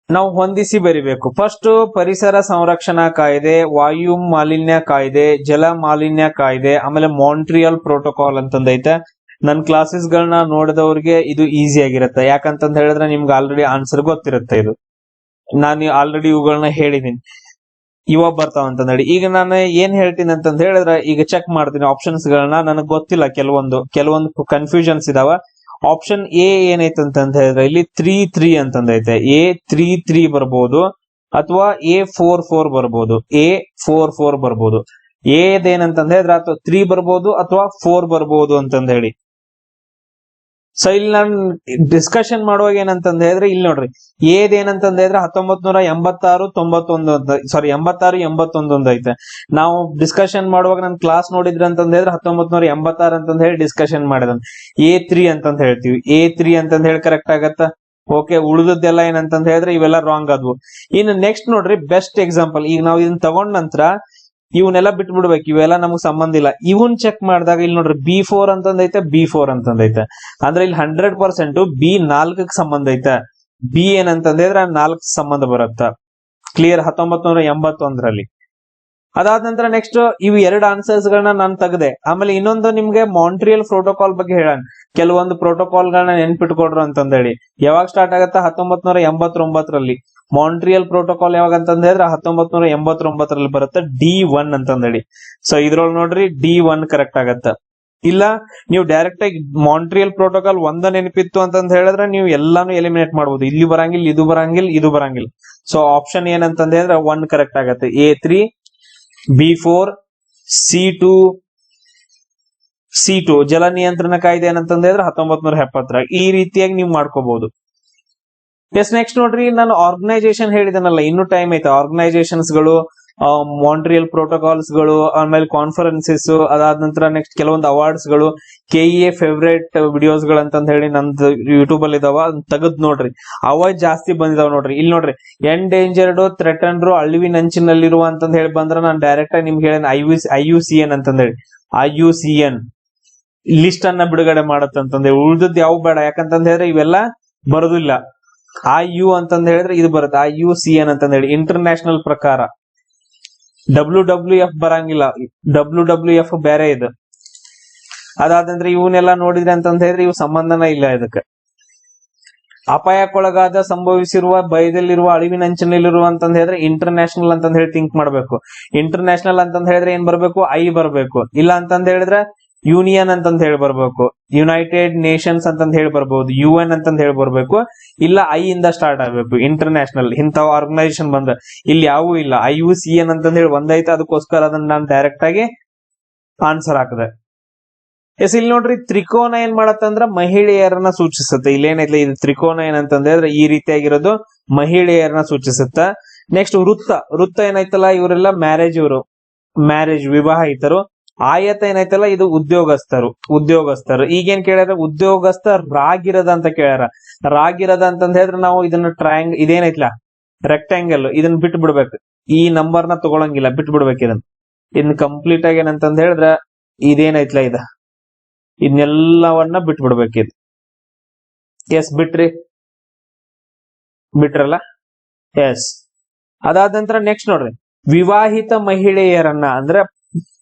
ನಾವು ಹೊಂದಿಸಿ ಬರಿಬೇಕು. ಫಸ್ಟ್ ಪರಿಸರ ಸಂರಕ್ಷಣಾ ಕಾಯ್ದೆ, ವಾಯು ಮಾಲಿನ್ಯ ಕಾಯ್ದೆ, ಜಲ ಮಾಲಿನ್ಯ ಕಾಯ್ದೆ, ಆಮೇಲೆ ಮಾಂಟ್ರಿಯಲ್ ಪ್ರೋಟೋಕಾಲ್ ಅಂತಂದೈತೆ. ನನ್ನ ಕ್ಲಾಸಸ್ ಗಳನ್ನ ನೋಡಿದವ್ರಿಗೆ ಇದು ಈಸಿ ಆಗಿರುತ್ತೆ, ಯಾಕಂತಂದ ಹೇಳಿದ್ರೆ ನಿಮ್ಗೆ ಆಲ್ರೆಡಿ ಆನ್ಸರ್ ಗೊತ್ತಿರುತ್ತೆ. ಇದು ನಾನು ಆಲ್ರೆಡಿ ಇವುಗಳನ್ನ ಹೇಳಿದೀನಿ, ಇವಾಗ ಬರ್ತಾವ ಅಂತಂದೇಳಿ. ಈಗ ನಾನು ಏನ್ ಹೇಳ್ತೀನಿ ಅಂತಂದ ಹೇಳಿದ್ರೆ ಈಗ ಚೆಕ್ ಮಾಡ್ತೀನಿ ಆಪ್ಷನ್ಸ್ ಗಳನ್ನ. ನನಗೆ ಗೊತ್ತಿಲ್ಲ, ಕೆಲವೊಂದು ಕನ್ಫ್ಯೂಷನ್ಸ್ ಇದಾವ. ಆಪ್ಷನ್ ಎ ಏನೈತೆ ಅಂತಂದ ಹೇಳಿದ್ರೆ ಇಲ್ಲಿ 3-3 ಅಂತಂದೈತೆ. A33 ಬರ್ಬೋದು ಅಥವಾ A44 ಬರ್ಬೋದು, A44 ಬರ್ಬೋದು. ಏದೇನಂತಂದ ಹೇಳಿದ್ರೆ ಅಥವಾ 3 ಬರ್ಬೋದು ಅಥವಾ 4 ಬರ್ಬೋದು ಅಂತಂದ ಹೇಳಿ. ಸೊ ಇಲ್ಲಿ ನಾನು ಡಿಸ್ಕಷನ್ ಮಾಡುವಾಗ ಏನಂತಂದ ಹೇಳಿದ್ರೆ ಇಲ್ಲಿ ನೋಡ್ರಿ, ಏದೇನಂತಂದ ಹೇಳಿದ್ರೆ 1986-91 ಐತೆ. ನಾವು ಡಿಸ್ಕಷನ್ ಮಾಡುವಾಗ ನನ್ ಕ್ಲಾಸ್ ನೋಡಿದ್ರೆ ಅಂತಂದ ಹೇಳಿದ್ರೆ 1986 ಅಂತಂದ ಹೇಳಿ ಡಿಸ್ಕಷನ್ ಮಾಡಿದನ್. A3 ಅಂತಂದ ಹೇಳ್ತೀವಿ, A3 ಅಂತಂದ ಹೇಳಿ ಕರೆಕ್ಟ್ ಆಗತ್ತ. ಓಕೆ, ಉಳಿದದ್ದೆಲ್ಲ ಏನಂತಂದ ಹೇಳಿದ್ರೆ ಇವೆಲ್ಲ ರಾಂಗ್ ಆದ್ವು. ಇನ್ನು ನೆಕ್ಸ್ಟ್ ನೋಡ್ರಿ, ಬೆಸ್ಟ್ ಎಕ್ಸಾಂಪಲ್. ಈಗ ನಾವು ಇದನ್ನ ತಗೊಂಡ ನಂತರ ಇವನ್ನೆಲ್ಲ ಬಿಟ್ಬಿಡ್ಬೇಕು, ಇವೆಲ್ಲ ನಮಗ್ ಸಂಬಂಧ ಇಲ್ಲ. ಇವನ್ ಚೆಕ್ ಮಾಡಿದಾಗ ಇಲ್ಲಿ ನೋಡ್ರಿ B4 ಅಂತಂದೈತೆ, B4 ಅಂತಂದೈತೆ. ಅಂದ್ರೆ ಇಲ್ಲಿ 100% B4 ಸಂಬಂಧ ಐತೆ. ಬಿ ಏನಂತಂದ್ರೆ 4 ಸಂಬಂಧ ಬರುತ್ತ. ಕ್ಲಿಯರ್? 1981ರಲ್ಲಿ. ಅದಾದ ನಂತರ ನೆಕ್ಸ್ಟ್ ಇವು 2 ಆನ್ಸರ್ಸ್ ಗಳನ್ನ ನಾನು ತೆಗೆದೆ. ಆಮೇಲೆ ಇನ್ನೊಂದು ನಿಮ್ಗೆ ಮಾಂಟ್ರಿಯಲ್ ಪ್ರೋಟೋಕಾಲ್ ಬಗ್ಗೆ ಹೇಳೋಣ. ಕೆಲವೊಂದು ಪ್ರೋಟೋಕಾಲ್ ಗಳನ್ನ ನೆನ್ಪಿಟ್ಕೊಡ್ರು ಅಂತಂದೇಳಿ. ಯಾವಾಗ ಸ್ಟಾರ್ಟ್ ಆಗತ್ತ? 1989ರಲ್ಲಿ. ಮಾಂಟ್ರಿಯಲ್ ಪ್ರೋಟೋಕಾಲ್ ಯಾವಾಗ ಅಂತಂದ ಹೇಳಿದ್ರೆ 1989ರಲ್ಲಿ ಬರುತ್ತೆ, D1 ಅಂತಂದೇಳಿ. ಸೊ ಇದ್ರೊಳಗೆ ನೋಡ್ರಿ D1 ಕರೆಕ್ಟ್ ಆಗತ್ತ. ಇಲ್ಲ ನೀವು ಡೈರೆಕ್ಟ್ ಆಗಿ ಮಾಂಟ್ರಿಯಲ್ ಪ್ರೋಟೋಕಾಲ್ ಒಂದ ನೆನಪಿತ್ತು ಅಂತಂದ ಹೇಳಿದ್ರೆ ನೀವು ಎಲ್ಲಾನು ಎಲಿಮಿನೇಟ್ ಮಾಡಬಹುದು. ಇಲ್ಲಿ ಬರಂಗಿಲ್ಲ, ಇದು ಬರಂಗಿಲ್ಲ, ಇದು ಬರಂಗಿಲ್ಲ. ಸೊ ಆಪ್ಷನ್ ಏನಂತಂದ ಹೇಳಿದ್ರೆ 1 ಕರೆಕ್ಟ್ ಆಗತ್ತೆ. A3, B4, C2 ಜಲ ನಿಯಂತ್ರಣ ಕಾಯ್ದೆ ಏನಂತಂದ ಹೇಳಿದ್ರೆ 1970. ಈ ರೀತಿಯಾಗಿ ನೀವು ಮಾಡ್ಕೋಬಹುದು. ಎಸ್, ನೆಕ್ಸ್ಟ್ ನೋಡ್ರಿ, ನಾನು ಆರ್ಗನೈಸೇಷನ್ ಹೇಳಿದನಲ್ಲ, ಇನ್ನು ಟೈಮ್ ಐತೆ. ಆರ್ಗನೈಸೇಷನ್ಸ್ ಗಳು, ಮಾಂಟ್ರಿಯಲ್ ಪ್ರೋಟೋಕಾಲ್ಸ್ ಗಳು, ಆಮೇಲೆ ಕಾನ್ಫರೆನ್ಸಸ್, ಅದಾದ ನಂತರ ನೆಕ್ಸ್ಟ್ ಕೆಲವೊಂದು ಅವಾರ್ಡ್ಸ್ ಗಳು, KEA ಫೇವ್ರೇಟ್ ವಿಡಿಯೋಸ್ ಗಳು ಅಂತಂದ ಹೇಳಿ ನಂದು ಯೂಟ್ಯೂಬ್ ಅಲ್ಲಿ ಇದಾವ, ತೆಗದ್ ನೋಡ್ರಿ. ಅವಾರ್ಡ್ ಜಾಸ್ತಿ ಬಂದಿದಾವ ನೋಡ್ರಿ. ಇಲ್ಲಿ ನೋಡ್ರಿ, ಎಂಡೇಂಜರ್ಡ್, ಥ್ರೆಟನ್ಡ್, ಅಳಿವಿನಂಚಿನಲ್ಲಿರುವ ಅಂತಂದ ಹೇಳಿ ಬಂದ್ರೆ ನಾನು ಡೈರೆಕ್ಟ್ ಆಗಿ ನಿಮ್ಗೆ ಹೇಳಿ IUCN ಅಂತಂದ ಹೇಳಿ, IUCN ಲಿಸ್ಟ್ ಅನ್ನ ಬಿಡುಗಡೆ ಮಾಡತ್ತಂತಂದ್ರೆ ಉಳಿದದ್ದು ಯಾವ ಬೇಡ. ಯಾಕಂತಂದ ಹೇಳಿದ್ರೆ ಇವೆಲ್ಲ ಬರೋದಿಲ್ಲ. IU ಅಂತಂದ ಹೇಳಿದ್ರೆ ಇದು ಬರುತ್ತೆ, IUCN ಅಂತಂದ ಹೇಳಿ. ಇಂಟರ್ನ್ಯಾಷನಲ್ ಪ್ರಕಾರ WWF ಬರಂಗಿಲ್ಲ, WWF ಬೇರೆ ಇದು. ಅದಾದಂದ್ರೆ ಇವನ್ನೆಲ್ಲ ನೋಡಿದ್ರೆ ಅಂತಂದ ಹೇಳಿದ್ರೆ ಇವು ಸಂಬಂಧನ ಇಲ್ಲ ಇದಕ್ಕೆ. ಅಪಾಯಕ್ಕೊಳಗಾದ, ಸಂಭವಿಸಿರುವ, ಭಯದಲ್ಲಿರುವ, ಅಳಿವಿನಂಚಿನಲ್ಲಿರುವ ಅಂತಂದ ಹೇಳಿದ್ರೆ ಇಂಟರ್ನ್ಯಾಷನಲ್ ಅಂತಂದ ಹೇಳಿ ಥಿಂಕ್ ಮಾಡ್ಬೇಕು. ಇಂಟರ್ನ್ಯಾಷನಲ್ ಅಂತಂದ ಹೇಳಿದ್ರೆ ಏನ್ ಬರ್ಬೇಕು? I ಬರ್ಬೇಕು. ಇಲ್ಲ ಅಂತಂದ ಹೇಳಿದ್ರೆ ಯೂನಿಯನ್ ಅಂತಂದ ಹೇಳಿ ಬರ್ಬೇಕು, ಯುನೈಟೆಡ್ ನೇಷನ್ಸ್ ಅಂತಂದ ಹೇಳಿ ಬರ್ಬಹುದು, UN ಅಂತಂದ ಹೇಳಿ ಬರ್ಬೇಕು. ಇಲ್ಲ I ಇಂದ ಸ್ಟಾರ್ಟ್ ಆಗ್ಬೇಕು. ಇಂಟರ್ನ್ಯಾಷನಲ್ ಇಂಥವ್ ಆರ್ಗನೈಸೇಷನ್ ಬಂದ ಇಲ್ಲಿ ಯಾವೂ ಇಲ್ಲ. IUCN ಅಂತಂದ ಹೇಳಿ ಒಂದೈತೆ, ಅದಕ್ಕೋಸ್ಕರ ಅದನ್ನ ನಾನು ಡೈರೆಕ್ಟ್ ಆಗಿ ಆನ್ಸರ್ ಹಾಕಿದೆ. ಎಸ್, ಇಲ್ಲಿ ನೋಡ್ರಿ, ತ್ರಿಕೋನ ಏನ್ ಮಾಡತ್ತಂದ್ರ ಮಹಿಳೆಯರನ್ನ ಸೂಚಿಸುತ್ತೆ. ಇಲ್ಲಿ ಏನೈತಿ, ಇದು ತ್ರಿಕೋನ ಏನಂತಂದ್ರೆ ಈ ರೀತಿಯಾಗಿರೋದು ಮಹಿಳೆಯರನ್ನ ಸೂಚಿಸುತ್ತ. ನೆಕ್ಸ್ಟ್ ವೃತ್ತ ಏನೈತಲ್ಲ, ಇವರೆಲ್ಲ ಮ್ಯಾರೇಜ್ ವಿವಾಹಿತರು. ಆಯತ ಏನೈತಲ್ಲ, ಇದು ಉದ್ಯೋಗಸ್ಥರು. ಈಗೇನ್ ಕೇಳ್ಯಾರ? ಉದ್ಯೋಗಸ್ಥರಾಗಿರದ ಅಂತ ಕೇಳ್ಯಾರ. ರಾಗಿರದ ಅಂತಂದ ಹೇಳಿದ್ರೆ ನಾವು ಇದನ್ನ ಇದೇನೈತ್ಲಾ ರೆಕ್ಟಾಂಗಲ್, ಇದನ್ನ ಬಿಟ್ಟು ಬಿಡ್ಬೇಕು. ಈ ನಂಬರ್ ನ ತಗೊಳಂಗಿಲ್ಲ, ಬಿಟ್ಟು ಬಿಡ್ಬೇಕು. ಇದನ್ನ ಕಂಪ್ಲೀಟ್ ಆಗಿ ಏನಂತಂದ ಹೇಳಿದ್ರೆ ಇದೇನೈತ್ಲಾ ಇದನ್ನೆಲ್ಲವನ್ನ ಬಿಟ್ಟು ಬಿಡ್ಬೇಕಿದ್. ಎಸ್, ಬಿಟ್ರಲ್ಲ. ಎಸ್, ಅದಾದ ನಂತರ ನೆಕ್ಸ್ಟ್ ನೋಡ್ರಿ, ವಿವಾಹಿತ ಮಹಿಳೆಯರನ್ನ ಅಂದ್ರೆ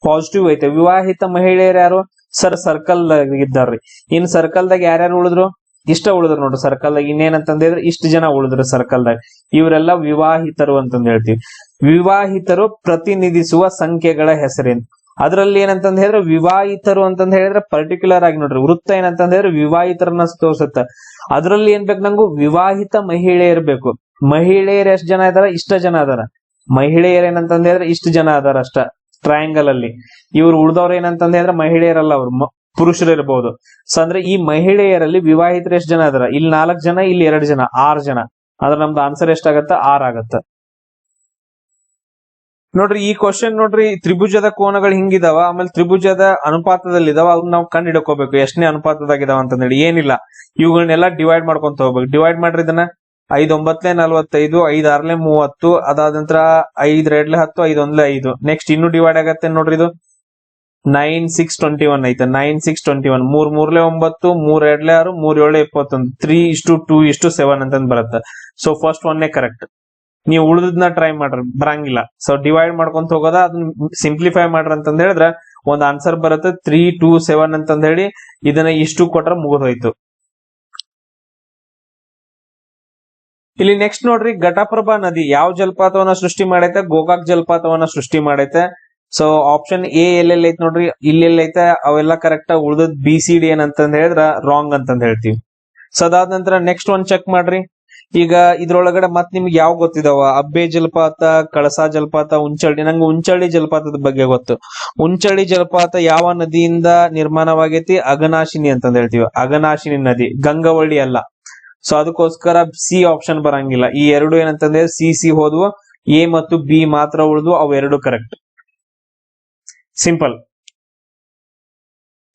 ಪಾಸಿಟಿವ್ ಐತೆ. ವಿವಾಹಿತ ಮಹಿಳೆಯರು ಯಾರು? ಸರ್ಕಲ್ ಇದ್ದಾರ್ರಿ. ಇನ್ ಸರ್ಕಲ್ದಾಗ ಯಾರ್ಯಾರು ಉಳಿದ್ರು? ಉಳಿದ್ರು ನೋಡ್ರಿ ಸರ್ಕಲ್ದಾಗ. ಇನ್ನೇನಂತಂದ್ರೆ ಇಷ್ಟು ಜನ ಉಳಿದ್ರು ಸರ್ಕಲ್ದಾಗ. ಇವರೆಲ್ಲ ವಿವಾಹಿತರು ಅಂತಂದ ಹೇಳ್ತೀವಿ. ವಿವಾಹಿತರು ಪ್ರತಿನಿಧಿಸುವ ಸಂಖ್ಯೆಗಳ ಹೆಸರೇನು? ಅದ್ರಲ್ಲಿ ಏನಂತಂದ ಹೇಳಿದ್ರೆ ವಿವಾಹಿತರು ಅಂತಂದ ಹೇಳಿದ್ರೆ ಪರ್ಟಿಕ್ಯುಲರ್ ಆಗಿ ನೋಡ್ರಿ, ವೃತ್ತ ಏನಂತಂದ ಹೇಳಿದ್ರೆ ವಿವಾಹಿತರನ್ನ ತೋರ್ಸುತ್ತ. ಅದ್ರಲ್ಲಿ ಏನ್ ಬೇಕು? ನಂಗು ವಿವಾಹಿತ ಮಹಿಳೆಯರು ಬೇಕು. ಮಹಿಳೆಯರು ಎಷ್ಟು ಜನ ಇದಾರ? ಇಷ್ಟ ಜನ ಅದಾರ. ಮಹಿಳೆಯರು ಏನಂತಂದ್ ಹೇಳಿದ್ರೆ ಇಷ್ಟು ಜನ ಅದಾರ ಅಷ್ಟ ಟ್ರಯಾಂಗಲ್ ಅಲ್ಲಿ. ಇವ್ರು ಉಳ್ದವ್ರು ಏನಂತಂದ್ ಹೇಳಿದ್ರೆ ಮಹಿಳೆಯರಲ್ಲ, ಅವ್ರು ಪುರುಷರು ಇರಬಹುದು. ಸೊ ಅಂದ್ರೆ ಈ ಮಹಿಳೆಯರಲ್ಲಿ ವಿವಾಹಿತರು ಎಷ್ಟು ಜನ ಅದಾರ? ಇಲ್ಲಿ 4 ಜನ, ಇಲ್ಲಿ 2 ಜನ, 6 ಜನ. ಅದ್ರ ನಮ್ದು ಆನ್ಸರ್ ಎಷ್ಟಾಗತ್ತ? 6 ಆಗತ್ತ. ನೋಡ್ರಿ ಈ ಕ್ವಶನ್ ನೋಡ್ರಿ, ತ್ರಿಭುಜದ ಕೋನಗಳು ಹಿಂಗಿದಾವ, ಆಮೇಲೆ ತ್ರಿಭುಜದ ಅನುಪಾತದಲ್ಲಿ ಇದಾವ, ಅವ್ನ ನಾವು ಕಂಡು ಹಿಡ್ಕೋಬೇಕು ಎಷ್ಟನೇ ಅನುಪಾತದಾಗಿದಾವ ಅಂತಂದೇಳಿ. ಏನಿಲ್ಲ, ಇವುಗಳನ್ನೆಲ್ಲ ಡಿವೈಡ್ ಮಾಡ್ಕೊಂತ ಹೋಗ್ಬೇಕು. ಡಿವೈಡ್ ಮಾಡ್ರಿ ಇದನ್ನ. 5 9 45, 5 6 30, ಅದಾದ ನಂತರ 5 2 10, 5 1 5. ನೆಕ್ಸ್ಟ್ ಇನ್ನು ಡಿವೈಡ್ ಆಗತ್ತೆ ನೋಡ್ರಿ, ಇದು 9 6 21 ಐತೆ. 9 6 21, 3 3 9, 3 2 6, 3 7 21, 3:2:7 ಅಂತಂದ್ ಬರುತ್ತೆ. ಸೊ ಫಸ್ಟ್ ಒನ್ನೇ ಕರೆಕ್ಟ್. ನೀವು ಉಳಿದನ್ನ ಟ್ರೈ ಮಾಡ್ರಿ, ಬರಂಗಿಲ್ಲ. ಸೊ ಡಿವೈಡ್ ಮಾಡ್ಕೊಂತ ಹೋಗೋದ, ಅದನ್ನ ಸಿಂಪ್ಲಿಫೈ ಮಾಡ್ರಿ ಅಂತಂದ್ ಹೇಳಿದ್ರೆ ಒಂದ್ ಆನ್ಸರ್ ಬರುತ್ತೆ 3 2 7 ಅಂತಂದ್ ಹೇಳಿ. ಇದನ್ನ ಇಷ್ಟು ಕೊಟ್ರೆ ಮುಗಿದೋಯ್ತು. ಇಲ್ಲಿ ನೆಕ್ಸ್ಟ್ ನೋಡ್ರಿ, ಘಟಪ್ರಭಾ ನದಿ ಯಾವ ಜಲಪಾತವನ್ನ ಸೃಷ್ಟಿ ಮಾಡೈತೆ? ಗೋಕಾಕ್ ಜಲಪಾತವನ್ನ ಸೃಷ್ಟಿ ಮಾಡೈತೆ. ಸೊ ಆಪ್ಷನ್ ಎ ಎಲ್ಲೆಲ್ಲ ಐತೆ ನೋಡ್ರಿ, ಇಲ್ಲೆಲ್ಲ ಐತೆ, ಅವೆಲ್ಲ ಕರೆಕ್ಟ್. ಉಳಿದದ್ BCD ಏನಂತಂದ್ ಹೇಳಿದ್ರ ರಾಂಗ್ ಅಂತಂದ್ ಹೇಳ್ತೀವಿ. ಸೊ ಅದಾದ ನಂತರ ನೆಕ್ಸ್ಟ್ ಒಂದ್ ಚೆಕ್ ಮಾಡ್ರಿ. ಈಗ ಇದ್ರೊಳಗಡೆ ಮತ್ ನಿಮ್ಗೆ ಯಾವ ಗೊತ್ತಿದಾವ? ಅಬ್ಬೆ ಜಲಪಾತ, ಕಳಸಾ ಜಲಪಾತ, ಉಂಚಳ್ಳಿ. ನಂಗೆ ಉಂಚಳ್ಳಿ ಜಲಪಾತದ ಬಗ್ಗೆ ಗೊತ್ತು. ಉಂಚಳ್ಳಿ ಜಲಪಾತ ಯಾವ ನದಿಯಿಂದ ನಿರ್ಮಾಣವಾಗೈತಿ? ಅಘನಾಶಿನಿ ಅಂತಂದ್ ಹೇಳ್ತೀವಿ. ಅಘನಾಶಿನಿ ನದಿ, ಗಂಗಾವಳಿ ಅಲ್ಲ. ಸೊ ಅದಕ್ಕೋಸ್ಕರ ಸಿ ಆಪ್ಷನ್ ಬರಂಗಿಲ್ಲ. ಈ ಎರಡು ಏನಂತಂದ್ರೆ ಸಿ ಹೋದ್ವು, ಎ ಮತ್ತು ಬಿ ಮಾತ್ರ ಉಳಿದ್ವು, ಅವು ಎರಡು correct. Simple.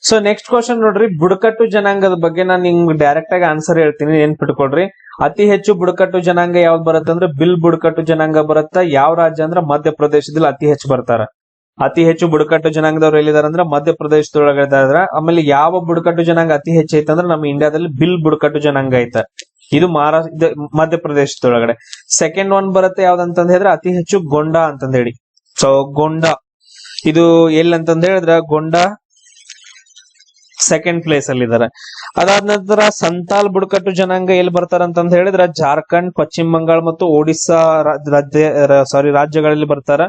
So next question ನೋಡ್ರಿ, ಬುಡಕಟ್ಟು ಜನಾಂಗದ ಬಗ್ಗೆ ನಾನು ನಿಮ್ಗೆ ಡೈರೆಕ್ಟ್ ಆಗಿ ಆನ್ಸರ್ ಹೇಳ್ತೀನಿ, ನೆನ್ಪಿಟ್ಕೊಡ್ರಿ. ಅತಿ ಹೆಚ್ಚು ಬುಡಕಟ್ಟು ಜನಾಂಗ ಯಾವ್ದು ಬರುತ್ತೆ ಅಂದ್ರೆ ಬಿಲ್ ಬುಡಕಟ್ಟು ಜನಾಂಗ ಬರುತ್ತೆ. ಯಾವ ರಾಜ್ಯ ಅಂದ್ರೆ ಮಧ್ಯಪ್ರದೇಶದಲ್ಲಿ ಅತಿ ಹೆಚ್ಚು ಬರ್ತಾರ. ಅತಿ ಹೆಚ್ಚು ಬುಡಕಟ್ಟು ಜನಾಂಗದವ್ರು ಎಲ್ಲಿದಾರ ಅಂದ್ರೆ ಮಧ್ಯಪ್ರದೇಶದೊಳಗೆ ಇದಾರ. ಆಮೇಲೆ ಯಾವ ಬುಡಕಟ್ಟು ಜನಾಂಗ ಅತಿ ಹೆಚ್ಚು ಐತೆ ಅಂದ್ರೆ ನಮ್ಮ ಇಂಡಿಯಾದಲ್ಲಿ ಬಿಲ್ ಬುಡಕಟ್ಟು ಜನಾಂಗ ಐತೆ. ಇದು ಮಹಾರಾಷ್ಟ್ರ, ಮಧ್ಯಪ್ರದೇಶದೊಳಗಡೆ. ಸೆಕೆಂಡ್ ಒನ್ ಬರುತ್ತೆ ಯಾವ್ದಂತಂದ್ ಹೇಳಿದ್ರೆ ಅತಿ ಹೆಚ್ಚು ಗೊಂಡ ಅಂತಂದ್ ಹೇಳಿ. ಸೊ ಗೊಂಡ ಇದು ಎಲ್ಲಿ ಅಂತಂದ್ ಹೇಳಿದ್ರೆ ಗೊಂಡ ಸೆಕೆಂಡ್ ಪ್ಲೇಸ್ ಅಲ್ಲಿ ಇದಾರೆ. ಅದಾದ ನಂತರ ಸಂತಾಲ್ ಬುಡಕಟ್ಟು ಜನಾಂಗ ಎಲ್ಲಿ ಬರ್ತಾರ ಅಂತಂದ್ ಹೇಳಿದ್ರೆ ಜಾರ್ಖಂಡ್, ಪಶ್ಚಿಮ ಬಂಗಾಳ ಮತ್ತು ಒಡಿಸ್ಸಾ ರಾಜ್ಯಗಳಲ್ಲಿ ಬರ್ತಾರ.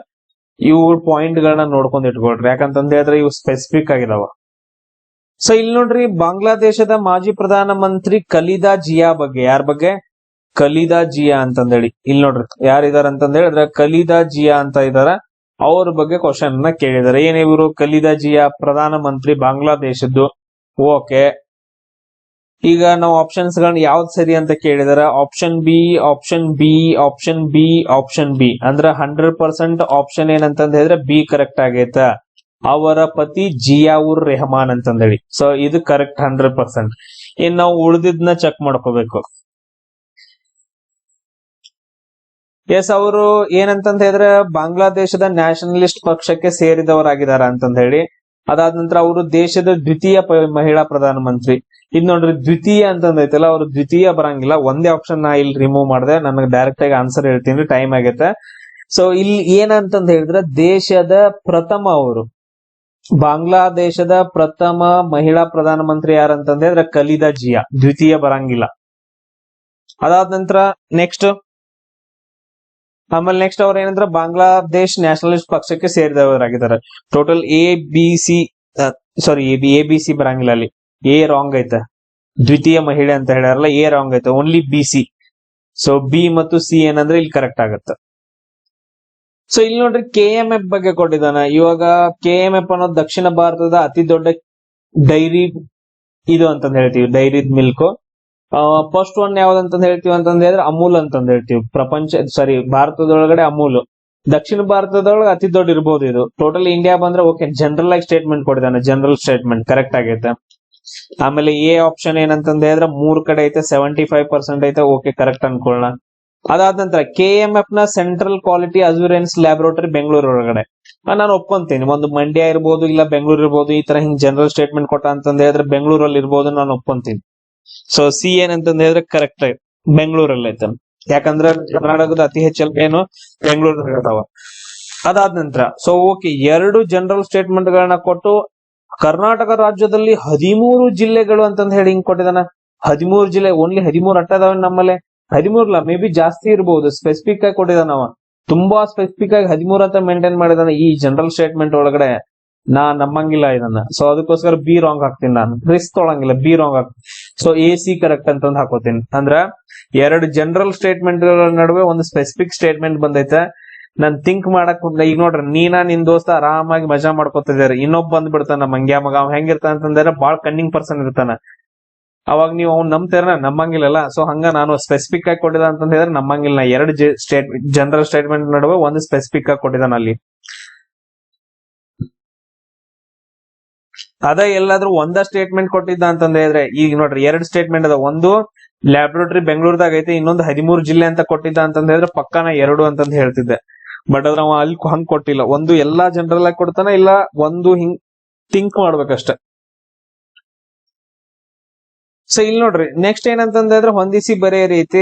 ಇವು ಪಾಯಿಂಟ್ ಗಳನ್ನ ನೋಡ್ಕೊಂಡ್ ಇಟ್ಕೊಳ್ರಿ, ಯಾಕಂತಂದ್ ಹೇಳಿದ್ರೆ ಇವು ಸ್ಪೆಸಿಫಿಕ್ ಆಗಿದಾವ. ಸೊ ಇಲ್ಲಿ ನೋಡ್ರಿ, ಬಾಂಗ್ಲಾದೇಶದ ಮಾಜಿ ಪ್ರಧಾನ ಮಂತ್ರಿ ಖಲೀದಾ ಜಿಯಾ ಬಗ್ಗೆ. ಯಾರ ಬಗ್ಗೆ? ಖಲೀದಾ ಜಿಯಾ ಅಂತಂದೇಳಿ. ಇಲ್ಲಿ ನೋಡ್ರಿ ಯಾರಿದಾರ ಅಂತಂದ್ ಹೇಳಿದ್ರೆ ಖಲೀದಾ ಜಿಯಾ ಅಂತ ಇದಾರ. ಅವ್ರ ಬಗ್ಗೆ ಕ್ವಶನ್ ಅನ್ನ ಕೇಳಿದಾರೆ. ಏನ್ ಇವರು? ಖಲೀದಾ ಜಿಯಾ ಪ್ರಧಾನ ಮಂತ್ರಿ ಬಾಂಗ್ಲಾದೇಶದ್ದು. ಓಕೆ, ಈಗ ನಾವು ಆಪ್ಷನ್ಸ್ ಗಳನ್ನ ಯಾವ್ದು ಸರಿ ಅಂತ ಕೇಳಿದಾರೆ. Option B, option B, option B, option B. ಅಂದ್ರೆ 100% ಆಪ್ಷನ್ ಏನಂತಂದ್ ಹೇಳಿದ್ರೆ ಬಿ ಕರೆಕ್ಟ್ ಆಗೈತ. ಅವರ ಪತಿ ಜಿಯಾವುರ್ ರೆಹಮಾನ್ ಅಂತಂದೇಳಿ. ಸೊ ಇದು ಕರೆಕ್ಟ್ 100%. ಇನ್ ನಾವು ಉಳಿದಿದ್ನ ಚೆಕ್ ಮಾಡ್ಕೋಬೇಕು. ಎಸ್, ಅವರು ಏನಂತಂದ್ ಹೇಳಿದ್ರೆ ಬಾಂಗ್ಲಾದೇಶದ ನ್ಯಾಷನಲಿಸ್ಟ್ ಪಕ್ಷಕ್ಕೆ ಸೇರಿದವರಾಗಿದಾರ ಅಂತಂದ್ ಹೇಳಿ. ಅದಾದ ನಂತರ ಅವರು ದೇಶದ ದ್ವಿತೀಯ ಮಹಿಳಾ ಪ್ರಧಾನ ಮಂತ್ರಿ. ಇದ್ ನೋಡ್ರಿ ದ್ವಿತೀಯ ಅಂತಂದ್ ಐತಲ್ಲ, ಅವ್ರು ದ್ವಿತೀಯ ಬರಂಗಿಲ್ಲ. ಒಂದೇ ಆಪ್ಷನ್ ನಾ ಇಲ್ಲಿ ರಿಮೂವ್ ಮಾಡಿದೆ. ನನಗೆ ಡೈರೆಕ್ಟ್ ಆಗಿ ಆನ್ಸರ್ ಹೇಳ್ತೀನಿ, ಟೈಮ್ ಆಗೈತೆ. ಸೊ ಇಲ್ಲಿ ಏನಂತಂದ್ ಹೇಳಿದ್ರೆ ದೇಶದ ಪ್ರಥಮ, ಅವರು ಬಾಂಗ್ಲಾದೇಶದ ಪ್ರಥಮ ಮಹಿಳಾ ಪ್ರಧಾನ ಮಂತ್ರಿ ಯಾರಂತಂದ್ ಹೇಳಿದ್ರೆ ಖಲೀದಾ ಜಿಯಾ. ದ್ವಿತೀಯ ಬರಂಗಿಲ್ಲ. ಅದಾದ ನಂತರ ನೆಕ್ಸ್ಟ್ ಅವ್ರ ಏನಂದ್ರೆ ಬಾಂಗ್ಲಾದೇಶ್ ನ್ಯಾಷನಲಿಸ್ಟ್ ಪಕ್ಷಕ್ಕೆ ಸೇರಿದವರಾಗಿದ್ದಾರೆ. ಟೋಟಲ್ ಎ ಬಿ ಸಿ ಬರಂಗಿಲ್ಲ. ಅಲ್ಲಿ ಎ ರಾಂಗ್ ಐತೆ. ದ್ವಿತೀಯ ಮಹಿಳೆ ಅಂತ ಹೇಳ್ಯಾರಲ್ಲ, ಎ ರಾಂಗ್ ಐತೆ. Only BC. ಸೊ ಬಿ ಮತ್ತು ಸಿ ಏನಂದ್ರೆ ಇಲ್ಲಿ ಕರೆಕ್ಟ್ ಆಗತ್ತೆ. ಸೊ ಇಲ್ಲಿ ನೋಡ್ರಿ KMF ಬಗ್ಗೆ ಕೊಟ್ಟಿದ್ದಾನ. ಇವಾಗ KMF ಅನ್ನೋದು ದಕ್ಷಿಣ ಭಾರತದ ಅತಿ ದೊಡ್ಡ ಡೈರಿ ಇದು ಅಂತಂದ್ ಹೇಳ್ತೀವಿ, ಡೈರಿ ಮಿಲ್ಕ್. ಫಸ್ಟ್ ಒನ್ ಯಾವ್ದಂತಂದ್ ಹೇಳ್ತೀವಿ ಅಂತಂದ್ ಹೇಳಿದ್ರೆ ಅಮೂಲ್ ಅಂತಂದ್ ಹೇಳ್ತೀವಿ. ಭಾರತದೊಳಗಡೆ ಅಮೂಲ್. ದಕ್ಷಿಣ ಭಾರತದೊಳಗೆ ಅತಿ ದೊಡ್ಡ ಇರ್ಬೋದು ಇದು. ಟೋಟಲ್ ಇಂಡಿಯಾ ಬಂದ್ರೆ ಓಕೆ, ಜನರಲ್ ಆಗಿ ಸ್ಟೇಟ್ಮೆಂಟ್ ಕೊಟ್ಟಿದ್ದಾನೆ. ಜನರಲ್ ಸ್ಟೇಟ್ಮೆಂಟ್ ಕರೆಕ್ಟ್ ಆಗೈತೆ. ಆಮೇಲೆ ಎ ಆಪ್ಷನ್ ಏನಂತಂದ್ ಹೇಳಿದ್ರೆ 3 ಕಡೆ ಐತೆ, 75% ಐತೆ. ಓಕೆ, ಕರೆಕ್ಟ್ ಅನ್ಕೊಳ್ಳೋಣ. ಅದಾದ ನಂತರ KMF ನ central quality assurance laboratory Bengaluru ಒಳಗಡೆ. ನಾನು ಒಪ್ಕೊಂತೀನಿ, ಒಂದು ಮಂಡ್ಯ ಇರ್ಬೋದು, ಇಲ್ಲ ಬೆಂಗಳೂರು ಇರ್ಬೋದು. ಈ ತರ ಹಿಂಗ್ ಜನರಲ್ ಸ್ಟೇಟ್ಮೆಂಟ್ ಕೊಟ್ಟ ಅಂತಂದ್ ಹೇಳಿದ್ರೆ ಬೆಂಗಳೂರಲ್ಲಿ ಇರ್ಬೋದು, ನಾನು ಒಪ್ಕೊಂತೀನಿ. ಸೊ ಸಿ ಏನಂತಂದ್ ಹೇಳಿದ್ರೆ ಕರೆಕ್ಟ್ ಬೆಂಗಳೂರಲ್ಲಿ ಐತೆ. ಯಾಕಂದ್ರೆ ಕರ್ನಾಟಕದ ಅತಿ ಹೆಚ್ಚು ಏನು ಬೆಂಗಳೂರು ಇರ್ತಾವ. ಅದಾದ ನಂತರ ಸೊ ಓಕೆ, 2 ಜನರಲ್ ಸ್ಟೇಟ್ಮೆಂಟ್ ಗಳನ್ನ ಕೊಟ್ಟು ಕರ್ನಾಟಕ ರಾಜ್ಯದಲ್ಲಿ 13 ಜಿಲ್ಲೆಗಳು ಅಂತಂದ್ ಹೇಳಿ ಹಿಂಗ್ ಕೊಟ್ಟಿದಾನ. 13 ಜಿಲ್ಲೆ, ಓನ್ಲಿ 13 ಅಟ್ಟದಾವ ನಮ್ಮಲ್ಲಿ. 13 ಮೇ ಬಿ ಜಾಸ್ತಿ ಇರಬಹುದು. ಸ್ಪೆಸಿಫಿಕ್ ಆಗಿ ಕೊಟ್ಟಿದಾನ ಅವ, ತುಂಬಾ ಸ್ಪೆಸಿಫಿಕ್ ಆಗಿ 13 ಅಂತ ಮೇಂಟೈನ್ ಮಾಡಿದಾನ ಈ ಜನರಲ್ ಸ್ಟೇಟ್ಮೆಂಟ್ ಒಳಗಡೆ. ನಾ ನಮ್ಮಂಗಿಲ್ಲ ಇದನ್ನ. ಸೊ ಅದಕ್ಕೋಸ್ಕರ ಬಿ ರಾಂಗ್ ಹಾಕ್ತೀನಿ. ನಾನು ರಿಸ್ಕ್ ತೊಳಂಗಿಲ್ಲ, ಬಿ ರಾಂಗ್ ಹಾಕ್ತೀನಿ. ಸೊ AC ಕರೆಕ್ಟ್ ಅಂತಂದ್ ಹಾಕೋತೀನಿ. ಅಂದ್ರ 2 ಜನರಲ್ ಸ್ಟೇಟ್ಮೆಂಟ್ ಗಳ ನಡುವೆ ಒಂದು ಸ್ಪೆಸಿಫಿಕ್ ಸ್ಟೇಟ್ಮೆಂಟ್ ಬಂದೈತೆ. ನಾನ್ ಥಿಂಕ್ ಮಾಡಕ್ ಈಗ ನೋಡ್ರಿ ನಿನ್ ದೋಸ್ತ ಆರಾಮಾಗಿ ಮಜಾ ಮಾಡ್ಕೊತಿದಾರೆ, ಇನ್ನೊಬ್ಬ ಬಂದ್ಬಿಡ್ತಾನ ಮಂಗ್ಯ ಮಗ, ಅವ್ ಹೆಂಗಿರ್ತಾನ ಅಂತಂದ್ರೆ ಬಾಳ್ ಕನ್ನಿಂಗ್ ಪರ್ಸನ್ ಇರ್ತಾನ. ಅವಾಗ ನೀವು ಅವ್ನ್ ನಂಬ್ತೀರ, ನಮ್ಮಂಗಿಲ್ಲಲ್ಲ. ಸೊ ಹಂಗ ನಾನು ಸ್ಪೆಸಿಫಿಕ್ ಆಗಿ ಕೊಟ್ಟಿದ ಅಂತ ಹೇಳಿದ್ರೆ ನಮ್ಮಂಗಿಲ್ಲ. ಎರಡು ಜನರಲ್ ಸ್ಟೇಟ್ಮೆಂಟ್ ನಡುವೆ ಒಂದು ಸ್ಪೆಸಿಫಿಕ್ ಆಗಿ ಕೊಟ್ಟಿದ್ದಾನ ಅಲ್ಲಿ. ಅದ ಎಲ್ಲಾದ್ರೂ ಒಂದ ಸ್ಟೇಟ್ಮೆಂಟ್ ಕೊಟ್ಟಿದ್ದ ಅಂತಂದ ಹೇಳಿದ್ರೆ, ಈಗ ನೋಡ್ರಿ 2 ಸ್ಟೇಟ್ಮೆಂಟ್ ಅದ. ಒಂದು ಲ್ಯಾಬ್ರೋಟರಿ ಬೆಂಗಳೂರದಾಗ ಐತೆ, ಇನ್ನೊಂದು 13 ಜಿಲ್ಲೆ ಅಂತ ಕೊಟ್ಟಿದ್ದ ಅಂತಂದ ಹೇಳಿದ್ರೆ ಪಕ್ಕಾನ 2 ಅಂತಂದ್ ಹೇಳ್ತಿದ್ದೆ. ಬಟ್ ಅದ್ರ ಅವ ಅಲ್ಲಿ ಹಂಗ್ ಕೊಟ್ಟಿಲ್ಲ. ಒಂದು ಎಲ್ಲಾ ಜನರಲ್ ಆಗಿ ಕೊಡ್ತಾನ, ಇಲ್ಲ ಒಂದು ಹಿಂಗ್ ಥಿಂಕ್ ಮಾಡ್ಬೇಕಷ್ಟ. ಸೊ ಇಲ್ಲಿ ನೋಡ್ರಿ ನೆಕ್ಸ್ಟ್ ಏನಂತಂದ ಹೇಳಿದ್ರೆ ಹೊಂದಿಸಿ ಬರೆಯ ರೀತಿ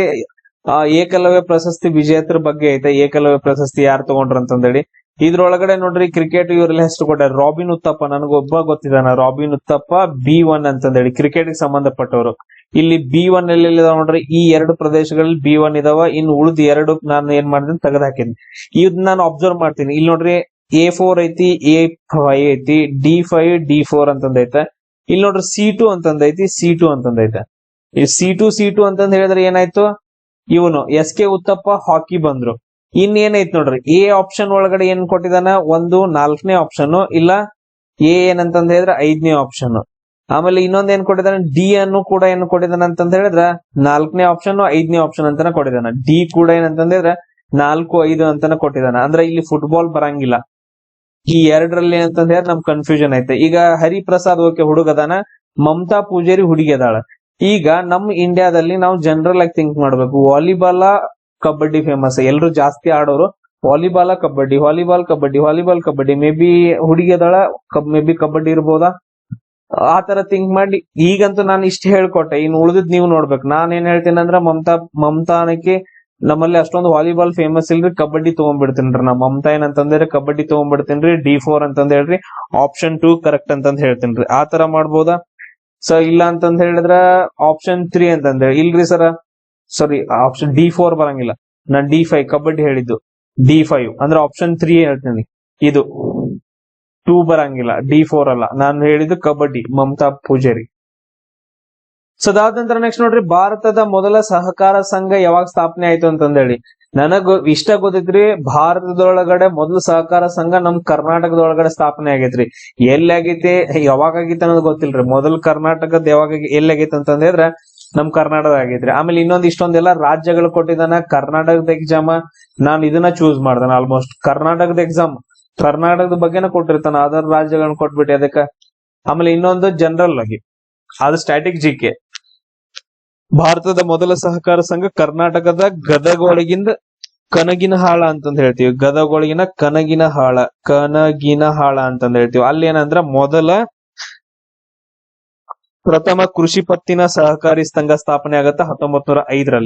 ಏಕಲವ್ಯ ಪ್ರಶಸ್ತಿ ವಿಜೇತರ ಬಗ್ಗೆ ಐತೆ. ಏಕಲವ್ಯ ಪ್ರಶಸ್ತಿ ಯಾರು ತಗೊಂಡ್ರ ಅಂತಂದೇಳಿ ಇದ್ರೊಳಗಡೆ ನೋಡ್ರಿ ಕ್ರಿಕೆಟ್ ಇವ್ರೆಲ್ಲ ಹೆಸರು ಕೊಟ್ಟಾರ. ರಾಬಿನ್ ಉತ್ತಪ್ಪ, ನನಗೊಬ್ಬ ಗೊತ್ತಿದಾನ, ರಾಬಿನ್ ಉತ್ತಪ್ಪ B1 ಅಂತಂದೇಳಿ ಕ್ರಿಕೆಟ್ ಗೆ ಸಂಬಂಧಪಟ್ಟವರು. ಇಲ್ಲಿ B1 ಎಲ್ಲಿ ನೋಡ್ರಿ, ಈ 2 ಪ್ರದೇಶಗಳಲ್ಲಿ B1 ಇದಾವ. ಇನ್ನು ಉಳಿದ 2 ನಾನು ಏನ್ ಮಾಡಿದೀನಿ ತೆಗೆದು ಹಾಕಿನಿ. ಇದ್ ನಾನು ಅಬ್ಸರ್ವ್ ಮಾಡ್ತೀನಿ. ಇಲ್ಲಿ ನೋಡ್ರಿ A4 ಐತಿ, A5 ಐತಿ, D5 D4 ಅಂತಂದೈತೆ. ಇಲ್ಲಿ ನೋಡ್ರಿ C2 ಅಂತಂದೈತಿ, C2 ಅಂತಂದೈತೆ. ಈ C2 ಅಂತಂದ್ ಹೇಳಿದ್ರೆ ಏನಾಯ್ತು, ಇವನು SK ಉತ್ತಪ್ಪ ಹಾಕಿ ಬಂದ್ರು. ಇನ್ನೇನೈತ್ ನೋಡ್ರಿ ಎ ಆಪ್ಷನ್ ಒಳಗಡೆ ಏನ್ ಕೊಟ್ಟಿದಾನ, ಒಂದು 4ನೇ ಆಪ್ಷನ್, ಇಲ್ಲ ಏನಂತಂದ್ ಹೇಳಿದ್ರೆ 5ನೇ ಆಪ್ಷನ್. ಆಮೇಲೆ ಇನ್ನೊಂದ್ ಏನ್ ಕೊಟ್ಟಿದಾನ, ಡಿ ಅನ್ನು ಕೂಡ ಏನ್ ಕೊಟ್ಟಿದಾನ ಅಂತಂದ್ ಹೇಳಿದ್ರ 4ನೇ ಆಪ್ಷನ್ 5ನೇ ಆಪ್ಷನ್ ಅಂತಾನೆ ಕೊಟ್ಟಿದಾನ. ಡಿ ಕೂಡ ಏನಂತಂದ್ ಹೇಳಿದ್ರೆ 4, 5 ಅಂತಾನೆ ಕೊಟ್ಟಿದಾನ. ಅಂದ್ರೆ ಇಲ್ಲಿ ಫುಟ್ಬಾಲ್ ಬರಂಗಿಲ್ಲ. ಈ 2ರಲ್ಲಿ ಏನಂತಂದ್ ಹೇಳಿದ್ರೆ ನಮ್ ಕನ್ಫ್ಯೂಷನ್ ಐತೆ. ಈಗ ಹರಿಪ್ರಸಾದ್ ಓಕೆ ಹುಡುಗದಾನ, ಮಮತಾ ಪೂಜಾರಿ ಹುಡುಗಿ ಅದಾಳ. ಈಗ ನಮ್ ಇಂಡಿಯಾದಲ್ಲಿ ನಾವು ಜನರಲ್ ಆಗಿ ಥಿಂಕ್ ಮಾಡ್ಬೇಕು, ವಾಲಿಬಾಲ್ ಕಬಡ್ಡಿ ಫೇಮಸ್, ಎಲ್ರು ಜಾಸ್ತಿ ಆಡೋರು volleyball kabaddi, volleyball kabaddi, volleyball kabaddi. May be ಹುಡುಗಿ ಅದಾಳ, ಮೇ ಬಿ ಕಬಡ್ಡಿ ಇರ್ಬೋದಾ, ಆ ತರ ಥಿಂಕ್ ಮಾಡಿ. ಈಗಂತೂ ನಾನು ಇಷ್ಟ ಹೇಳ್ಕೊಟ್ಟೆ, ಇನ್ನು ಉಳಿದಿದ್ ನೀವು ನೋಡ್ಬೇಕು. ನಾನ್ ಏನ್ ಹೇಳ್ತೀನಿ ಅಂದ್ರ ಮಮತಾನಕ್ಕೆ ನಮ್ಮಲ್ಲಿ ಅಷ್ಟೊಂದು ವಾಲಿಬಾಲ್ ಫೇಮಸ್ ಇಲ್ರಿ, ಕಬಡ್ಡಿ ತಗೊಂಡ್ಬಿಡ್ತೀನ್ರಿ. ನಾ ಮಮತಾ ಏನಂತಂದ್ರೆ ಕಬಡ್ಡಿ ತಗೊಂಡ್ಬಿಡ್ತೀನ್ರಿ, D4 ಅಂತಂದ್ ಹೇಳ್ರಿ, ಆಪ್ಷನ್ 2 ಕರೆಕ್ಟ್ ಅಂತಂದ್ ಹೇಳ್ತೀನ್ರಿ. ಆ ತರ ಮಾಡ್ಬೋದಾ? ಸೊ ಇಲ್ಲ ಅಂತಂದ್ ಹೇಳಿದ್ರ ಆಪ್ಷನ್ 3 ಅಂತಂದ್ ಹೇಳಿ. ಇಲ್ರಿ ಸರ, ಸಾರಿ ಆಪ್ಷನ್ D4 ಬರಂಗಿಲ್ಲ. ನಾನ್ D5 ಕಬಡ್ಡಿ ಹೇಳಿದ್ದು, D5 ಅಂದ್ರೆ ಆಪ್ಷನ್ 3 ಹೇಳ್ತೀನಿ. ಇದು 2 ಬರಂಗಿಲ್ಲ, D4 ಅಲ್ಲ. ನಾನು ಹೇಳಿದ್ದು ಕಬಡ್ಡಿ, ಮಮತಾ ಪೂಜಾರಿ. ಸೊ ಅದಾದ ನಂತರ ನೆಕ್ಸ್ಟ್ ನೋಡ್ರಿ, ಭಾರತದ ಮೊದಲ ಸಹಕಾರ ಸಂಘ ಯಾವಾಗ ಸ್ಥಾಪನೆ ಆಯ್ತು ಅಂತಂದೇಳಿ. ನನಗ್ ಇಷ್ಟ ಗೊತ್ತೈತ್ರಿ, ಭಾರತದೊಳಗಡೆ ಮೊದಲು ಸಹಕಾರ ಸಂಘ ನಮ್ ಕರ್ನಾಟಕದೊಳಗಡೆ ಸ್ಥಾಪನೆ ಆಗೈತ್ರಿ. ಎಲ್ಲಿ ಆಗೈತಿ, ಯಾವಾಗ ಆಗೈತಿ ಅನ್ನೋದು ಗೊತ್ತಿಲ್ರಿ. ಮೊದಲು ಕರ್ನಾಟಕದ ಯಾವಾಗ ಎಲ್ಲಿ ಆಗೈತಿ ಅಂತಂದ್ರೆ ನಮ್ ಕರ್ನಾಟಕ ಆಗೈತ್ರಿ. ಆಮೇಲೆ ಇನ್ನೊಂದ್ ಇಷ್ಟೊಂದೆಲ್ಲ ರಾಜ್ಯಗಳು ಕೊಟ್ಟಿದಾನ. ಕರ್ನಾಟಕದ ಎಕ್ಸಾಮ್ ನಾನು ಇದನ್ನ ಚೂಸ್ ಮಾಡ್ದಾನ. ಆಲ್ಮೋಸ್ಟ್ ಕರ್ನಾಟಕದ ಎಕ್ಸಾಮ್ ಕರ್ನಾಟಕದ ಬಗ್ಗೆನ ಕೊಟ್ಟಿರ್ತಾನ, ಅದರ ರಾಜ್ಯಗಳನ್ನ ಕೊಟ್ಬಿಟ್ಟು ಅದಕ್ಕ. ಆಮೇಲೆ ಇನ್ನೊಂದು ಜನರಲ್ ಆಗಿ ಅದು ಸ್ಟ್ಯಾಟಿಕ್ GK. ಭಾರತದ ಮೊದಲ ಸಹಕಾರ ಸಂಘ ಕರ್ನಾಟಕದ ಗದಗೊಳಗಿಂದ ಕನಗಿನಹಾಳ ಅಂತಂದ್ ಹೇಳ್ತೀವಿ. ಗದಗೊಳಗಿನ ಕನಗಿನಹಾಳ ಅಂತಂದ್ ಹೇಳ್ತೀವಿ. ಅಲ್ಲಿ ಏನಂದ್ರ ಪ್ರಥಮ ಕೃಷಿ ಪತ್ತಿನ ಸಹಕಾರಿ ಸಂಘ ಸ್ಥಾಪನೆ ಆಗತ್ತ 1905ರಲ್ಲಿ.